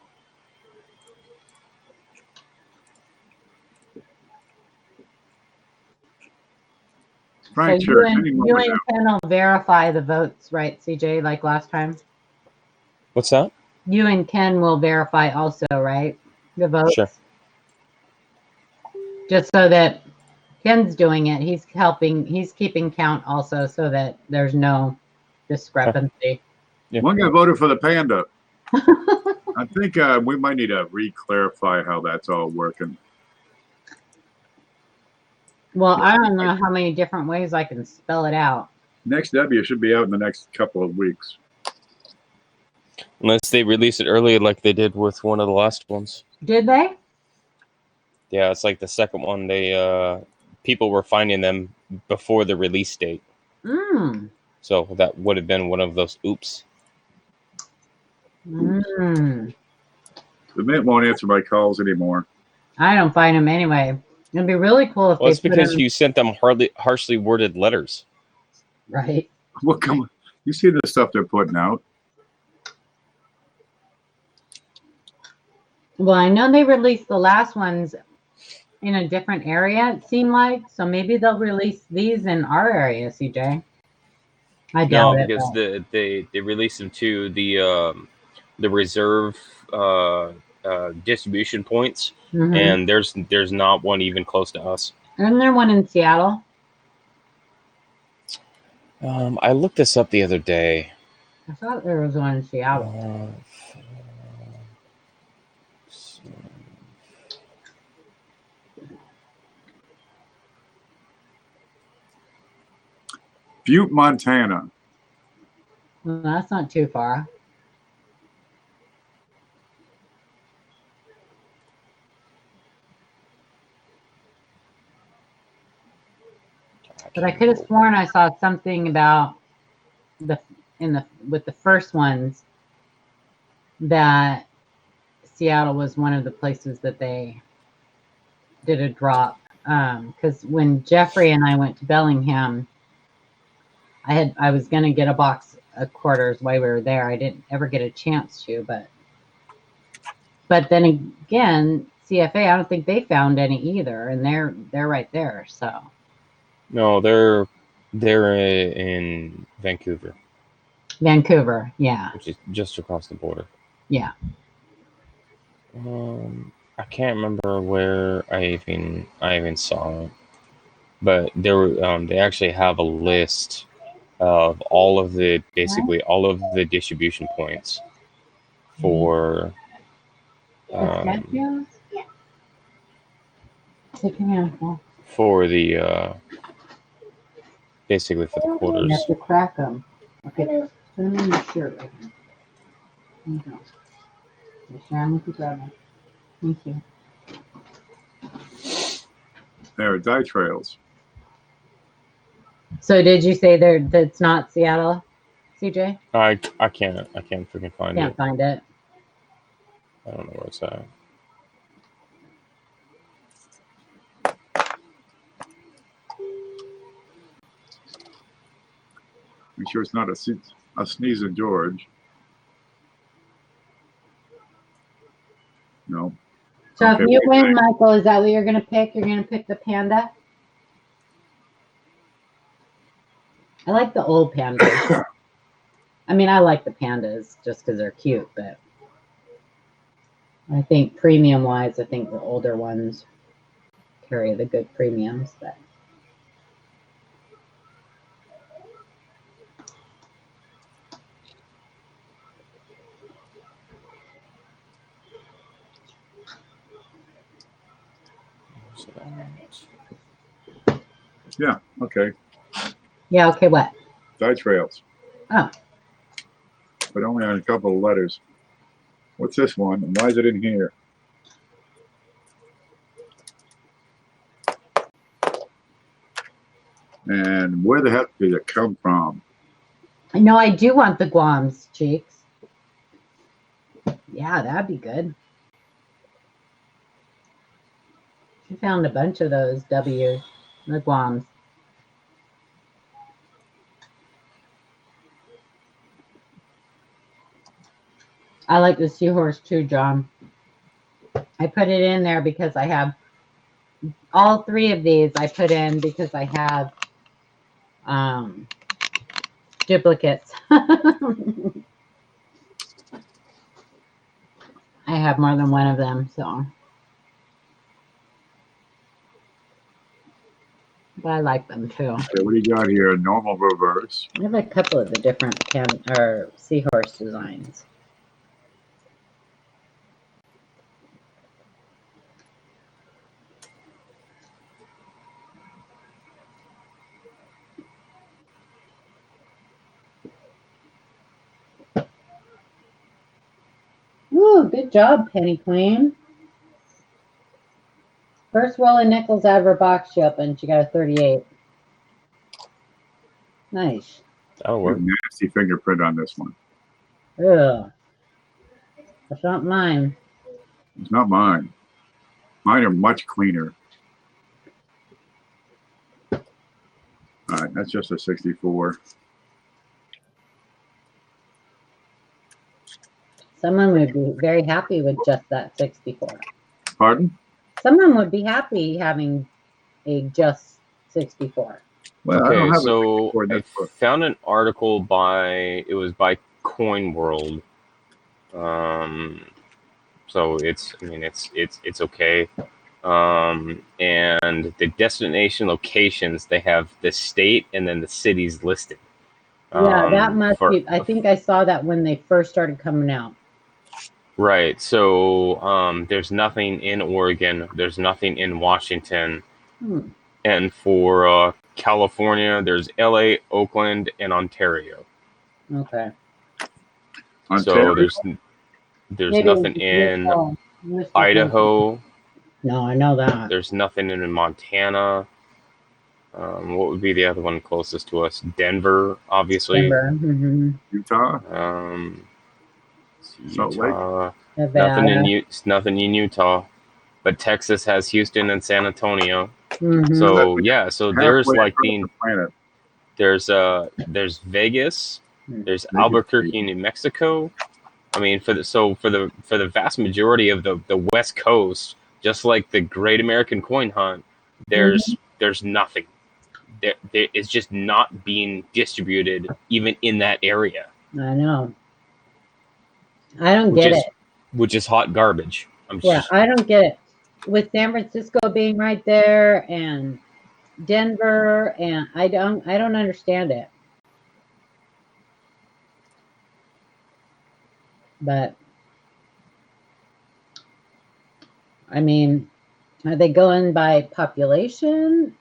Frank So Church. you Any and moment now. Ken will verify the votes, right, CJ, like last time? What's that? You and Ken will verify also, right? The votes? Sure. Just so that Ken's doing it. He's keeping count also so that there's no discrepancy. Yeah. One guy voted for the panda. I think we might need to re-clarify how that's all working. Well, I don't know how many different ways I can spell it out. Next W should be out in the next couple of weeks. Unless they release it early like they did with one of the last ones. Did they? Yeah, it's like the second one. They people were finding them before the release date. Mm. So that would have been one of those oops. Mm. The Mint won't answer my calls anymore. I don't find them anyway. It'd be really cool if Well, it's they put because them, you sent them harshly worded letters. right. Look, come. You see the stuff they're putting out. Well, I know they released the last ones in a different area, it seemed like. So maybe they'll release these in our area, CJ. I doubt No, it. because but- they released them to the reserve distribution points, Mhm. and there's not one even close to us. Isn't there one in Seattle? I looked this up the other day. I thought there was one in Seattle. Butte, Montana. Well, that's not too far. But I could have sworn I saw something about with the first ones that Seattle was one of the places that they did a drop. Because when Jeffrey and I went to Bellingham, I was gonna get a box of quarters while we were there. I didn't ever get a chance to, but then again, CFA, I don't think they found any either, and they're right there. So No, they're in Vancouver, Vancouver, yeah, which is just across the border. yeah. I can't remember where I even saw it, but there were they actually have a list of all of the basically all of the distribution points for Pistachios? Take your handful. for the basically for the You quarters. have to crack them. Okay, put them in your shirt right now. There you go. Okay, Sharon, look at that. Thank you. There are die trails. So did you say that's not Seattle, CJ? I can't freaking find Can't it. find it. I don't know where it's at. Make sure it's not a sneezing George. No. So Okay, if you what do you win, Michael, is that what you're gonna pick? You're gonna pick the panda? I like the old pandas. I mean, I like the pandas just because they're cute, but I think premium wise, I think the older ones carry the good premiums. But Yeah. Okay. yeah, okay, what? Die trails. Oh. But only on a couple of letters. What's this one? And why is it in here? And where the heck did it come from? No, I do want the Guams, Cheeks. Yeah, that'd be good. She found a bunch of those W's, the Guams. I like the seahorse too, John. I put it in there because I have all three of these I put in because I have duplicates. I have more than one of them, so. But I like them too. Okay, what do you got here? A normal reverse. I have a couple of the different seahorse designs. Ooh, good job, Penny Queen. First roll of nickels out of her box she opened. She got a 38. Nice. That'll work. Nasty fingerprint on this one. Ugh. That's not mine. It's not mine. Mine are much cleaner. All right, that's just a 64. Someone would be very happy with just that 64. Pardon? Someone would be happy having a just 64. Well, I Okay, don't have so a 64 in I this book. found an article by Coin World. So it's okay. And the destination locations, they have the state and then the cities listed. Yeah, that must be. I think I saw that when they first started coming out. Right. So there's nothing in Oregon. There's nothing in Washington. And for California, there's LA, Oakland, and Ontario. Okay. Ontario? So there's nothing in Idaho. No, I know that. There's nothing in Montana. What would be the other one closest to us? Denver, obviously. Denver. Mm-hmm. Utah? Salt Lake? Nothing in Utah. But Texas has Houston and San Antonio. Mm-hmm. So yeah, so there's Halfway like across being the planet. there's Vegas, there's Albuquerque, New Mexico. I mean, for the vast majority of the West Coast, just like the Great American Coin Hunt, there's nothing. There it's just not being distributed even in that area. I know. I don't get it. Which is hot garbage. I don't get it. With San Francisco being right there and Denver, and I don't understand it. But I mean, are they going by population?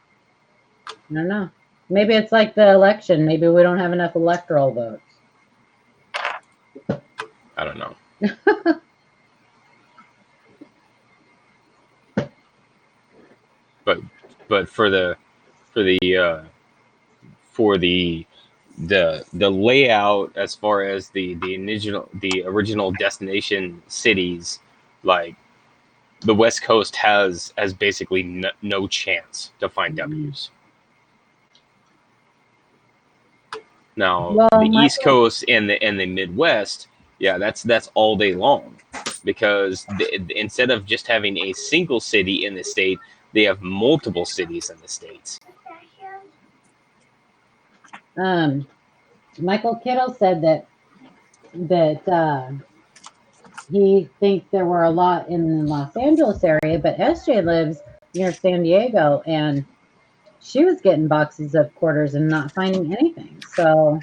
I don't know. Maybe it's like the election. Maybe we don't have enough electoral votes. I don't know. But for the layout as far as the original destination cities, like the West Coast has basically no chance to find W's. Now Well, the East Michael, Coast and the Midwest, yeah, that's all day long, because instead of just having a single city in the state, they have multiple cities in the states. Michael Kittle said that he thinks there were a lot in the Los Angeles area, but SJ lives near San Diego, and she was getting boxes of quarters and not finding anything. So,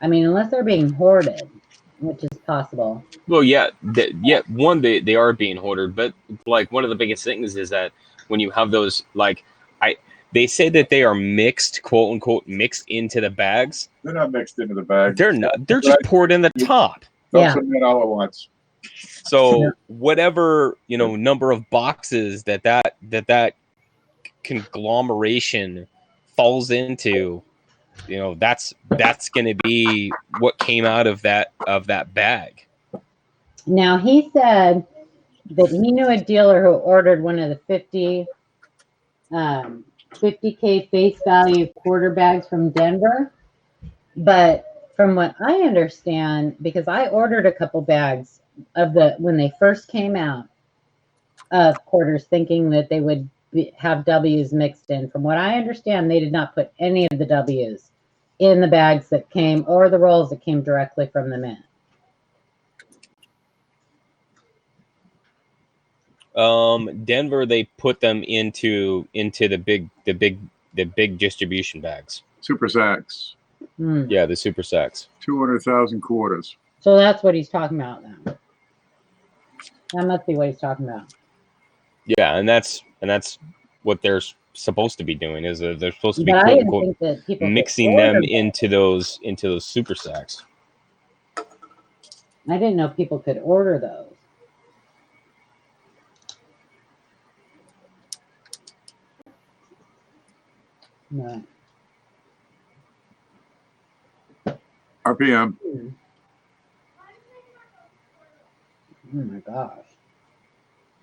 I mean, unless they're being hoarded, which is possible. Well, yeah, they are being hoarded, but like one of the biggest things is that when you have those, like, they say that they are mixed, quote unquote, mixed into the bags. They're not mixed into the bag. They're not. They're just poured in the top. Don't Yeah. submit all at once. So whatever number of boxes that conglomeration falls into, that's going to be what came out of that bag. Now, he said that he knew a dealer who ordered one of the 50K face value quarter bags from Denver. But from what I understand, because I ordered a couple bags of when they first came out of quarters, thinking that they would have W's mixed in. From what I understand, they did not put any of the W's in the bags that came, or the rolls that came directly from the mint. Denver, they put them into the big distribution bags. Super sacks. Yeah, the super sacks. 200,000 quarters. So that's what he's talking about now. That must be what he's talking about. Yeah, and that's what they're supposed to be doing. Is they're supposed to be But I quote didn't unquote think that people mixing could them order into those super sacks. I didn't know people could order those. No. RPM. Oh my gosh.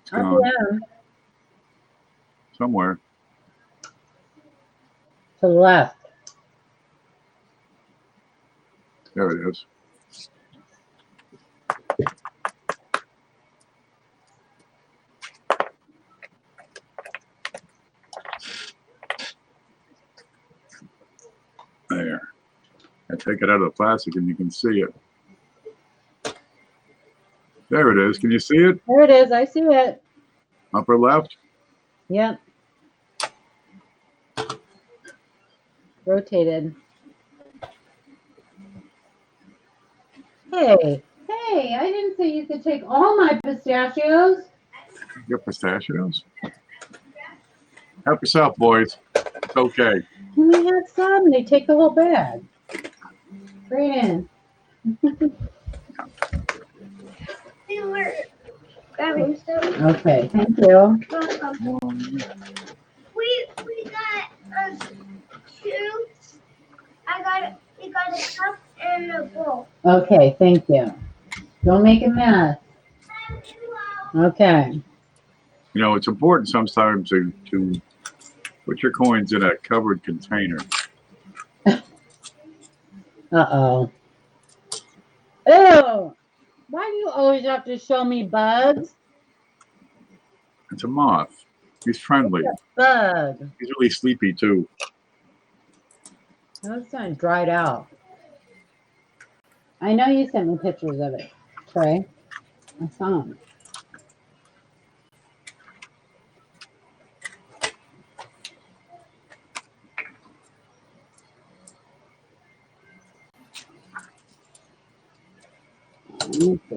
It's gone RPM somewhere. to the left. There it is. There. I take it out of the plastic and you can see it. There it is. Can you see it? There it is. I see it. Upper left? Yep. Rotated. Hey, I didn't say you could take all my pistachios. You got pistachios? Help yourself, boys. It's okay. We had some. They take the whole bag. Right in. We were grabbing stuff. Okay, thank you. We got two. We got a cup and a bowl. Okay, thank you. Don't make a mess. Okay. You know, it's important sometimes to put your coins in a covered container. Uh-oh. Ew! Why do you always have to show me bugs? It's a moth. He's friendly. Bug. He's really sleepy too. That's kind of dried out. I know you sent me pictures of it, Trey. I saw them. me see.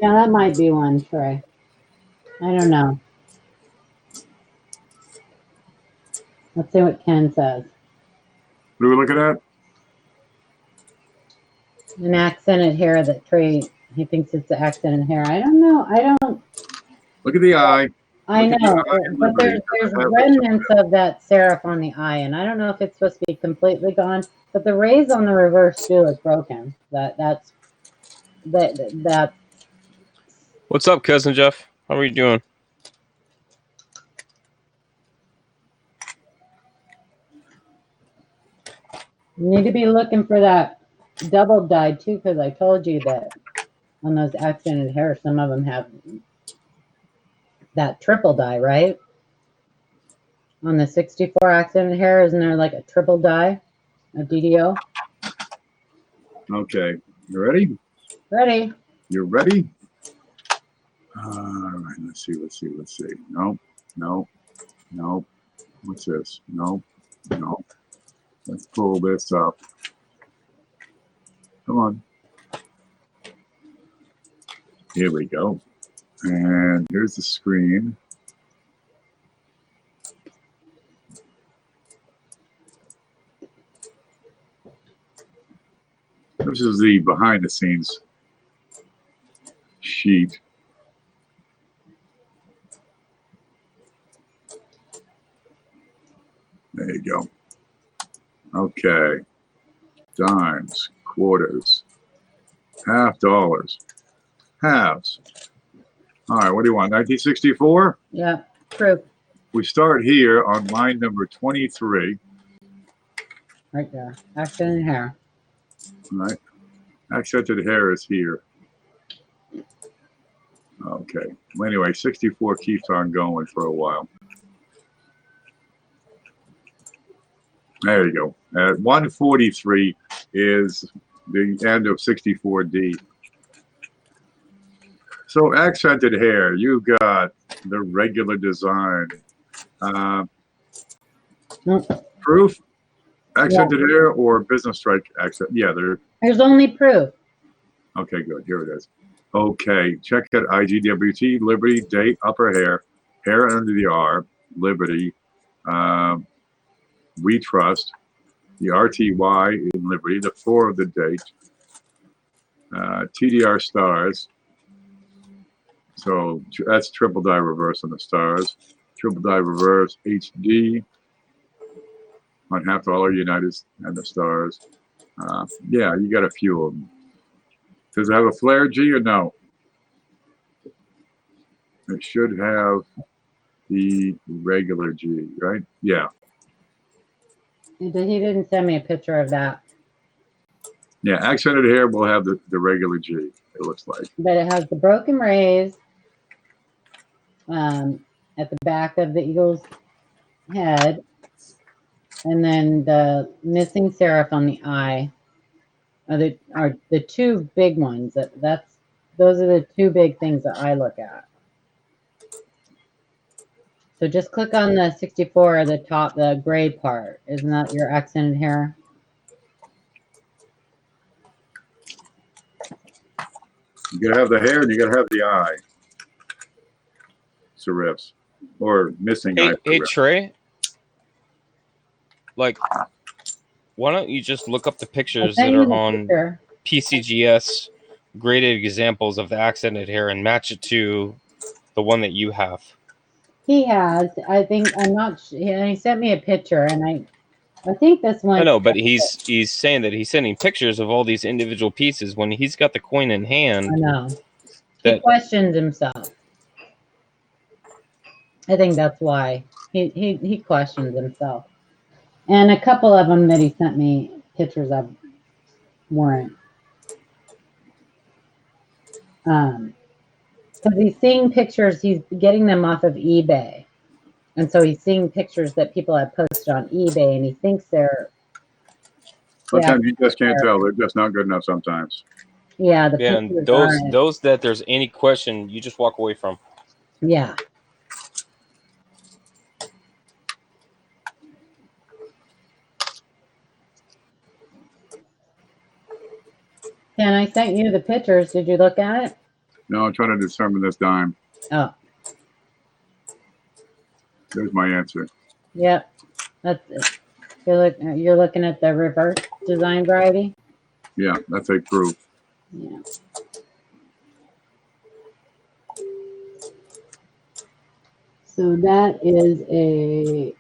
Yeah, that might be one, Trey. I don't know. Let's see what Ken says. What are we looking at? An accented hair that Trey, he thinks it's an accented hair. I don't know. Look at the eye. I Look at the know, eye and but Liberty. there's Have remnants of that serif on the eye, and I don't know if it's supposed to be completely gone. But the rays on the reverse do look broken. That's What's up, cousin Jeff? How are you doing? you need to be looking for that double dyed too, because I told you that on those accented hair, some of them have that triple dye, right? On the 64 accented hair, isn't there like a triple dye, a DDO? Okay. You ready? Ready? You ready? All right. Let's see. No. What's this? No. Let's pull this up. Come on. Here we go. And here's the screen. This is the behind the scenes sheet. There you go. Okay. Dimes, quarters, half dollars, halves. All right, what do you want? 1964? Yeah, proof. We start here on line number 23. Right there. Accented hair. All right. Accented hair is here. Okay. Well, anyway, 64 keeps on going for a while. There you go. At 143 is the end of 64D. So accented hair, you got the regular design. Proof, accented hair, or business strike accent? Yeah, they're There's only proof. okay. Good. Here it is. Okay, check out IGWT, Liberty, date, upper hair under the R, Liberty. We trust the RTY in Liberty, the 4 of the date, TDR stars. So that's triple die reverse on the stars, triple die reverse HD on half dollar United and the stars. Yeah, you got a few of them. Does it have a flare G or no? It should have the regular G, right? Yeah. He didn't send me a picture of that. Yeah, accented hair will have the regular G, it looks like. But it has the broken rays at the back of the eagle's head, and then the missing serif on the eye are the two big ones. Those are the two big things that I look at. So just click on the 64 at the top, the gray part. Isn't that your accented hair? You gotta have the hair and you gotta have the eye. Serifs. Or missing eye. Hey, serifs. Trey. Like, why don't you just look up the pictures that are on PCGS graded examples of the accented hair and match it to the one that you have? He has. I think I'm not. He sent me a picture, and I think this one. I know, but he's saying that he's sending pictures of all these individual pieces when he's got the coin in hand. I know. He questions himself. I think that's why he questions himself. And a couple of them that he sent me pictures of weren't. Because he's seeing pictures, he's getting them off of eBay. And so he's seeing pictures that people have posted on eBay, and he thinks they're... Sometimes you just can't tell. They're just not good enough sometimes. Yeah, the Yeah, and pictures those are. those that there's any question, you just walk away from. Yeah. And I sent you the pictures. Did you look at it? No, I'm trying to determine this dime. Oh, There's my answer. yep. That's it. You're looking at the reverse design variety. Yeah, that's a proof. Yeah. So that is a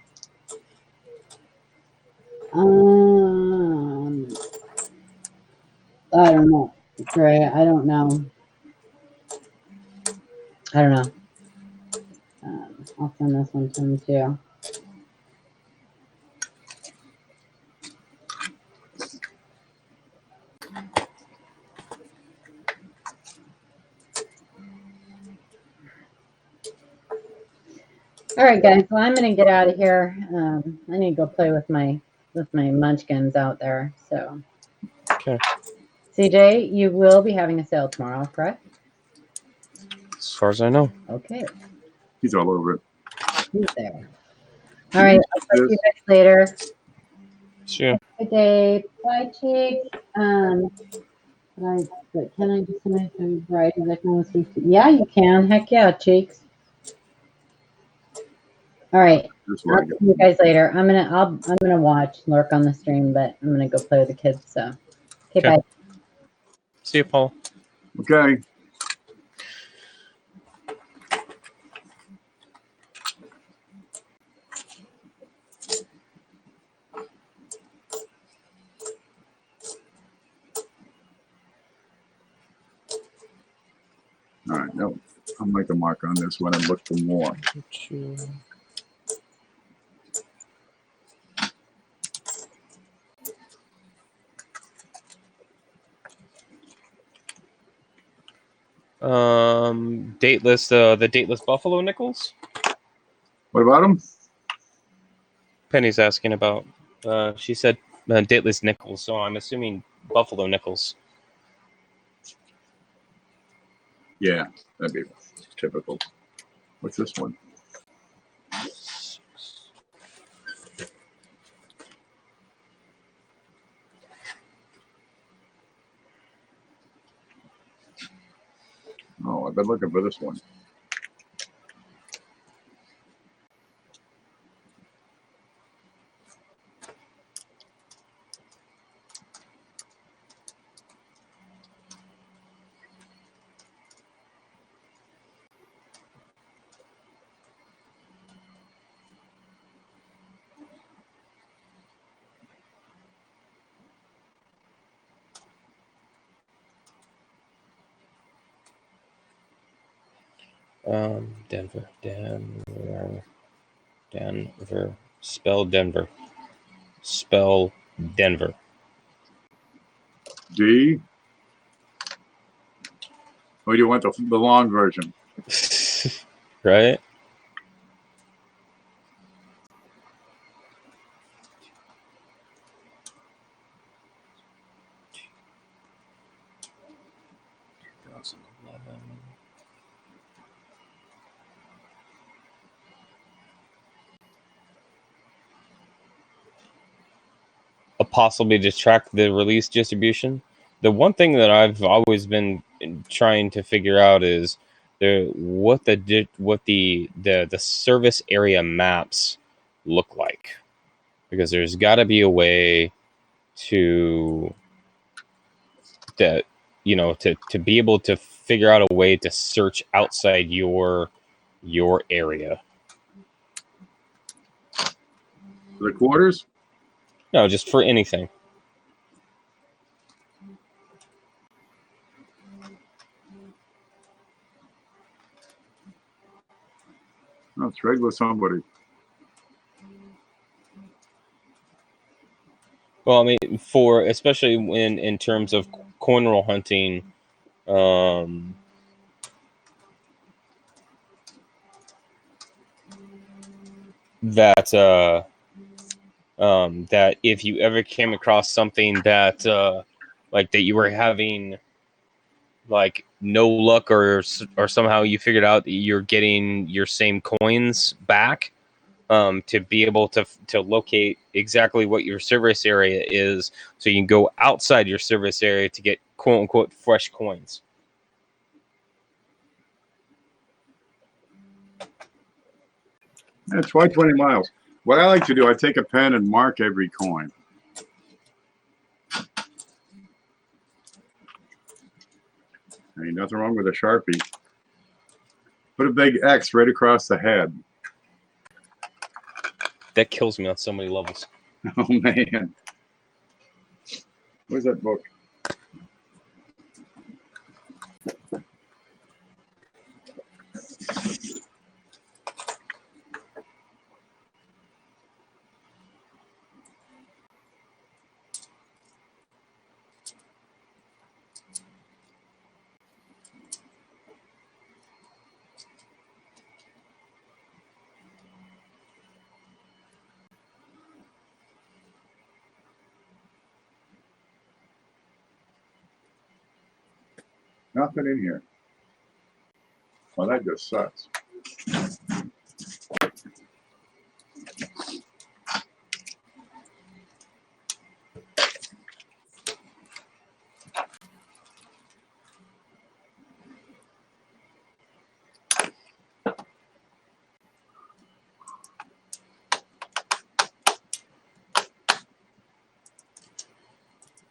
I don't know. Trey, I don't know. I don't know. I'll send this one to him too. All right, guys. Well, I'm gonna get out of here. I need to go play with my munchkins out there. So, Okay. CJ, you will be having a sale tomorrow, correct? As far as I know. Okay, He's all over it. he's there. All right. I'll talk to you guys later. Sure. Good day. Bye, Cheeks. But can I do something right? Yeah, you can. Heck yeah, Cheeks. All right. Just I'll like see it. you guys later. I'm gonna watch, lurk on the stream, but I'm gonna go play with the kids. So, okay, Okay. bye. See you, Paul. Okay. All right. No, I'll make a mark on this one and look for more. Dateless. The dateless buffalo nickels. What about them? Penny's asking about. She said dateless nickels, so I'm assuming buffalo nickels. Yeah, that'd be typical. What's this one? Oh, I've been looking for this one. Denver. Spell Denver. Spell Denver. D. Or do you want the long version? Right? Possibly to track the release distribution. The one thing that I've always been trying to figure out is what the service area maps look like, because there's got to be a way to that to be able to figure out a way to search outside your area. The quarters? No, just for anything. No, trade with somebody. Well, I mean, for especially when in terms of coin roll hunting, that if you ever came across something that like that you were having like no luck or somehow you figured out that you're getting your same coins back, to be able to locate exactly what your service area is, so you can go outside your service area to get quote unquote fresh coins. That's why 20 miles. What I like to do, I take a pen and mark every coin. Ain't nothing wrong with a Sharpie. Put a big X right across the head. That kills me on so many levels. Oh man. Where's that book? Nothing in here. Well, that just sucks.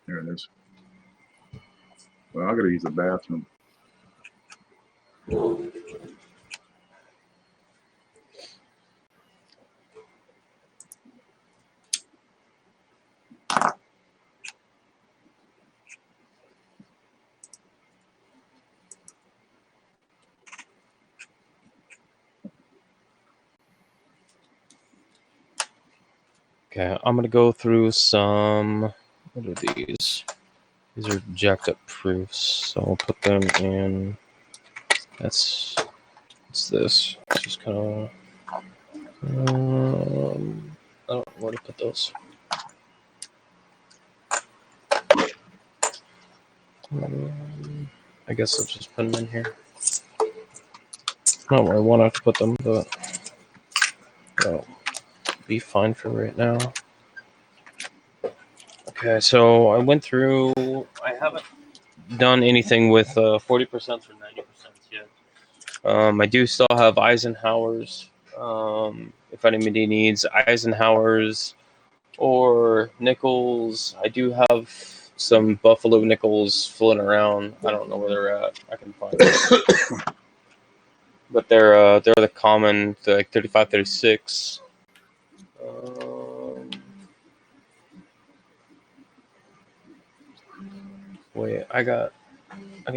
There it is. Well, I'm going to use the bathroom. Okay, I'm gonna go through some. What are these? These are jacked up proofs, so I'll put them in. What's this? Just kind of. I don't know where to put those. I guess I'll just put them in here. Not where I want to put them, but that'll be fine for right now. Okay, so I went through. I haven't done anything with 40% or 90% yet. I do still have Eisenhower's. If anybody needs Eisenhower's or nickels, I do have some Buffalo nickels floating around. I don't know where they're at. I can find them. But they're the common, like 35, 36. Wait, I can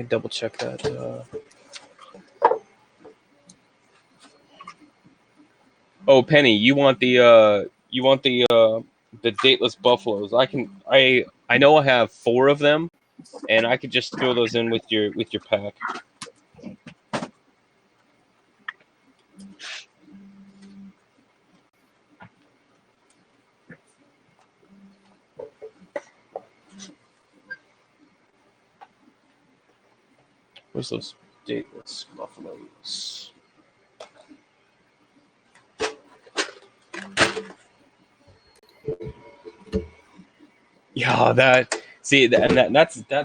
double check that. Oh, Penny, you want the dateless buffaloes? I know I have 4 of them, and I could just throw those in with your pack. Where's those dateless buffaloes? Yeah, that's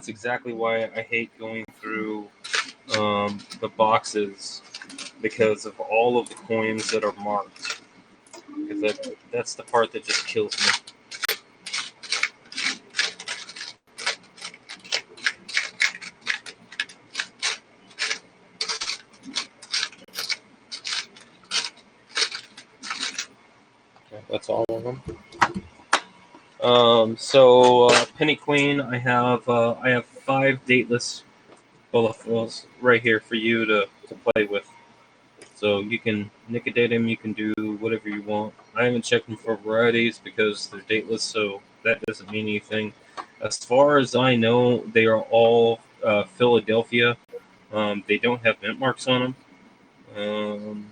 exactly why I hate going through the boxes, because of all of the coins that are marked. Because that's the part that just kills me. Okay, that's all of them. So Penny Queen, I have 5 dateless buffaloes right here for you to play with. So you can nicodate them, you can do whatever you want. I haven't checked them for varieties because they're dateless, so that doesn't mean anything. As far as I know, they are all Philadelphia. They don't have mint marks on them.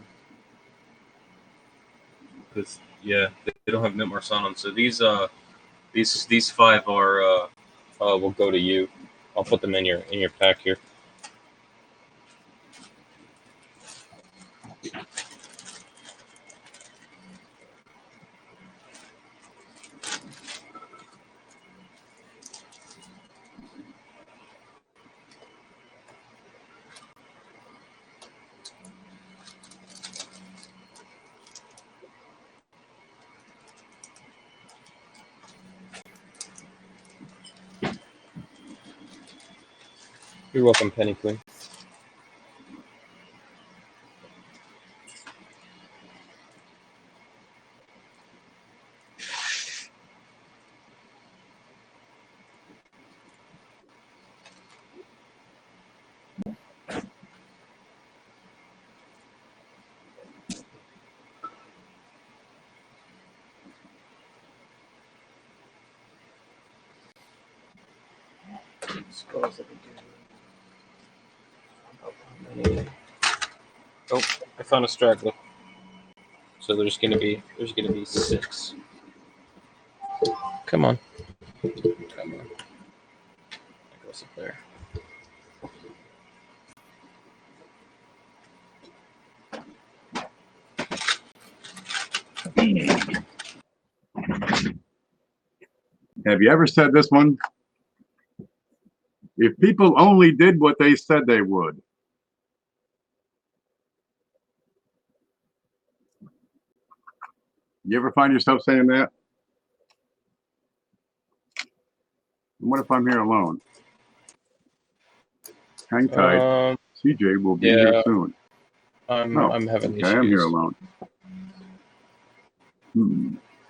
Because they don't have mint marks on them. So these 5 are will go to you. I'll put them in your pack here. You're welcome, Penny Queen. Oh, I found a straggler. So there's gonna be 6. Come on. Come on. That goes up there. Have you ever said this one? If people only did what they said they would. You ever find yourself saying that? What if I'm here alone? Hang tight. CJ will be here soon. I'm having Okay, issues. I'm here alone.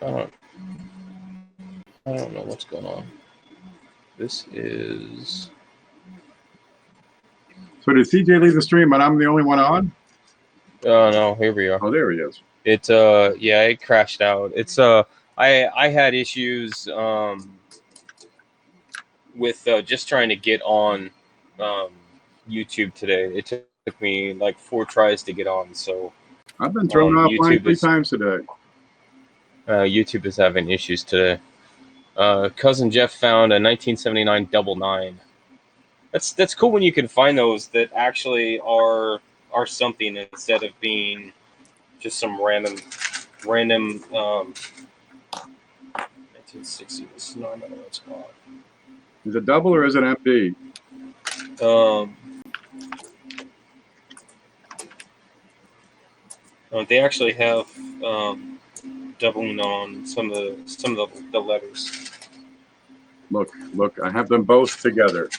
I don't know what's going on. This is. So did CJ leave the stream and I'm the only one on? Oh no, here we are. Oh, there he is. It yeah, it crashed out. It's I had issues with just trying to get on YouTube today. It took me like 4 tries to get on. So I've been thrown offline YouTube 3 is- times today. YouTube is having issues today. Cousin Jeff found a 1979 double 9. That's cool when you can find those that actually are something instead of being just some random 1960. This is not another red spot. Is it double or is it empty? They actually have doubling on some of the letters. Look, I have them both together.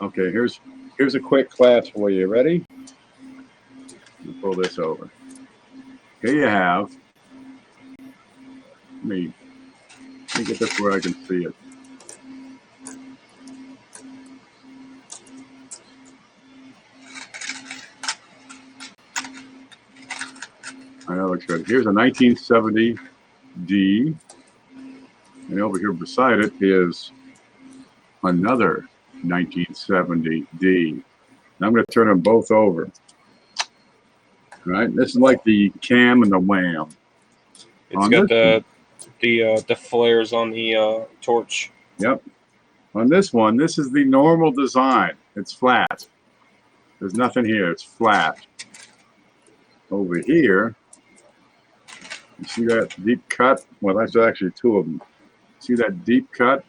Okay, here's a quick class for you. Ready? Let me pull this over. Here you have. Let me get this where I can see it. I know it looks good. Here's a 1970 D, and over here beside it is another 1970 D. And I'm going to turn them both over. All right, this is like the cam and the wham. It's On got this the flares on the torch. Yep. On this one, this is the normal design. It's flat. There's nothing here. It's flat. Over here, you see that deep cut? Well, that's actually 2 of them. See that deep cut?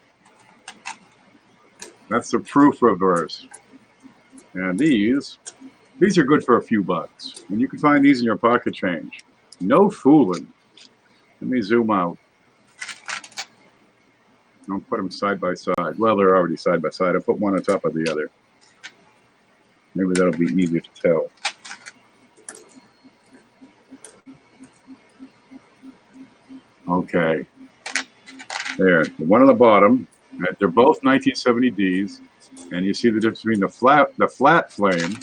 That's the proof reverse. And these are good for a few bucks. And you can find these in your pocket change. No fooling. Let me zoom out. I'll put them side by side. Well, they're already side by side. I put one on top of the other. Maybe that'll be easier to tell. Okay. There. The one on the bottom. They're both 1970Ds. And you see the difference between the flat flame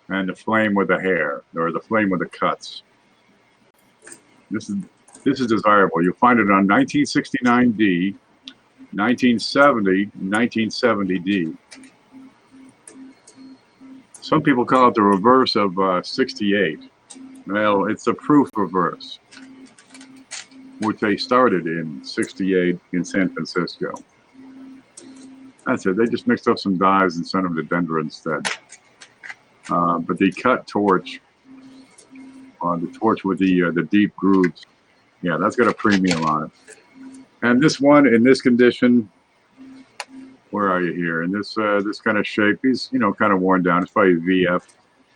and the flame with the hair, or the flame with the cuts. This is desirable. You'll find it on 1969D, 1970, and 1970D. Some people call it the reverse of 68. Well, it's a proof reverse, which they started in 68 in San Francisco. That's it. They just mixed up some dyes and sent them to Denver instead. But the cut torch, the torch with the deep grooves, yeah, that's got a premium on it. And this one in this condition, where are you here? And this kind of shape, he's, you know, kind of worn down. It's probably VF.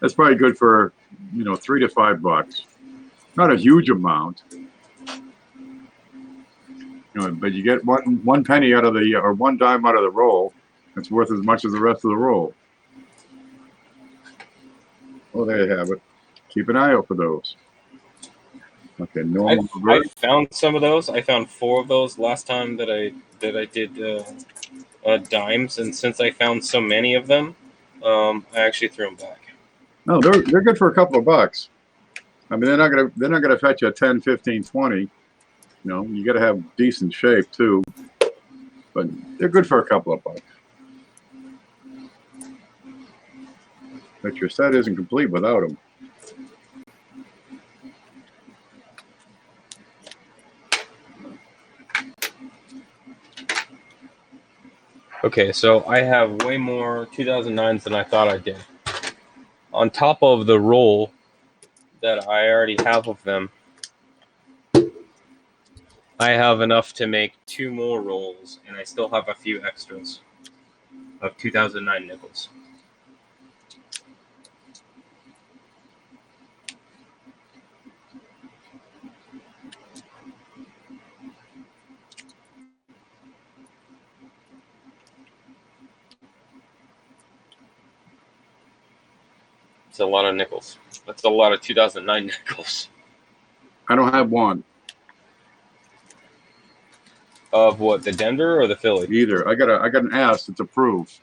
That's probably good for, you know, $3 to $5. Not a huge amount. You know, but you get one penny out of the, or one dime out of the roll. It's worth as much as the rest of the roll. Oh, there you have it. Keep an eye out for those. Okay, normal. I found some of those. I found 4 of those last time that I did dimes, and since I found so many of them, I actually threw them back. No, they're good for a couple of bucks. I mean, they're not gonna fetch you 10, 15, 20. You know, you got to have decent shape too. But they're good for a couple of bucks. But your set isn't complete without them. Okay, so I have way more 2009s than I thought I did. On top of the roll that I already have of them, I have enough to make 2 more rolls, and I still have a few extras of 2009 nickels. It's a lot of nickels. That's a lot of 2009 nickels. I don't have one Of what, the Denver or the Philly? either. I got an S. It's approved.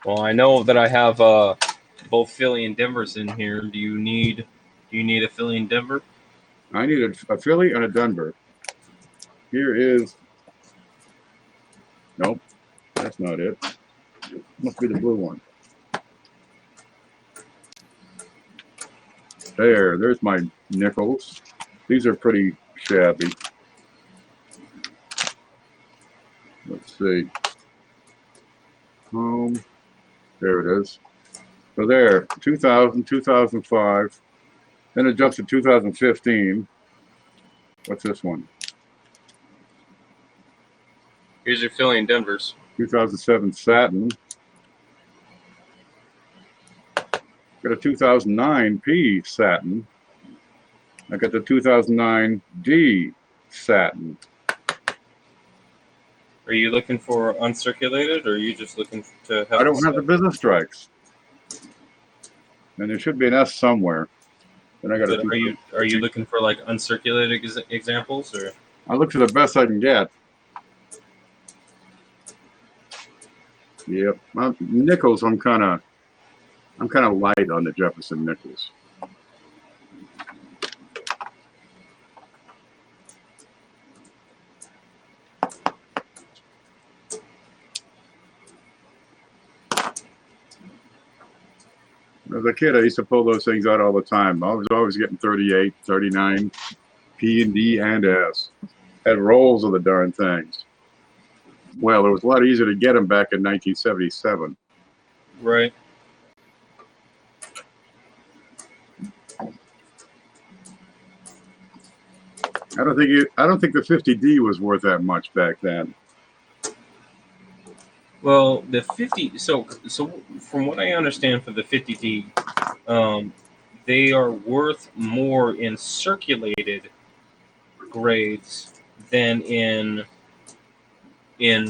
Well, I know that I have both Philly and Denver's in here. Do you need a Philly and Denver? I need a Philly and a Denver. Here is. Nope, that's not it. Must be the blue one. There's my nickels. These are pretty shabby. Let's see. Home. There it is. So there, 2000, 2005. Then it jumps to 2015. What's this one? Here's your Philly and Denver's. 2007 Satin. Got a 2009 P Satin. I got the 2009 D Satin. Are you looking for uncirculated, or are you just looking to have? I don't have the business strikes. And there should be an S somewhere. Then I got Are you looking for like uncirculated examples, or? I look for the best I can get. Yep. Nickels, I'm kind of light on the Jefferson nickels. As a kid, I used to pull those things out all the time. I was always getting 38, 39, P and D and S. Had rolls of the darn things. Well, it was a lot easier to get them back in 1977. Right. I don't think the 50D was worth that much back then. Well, the 50. So from what I understand for the 50D, they are worth more in circulated grades than in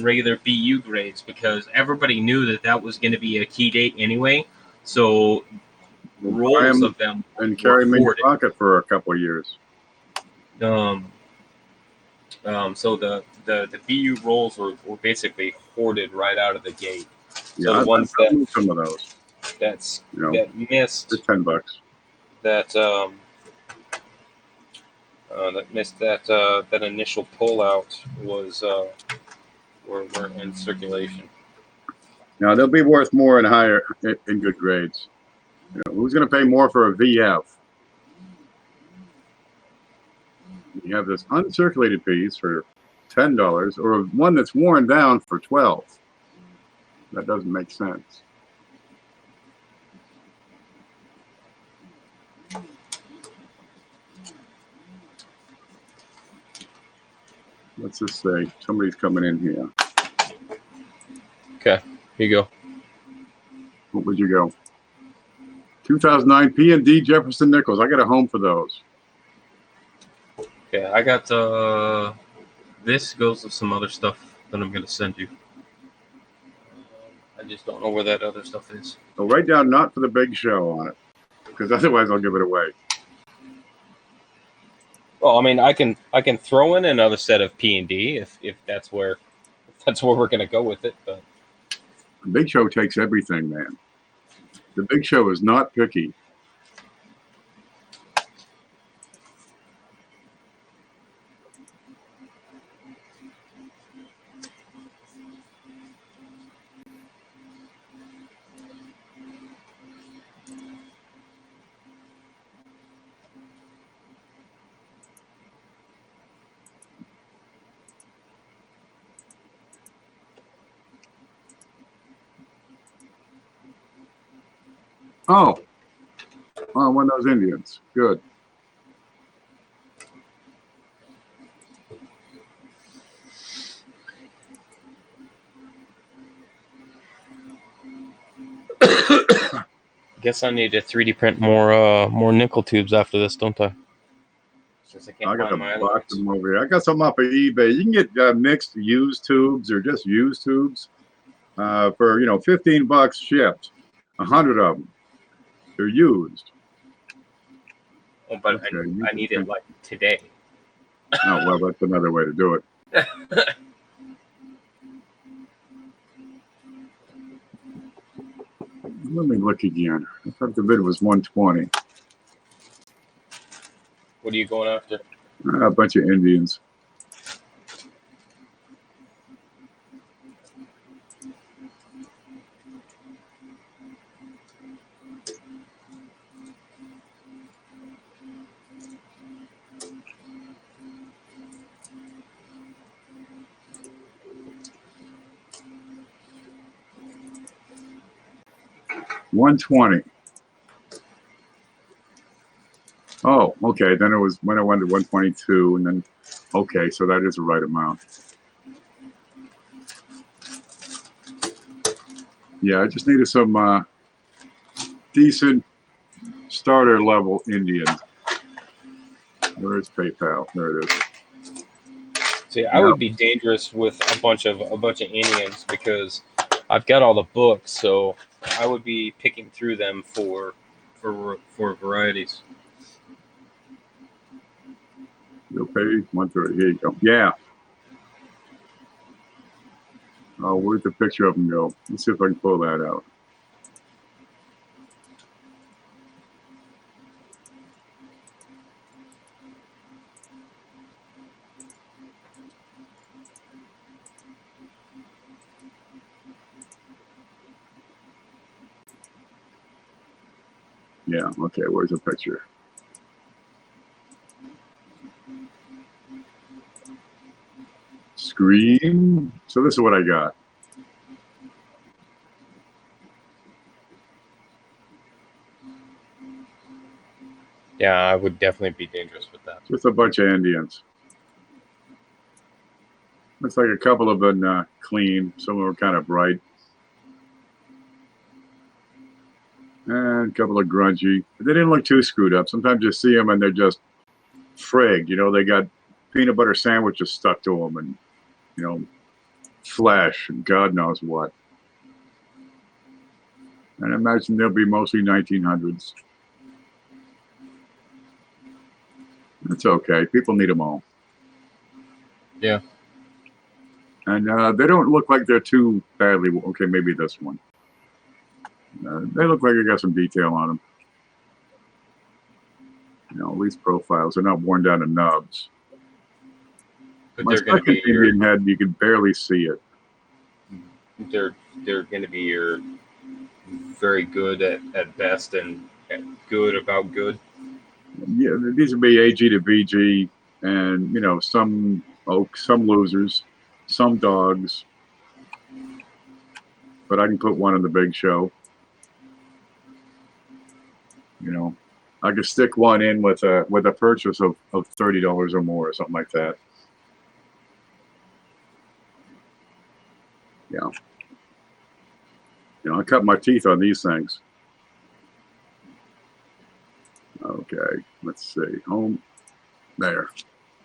regular BU grades, because everybody knew that was going to be a key date anyway. So rolls of them and carry them in your hoarded. pocket for a couple of years. So the BU rolls were basically hoarded right out of the gate. So Yeah, the ones I've moved some of those. that You know, missed for $10. that missed that initial pullout was were in circulation. Now they'll be worth more in good grades. You know, who's going to pay more for a VF? You have this uncirculated piece for $10, or one that's worn down for $12. That doesn't make sense. What's this say? Somebody's coming in here. Here you go. What would you go? 2009 P&D Jefferson Nichols. I got a home for those. Okay, I got this goes with some other stuff that I'm gonna send you. I just don't know where that other stuff is. So write down not for the big show on it, because otherwise I'll give it away. Well, I mean, I can throw in another set of P&D if that's where we're gonna go with it. But The big show takes everything, man. The big show is not picky. Oh, one of those Indians. Good. guess I need to 3D print more nickel tubes after this, don't I? Since I can't I got a find my box elements. of them over here. I got some off of eBay. You can get mixed used tubes or just used tubes for $15 shipped. 100 of them. They're used. Oh, but Okay, I need it like today. Oh well, that's another way to do it. Let me look again. I thought the bid was 120. What are you going after? A bunch of Indians. $120. Oh, okay. Then it was when I went to 122, and then okay, so that is the right amount. Yeah, I just needed some decent starter level Indian. Where's PayPal? There it is. See, I would be dangerous with a bunch of Indians because I've got all the books, so I would be picking through them for varieties. You'll pay 130. Here you go. Yeah. Oh, where'd the picture of them go? Let's see if I can pull that out. Yeah, okay, where's the picture? Scream. So this is what I got. Yeah, I would definitely be dangerous with that. Just a bunch of Indians. Looks like a couple of them clean. Some of them are kind of bright. And a couple of grungy. They didn't look too screwed up. Sometimes you see them and they're just frigged. They got peanut butter sandwiches stuck to them and, flesh and God knows what. And I imagine they'll be mostly 1900s. That's okay. People need them all. Yeah. And they don't look like they're too badly. Okay, maybe this one. They look like they got some detail on them. At least profiles. They're not worn down to nubs. But My they're going to second be Indian head, you can barely see it. they're going to be your very good at best and good about good. Yeah, these would be AG to VG, and some oaks, some losers, some dogs. But I can put one in the big show. I could stick one in with a purchase of $30 or more or something like that. Yeah. You know, I cut my teeth on these things. Okay, let's see. Home. There.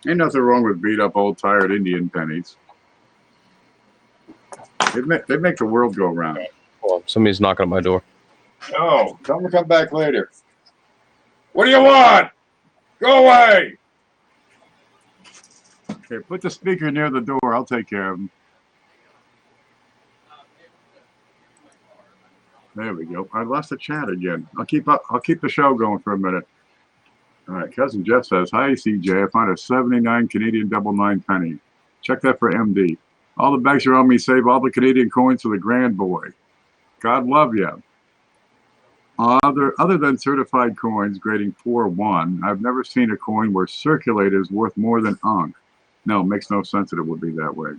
Ain't nothing wrong with beat up old tired Indian pennies. They make the world go round. Well, somebody's knocking on my door. Oh, tell them to come back later. What do you want? Go away. Okay, put the speaker near the door. I'll take care of him. There we go. I lost the chat again. I'll keep the show going for a minute. All right, Cousin Jeff says, "Hi CJ, I found a 79 Canadian double 9 penny. Check that for MD. All the bags around me save all the Canadian coins for the grand boy. God love you." Other than certified coins grading 4-1, I've never seen a coin where circulate is worth more than unk. No, it makes no sense that it would be that way.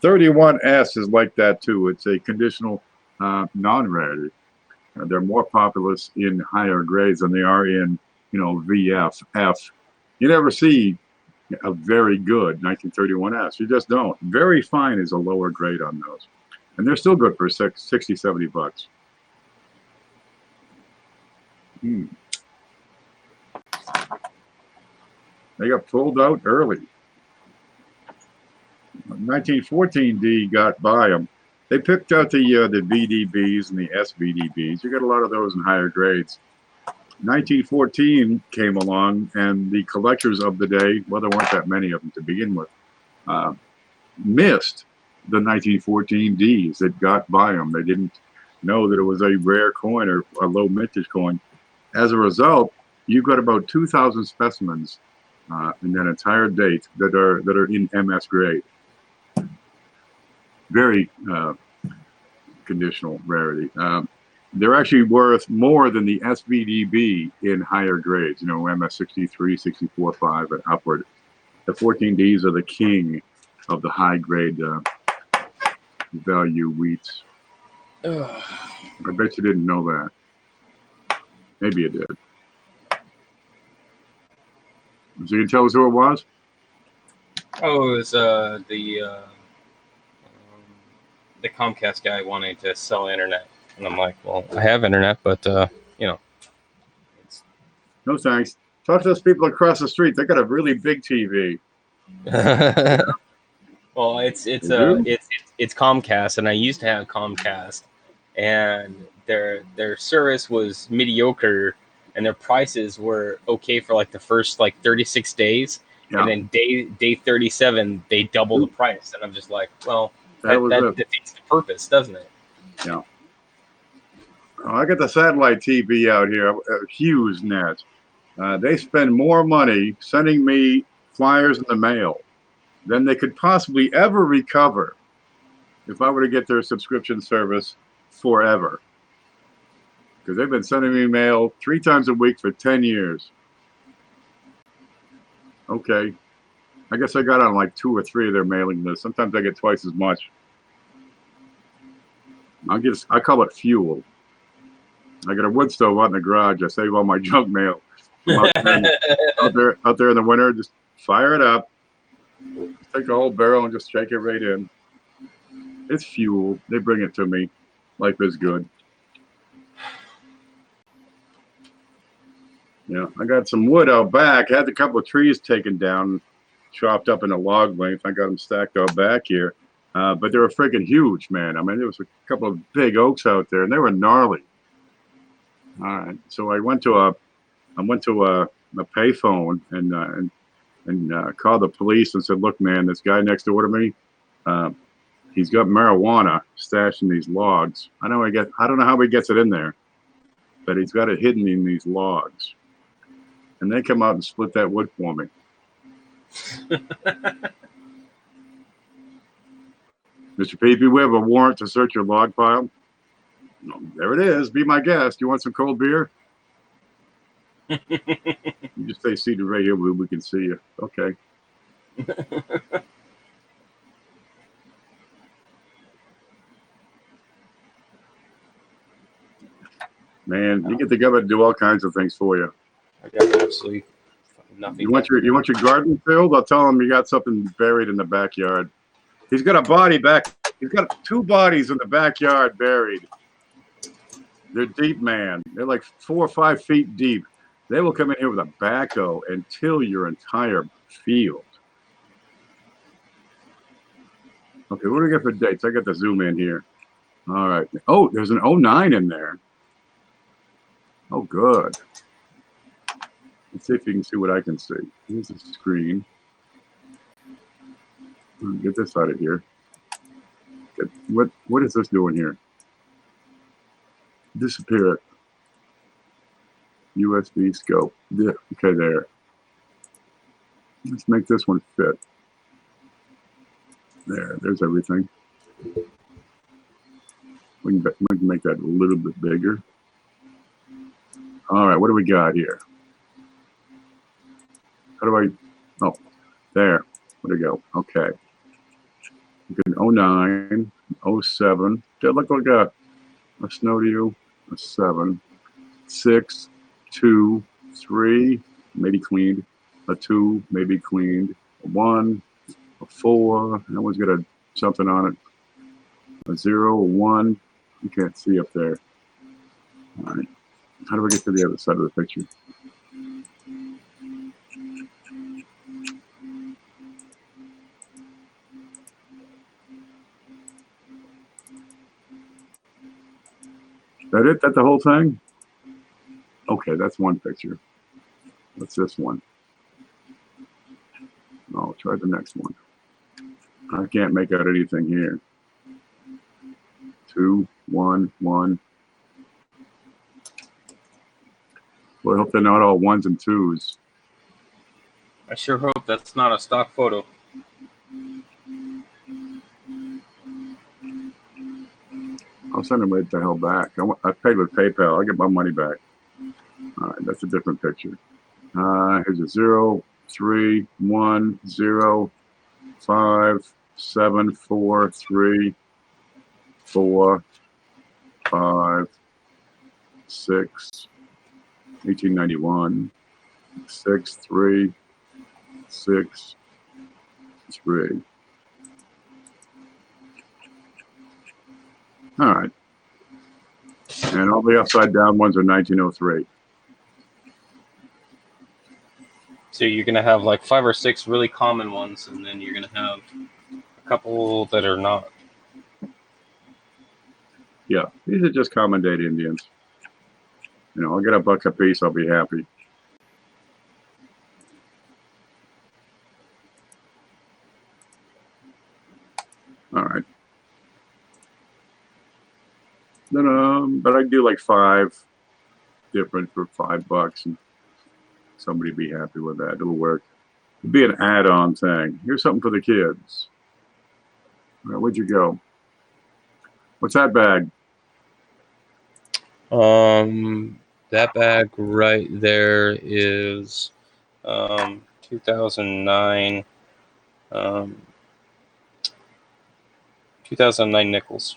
31S is like that too. It's a conditional non-rarity. They're more populous in higher grades than they are in, VF, F. You never see a very good 1931S. You just don't. Very fine is a lower grade on those. And they're still good for 60, 70 bucks. They got pulled out early. 1914D got by them. They picked out the VDBs and the SVDBs. You got a lot of those in higher grades. 1914 came along, and the collectors of the day, well, there weren't that many of them to begin with, missed the 1914Ds that got by them. They didn't know that it was a rare coin or a low mintage coin. As a result, you've got about 2,000 specimens in that entire date that are in MS grade. Very conditional rarity. They're actually worth more than the SVDB in higher grades, MS 63, 64, 5, and upward. The 14Ds are the king of the high grade value wheats. I bet you didn't know that. Maybe you did. So you can tell us who it was? Oh, it was the Comcast guy wanting to sell internet. And I'm like, well, I have internet, but, it's... No thanks. Talk to those people across the street. They got a really big TV. Well, it's Comcast, and I used to have Comcast, and their service was mediocre, and their prices were okay for like the first 36 days, Yeah. and then day 37 they double the price, and I'm just like, well, that defeats the purpose, doesn't it? Yeah. Oh, I got the satellite TV out here, HughesNet. They spend more money sending me flyers in the mail than they could possibly ever recover if I were to get their subscription service forever. Because they've been sending me mail 3 times a week for 10 years. Okay. I guess I got on like 2 or 3 of their mailing lists. Sometimes I get twice as much. I call it fuel. I got a wood stove out in the garage. I save all my junk mail. Out there in the winter, just fire it up. Take the whole barrel and just shake it right in. It's fuel. They bring it to me. Life is good. Yeah, I got some wood out back. I had a couple of trees taken down, chopped up in a log length. I got them stacked out back here. But they were freaking huge, man. I mean, there was a couple of big oaks out there, and they were gnarly. All right, so I went to a payphone and called the police and said, "Look, man, this guy next door to me, he's got marijuana stashed in these logs. I don't know how he gets it in there, but he's got it hidden in these logs." And they come out and split that wood for me. Mr. Peavy, we have a warrant to search your log pile. There it is. Be my guest. You want some cold beer? You just stay seated right here where we can see you. Okay. Man, you get the government to do all kinds of things for you. I got absolutely nothing. You want your garden filled? I'll tell him you got something buried in the backyard. He's got a body back. He's got 2 bodies in the backyard buried. They're deep, man. They're like 4 or 5 feet deep. They will come in here with a backhoe and till your entire field. Okay, what do we got for dates? I got to zoom in here. All right. Oh, there's an 09 in there. Oh, good. Let's see if you can see what I can see. Here's the screen. Get this out of here. What is this doing here? Disappear it. USB scope. Yeah, okay, there. Let's make this one fit. There's everything. We can make that a little bit bigger. All right, what do we got here? How do I? Oh, there. Where'd it go? Okay. Okay, 09, 07. Did it look like a snow to you? A 7, 6, 2, 3, maybe cleaned. A 2, maybe cleaned. A 1, a 4. That one's got something on it. A 0, a 1. You can't see up there. All right. How do we get to the other side of the picture? That it? That the whole thing? Okay, that's one picture. What's this one? Oh, try the next one. I can't make out anything here. 2, 1, 1. Well, I hope they're not all 1s and 2s. I sure hope that's not a stock photo. I'll send them right the hell back. I paid with PayPal. I'll get my money back. All right, that's a different picture. Here's a 0, 3, 1, 0, 5, 7, 4, 3, 4, 5, 6, 1891, 6, 3, 6, 3. All right. And all the upside down ones are 1903. So you're gonna have like 5 or 6 really common ones, and then you're gonna have a couple that are not. Yeah, these are just common date Indians. You know, I'll get $1 a piece. I'll be happy. All right. Then, but I do like 5 different for $5, and somebody be happy with that. It'll work. It'll be an add-on thing. Here's something for the kids. All right, where'd you go? What's that bag? That bag right there is 2009 2009 nickels.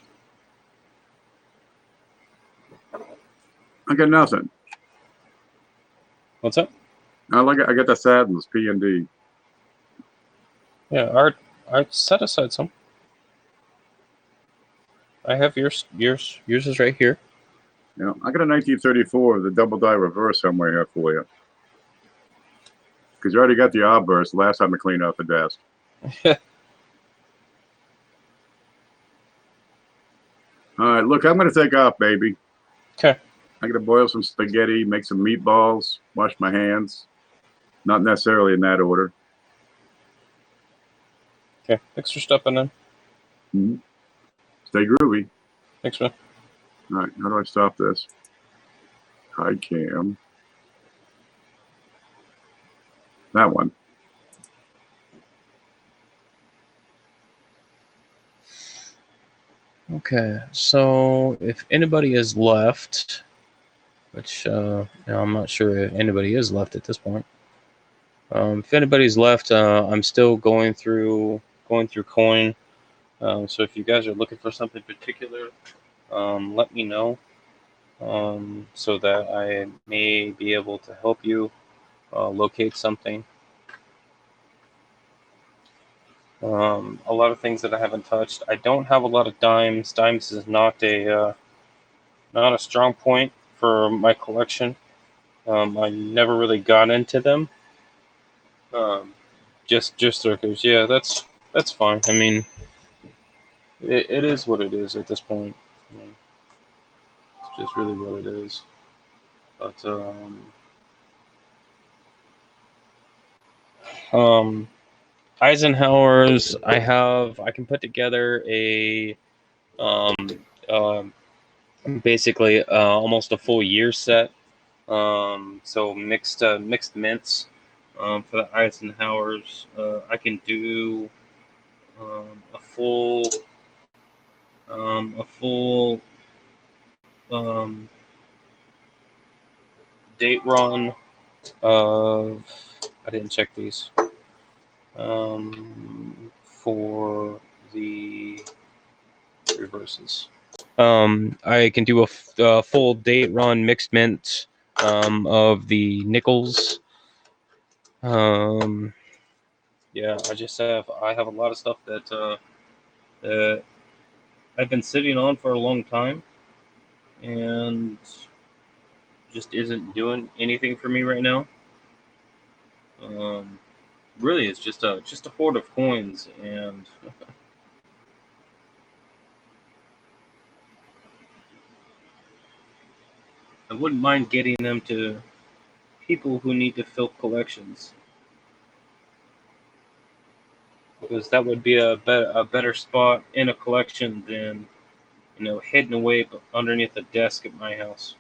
I got nothing. What's up? I got the Sadness P&D. Yeah, I set aside some. I have yours is right here. You know, I got a 1934, the double die reverse somewhere here for you. Because you already got the obverse last time I cleaned out the desk. All right, look, I'm going to take off, baby. Okay. I got to boil some spaghetti, make some meatballs, wash my hands. Not necessarily in that order. Okay, thanks for stepping in. Mm-hmm. Stay groovy. Thanks, man. All right, how do I stop this? Hide cam. That one. Okay, so if anybody is left, which I'm not sure if anybody is left at this point. If anybody's left, I'm still going through Coin. So if you guys are looking for something particular, let me know, so that I may be able to help you locate something. A lot of things that I haven't touched. I don't have a lot of dimes. Dimes is not a not a strong point for my collection. I never really got into them. Just circus. Yeah, that's fine. I mean, it is what it is at this point. I mean, it's just really what it is. But um, Eisenhower's, I can put together a um, um basically almost a full year set. So mixed mints for the Eisenhower's. I can do a full um, date run of. I didn't check these. For the reverses. I can do a full date run mixed mint of the nickels. Yeah, I have a lot of stuff that I've been sitting on for a long time, and just isn't doing anything for me right now. Really, it's just a hoard of coins, and I wouldn't mind getting them to people who need to fill collections, because that would be a better spot in a collection than hidden away underneath a desk at my house.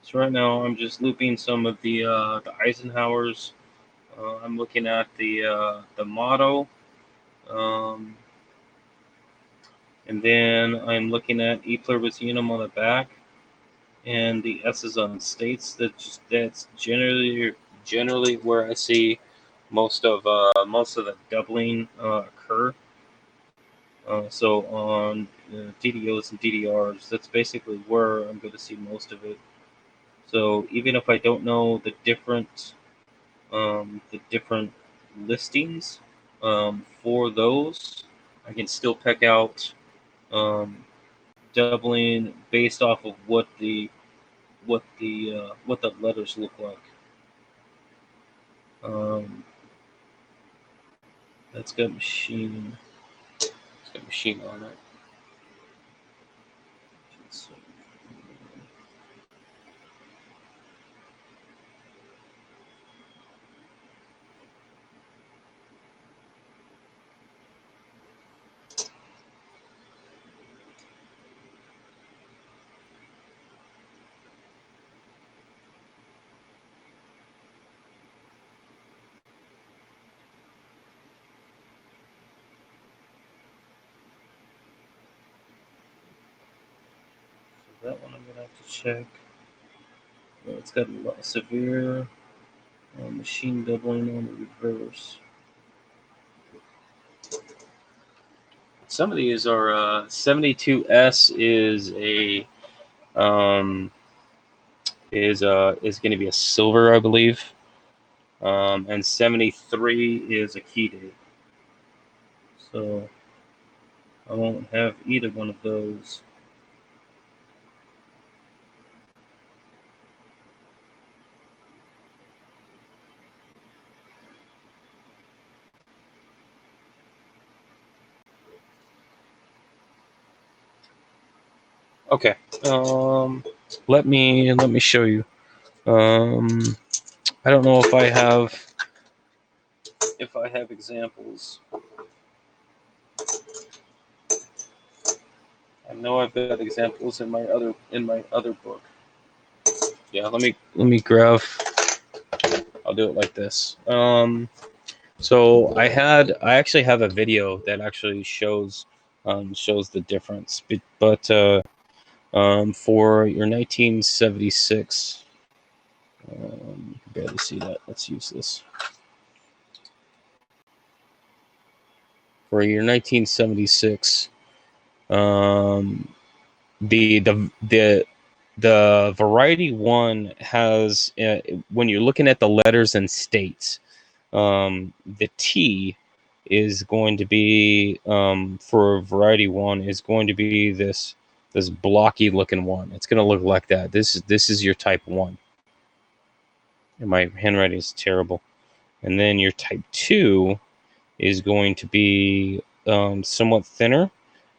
So right now I'm just looping some of the Eisenhowers. I'm looking at the motto, um, and then I'm looking at E pluribus unum on the back, and the S's on states. That's generally where I see most of the doubling occur. So on DDOs and DDRs, that's basically where I'm going to see most of it. So even if I don't know the different listings for those, I can still pick out doubling based off of what the letters look like. That's got machine. It's got machine on it. So, that one I'm gonna have to check. It's got a lot severe machine doubling on the reverse. Some of these are 72S is a is going to be a silver, I believe, and 73 is a key date. So I won't have either one of those. Okay. Let me show you. I don't know if I have examples. I know I've got examples in my other book. Yeah, let me grab. I'll do it like this. So I actually have a video that actually shows the difference, but for your 1976, barely see that. Let's use this. For your 1976, The variety one has when you're looking at the letters and states, the T is going to be for variety one is going to be this blocky looking one. It's going to look like that. This is your type 1. And my handwriting is terrible. And then your type 2 is going to be somewhat thinner,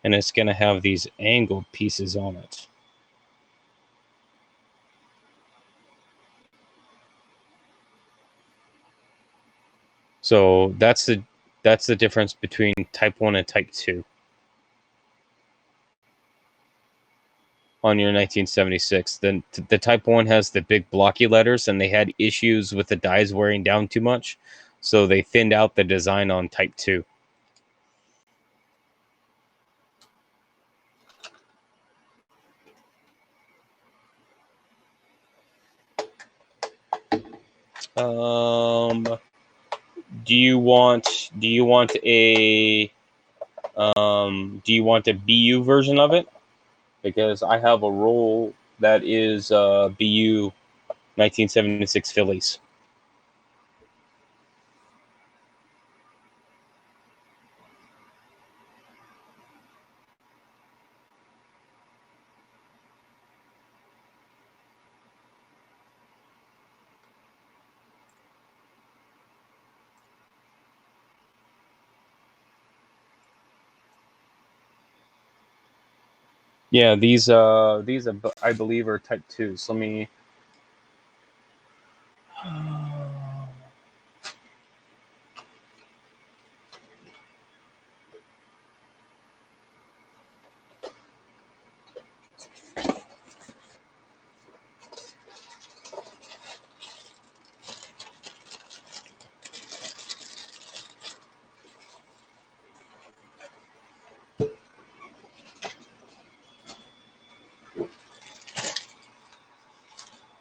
and it's going to have these angled pieces on it. So that's the difference between type 1 and type 2 on your 1976. Then the type 1 has the big blocky letters, and they had issues with the dies wearing down too much, so they thinned out the design on type 2. Do you want a BU version of it? Because I have a roll that is BU 1976 Phillies. Yeah, these I believe are type 2s. Let me.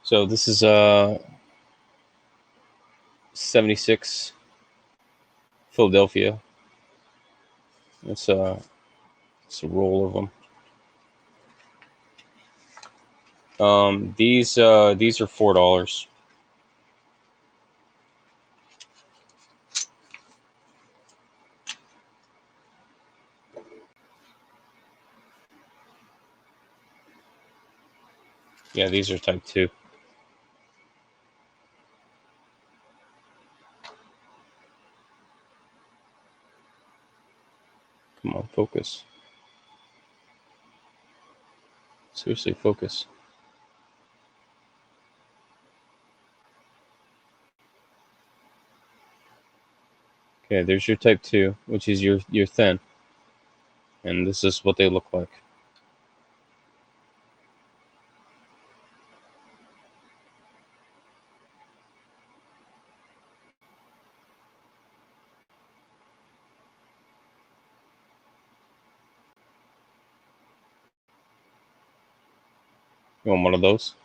So this is 76 Philadelphia. It's a roll of them. These are $4. Yeah, these are type 2. Come on, focus. Seriously, focus. Okay, there's your type 2, which is your thin. And this is what they look like. You want one of those?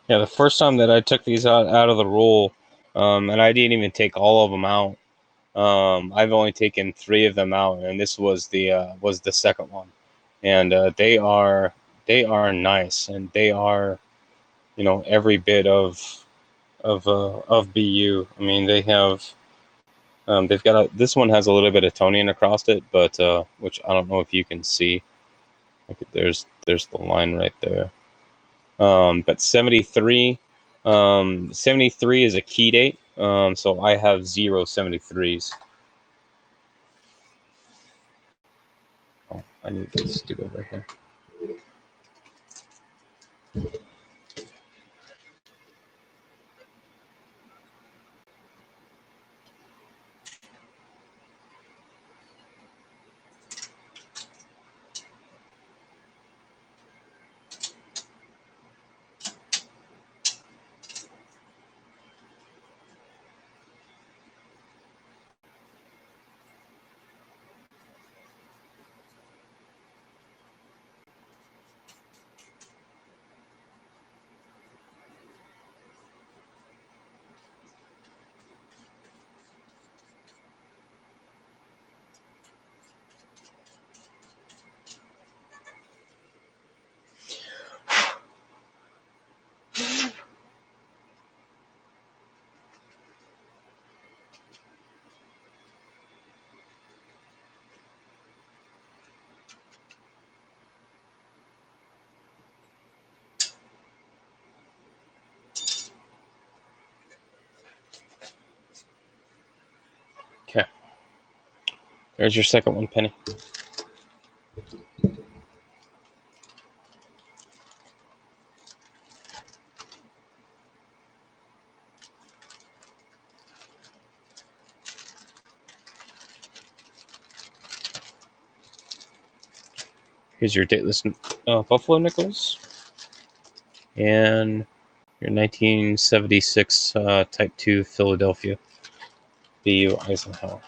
Yeah, the first time that I took these out of the roll, and I didn't even take all of them out. I've only taken 3 of them out, and this was the second one. And they are nice, and they are, every bit of BU. I mean, they have they've got this one has a little bit of toning across it, but which I don't know if you can see. There's the line right there. But 73 is a key date. So I have 0 73s. Oh, I need this to go right here. Okay. There's your second one, Penny. Here's your dateless Buffalo nickels. And your 1976 Type 2 Philadelphia BU Eisenhower.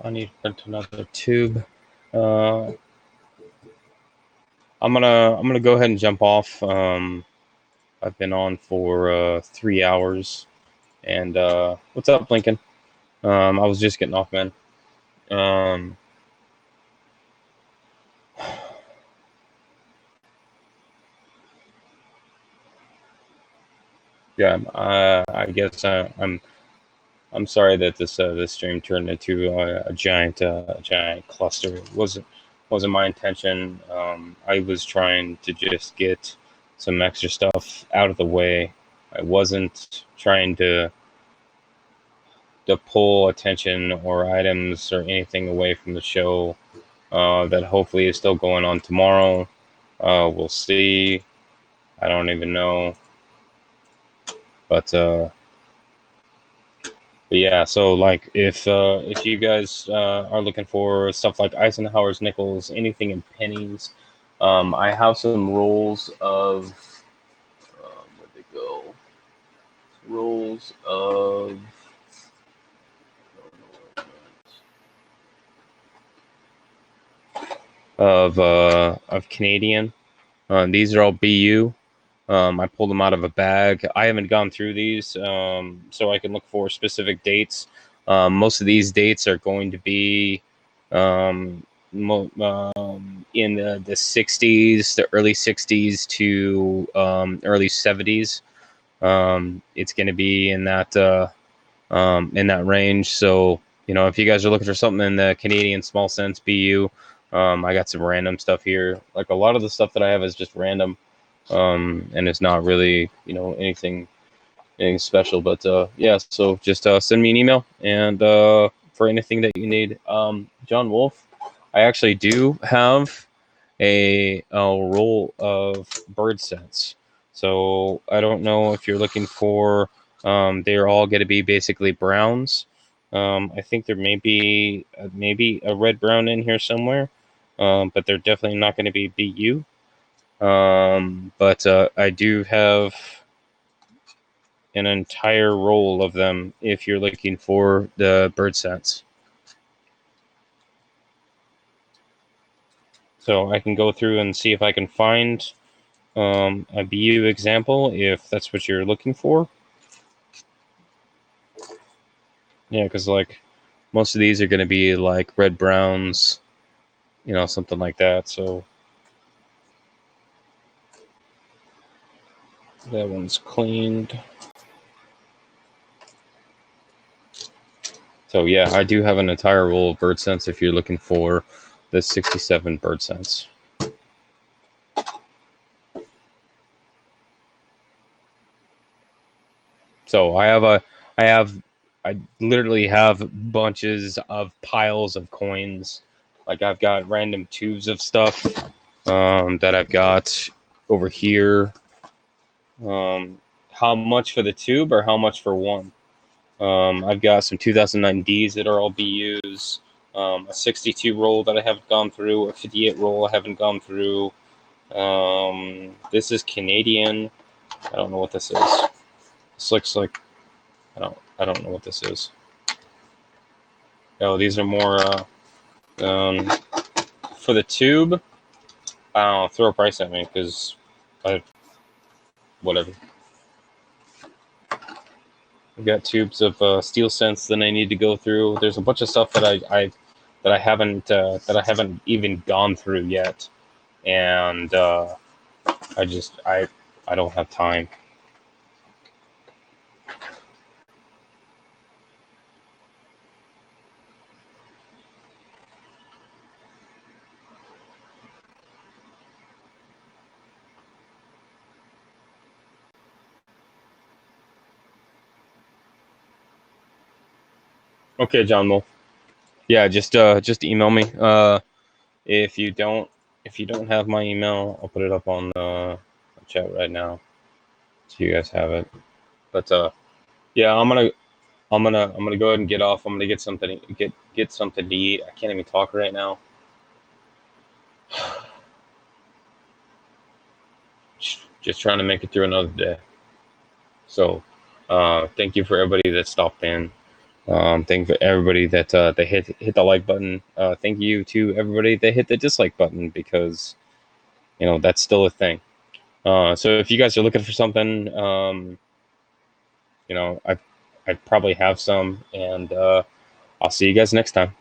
I need to print another tube. I'm gonna go ahead and jump off. I've been on for 3 hours, and what's up, Lincoln? I was just getting off, man. Yeah, I guess I'm sorry that this stream turned into a giant cluster. It wasn't my intention. I was trying to just get some extra stuff out of the way. I wasn't trying to pull attention or items or anything away from the show that hopefully is still going on tomorrow. We'll see. I don't even know, but yeah, so like if you guys are looking for stuff like Eisenhower's nickels, anything in pennies, I have some rolls of where'd they go? Rolls of Canadian. These are all BU. I pulled them out of a bag. I haven't gone through these, so I can look for specific dates. Most of these dates are going to be in the 60s, the early 60s to early 70s. It's going to be in that range. So, you know, if you guys are looking for something in the Canadian small sense BU, I got some random stuff here. Like a lot of the stuff that I have is just random. And it's not really, you know, anything special, but yeah, so just send me an email and for anything that you need. John Wolf, I actually do have a roll of bird sense, so I don't know if you're looking for they're all going to be basically browns. I think there may be maybe a red brown in here somewhere, but they're definitely not going to be BU. But I do have an entire roll of them if you're looking for the bird sense. So I can go through and see if I can find a BU example if that's what you're looking for. Yeah, because like most of these are going to be like red browns you know, something like that. So that one's cleaned. So yeah, I do have an entire roll of bird sense if you're looking for the 67 bird sense. So I literally have bunches of piles of coins. Like I've got random tubes of stuff that I've got over here. How much for the tube or how much for one? I've got some 2009 Ds that are all BUs, a 62 roll that I haven't gone through, a 58 roll I haven't gone through. This is Canadian. I don't know what this is. This looks like I don't know what this is. Oh, these are more for the tube. I don't know, throw a price at me because whatever. I've got tubes of steel sense that I need to go through. There's a bunch of stuff that I haven't even gone through yet, and I don't have time. Okay, John Mull. Yeah, just email me. If you don't have my email, I'll put it up on the chat right now, so you guys have it. But yeah, I'm gonna go ahead and get off. I'm gonna get something to eat. I can't even talk right now. Just trying to make it through another day. So, thank you for everybody that stopped in. Thank you for everybody that they hit the like button. Thank you to everybody that hit the dislike button, because you know that's still a thing. So if you guys are looking for something, you know, I probably have some, and I'll see you guys next time.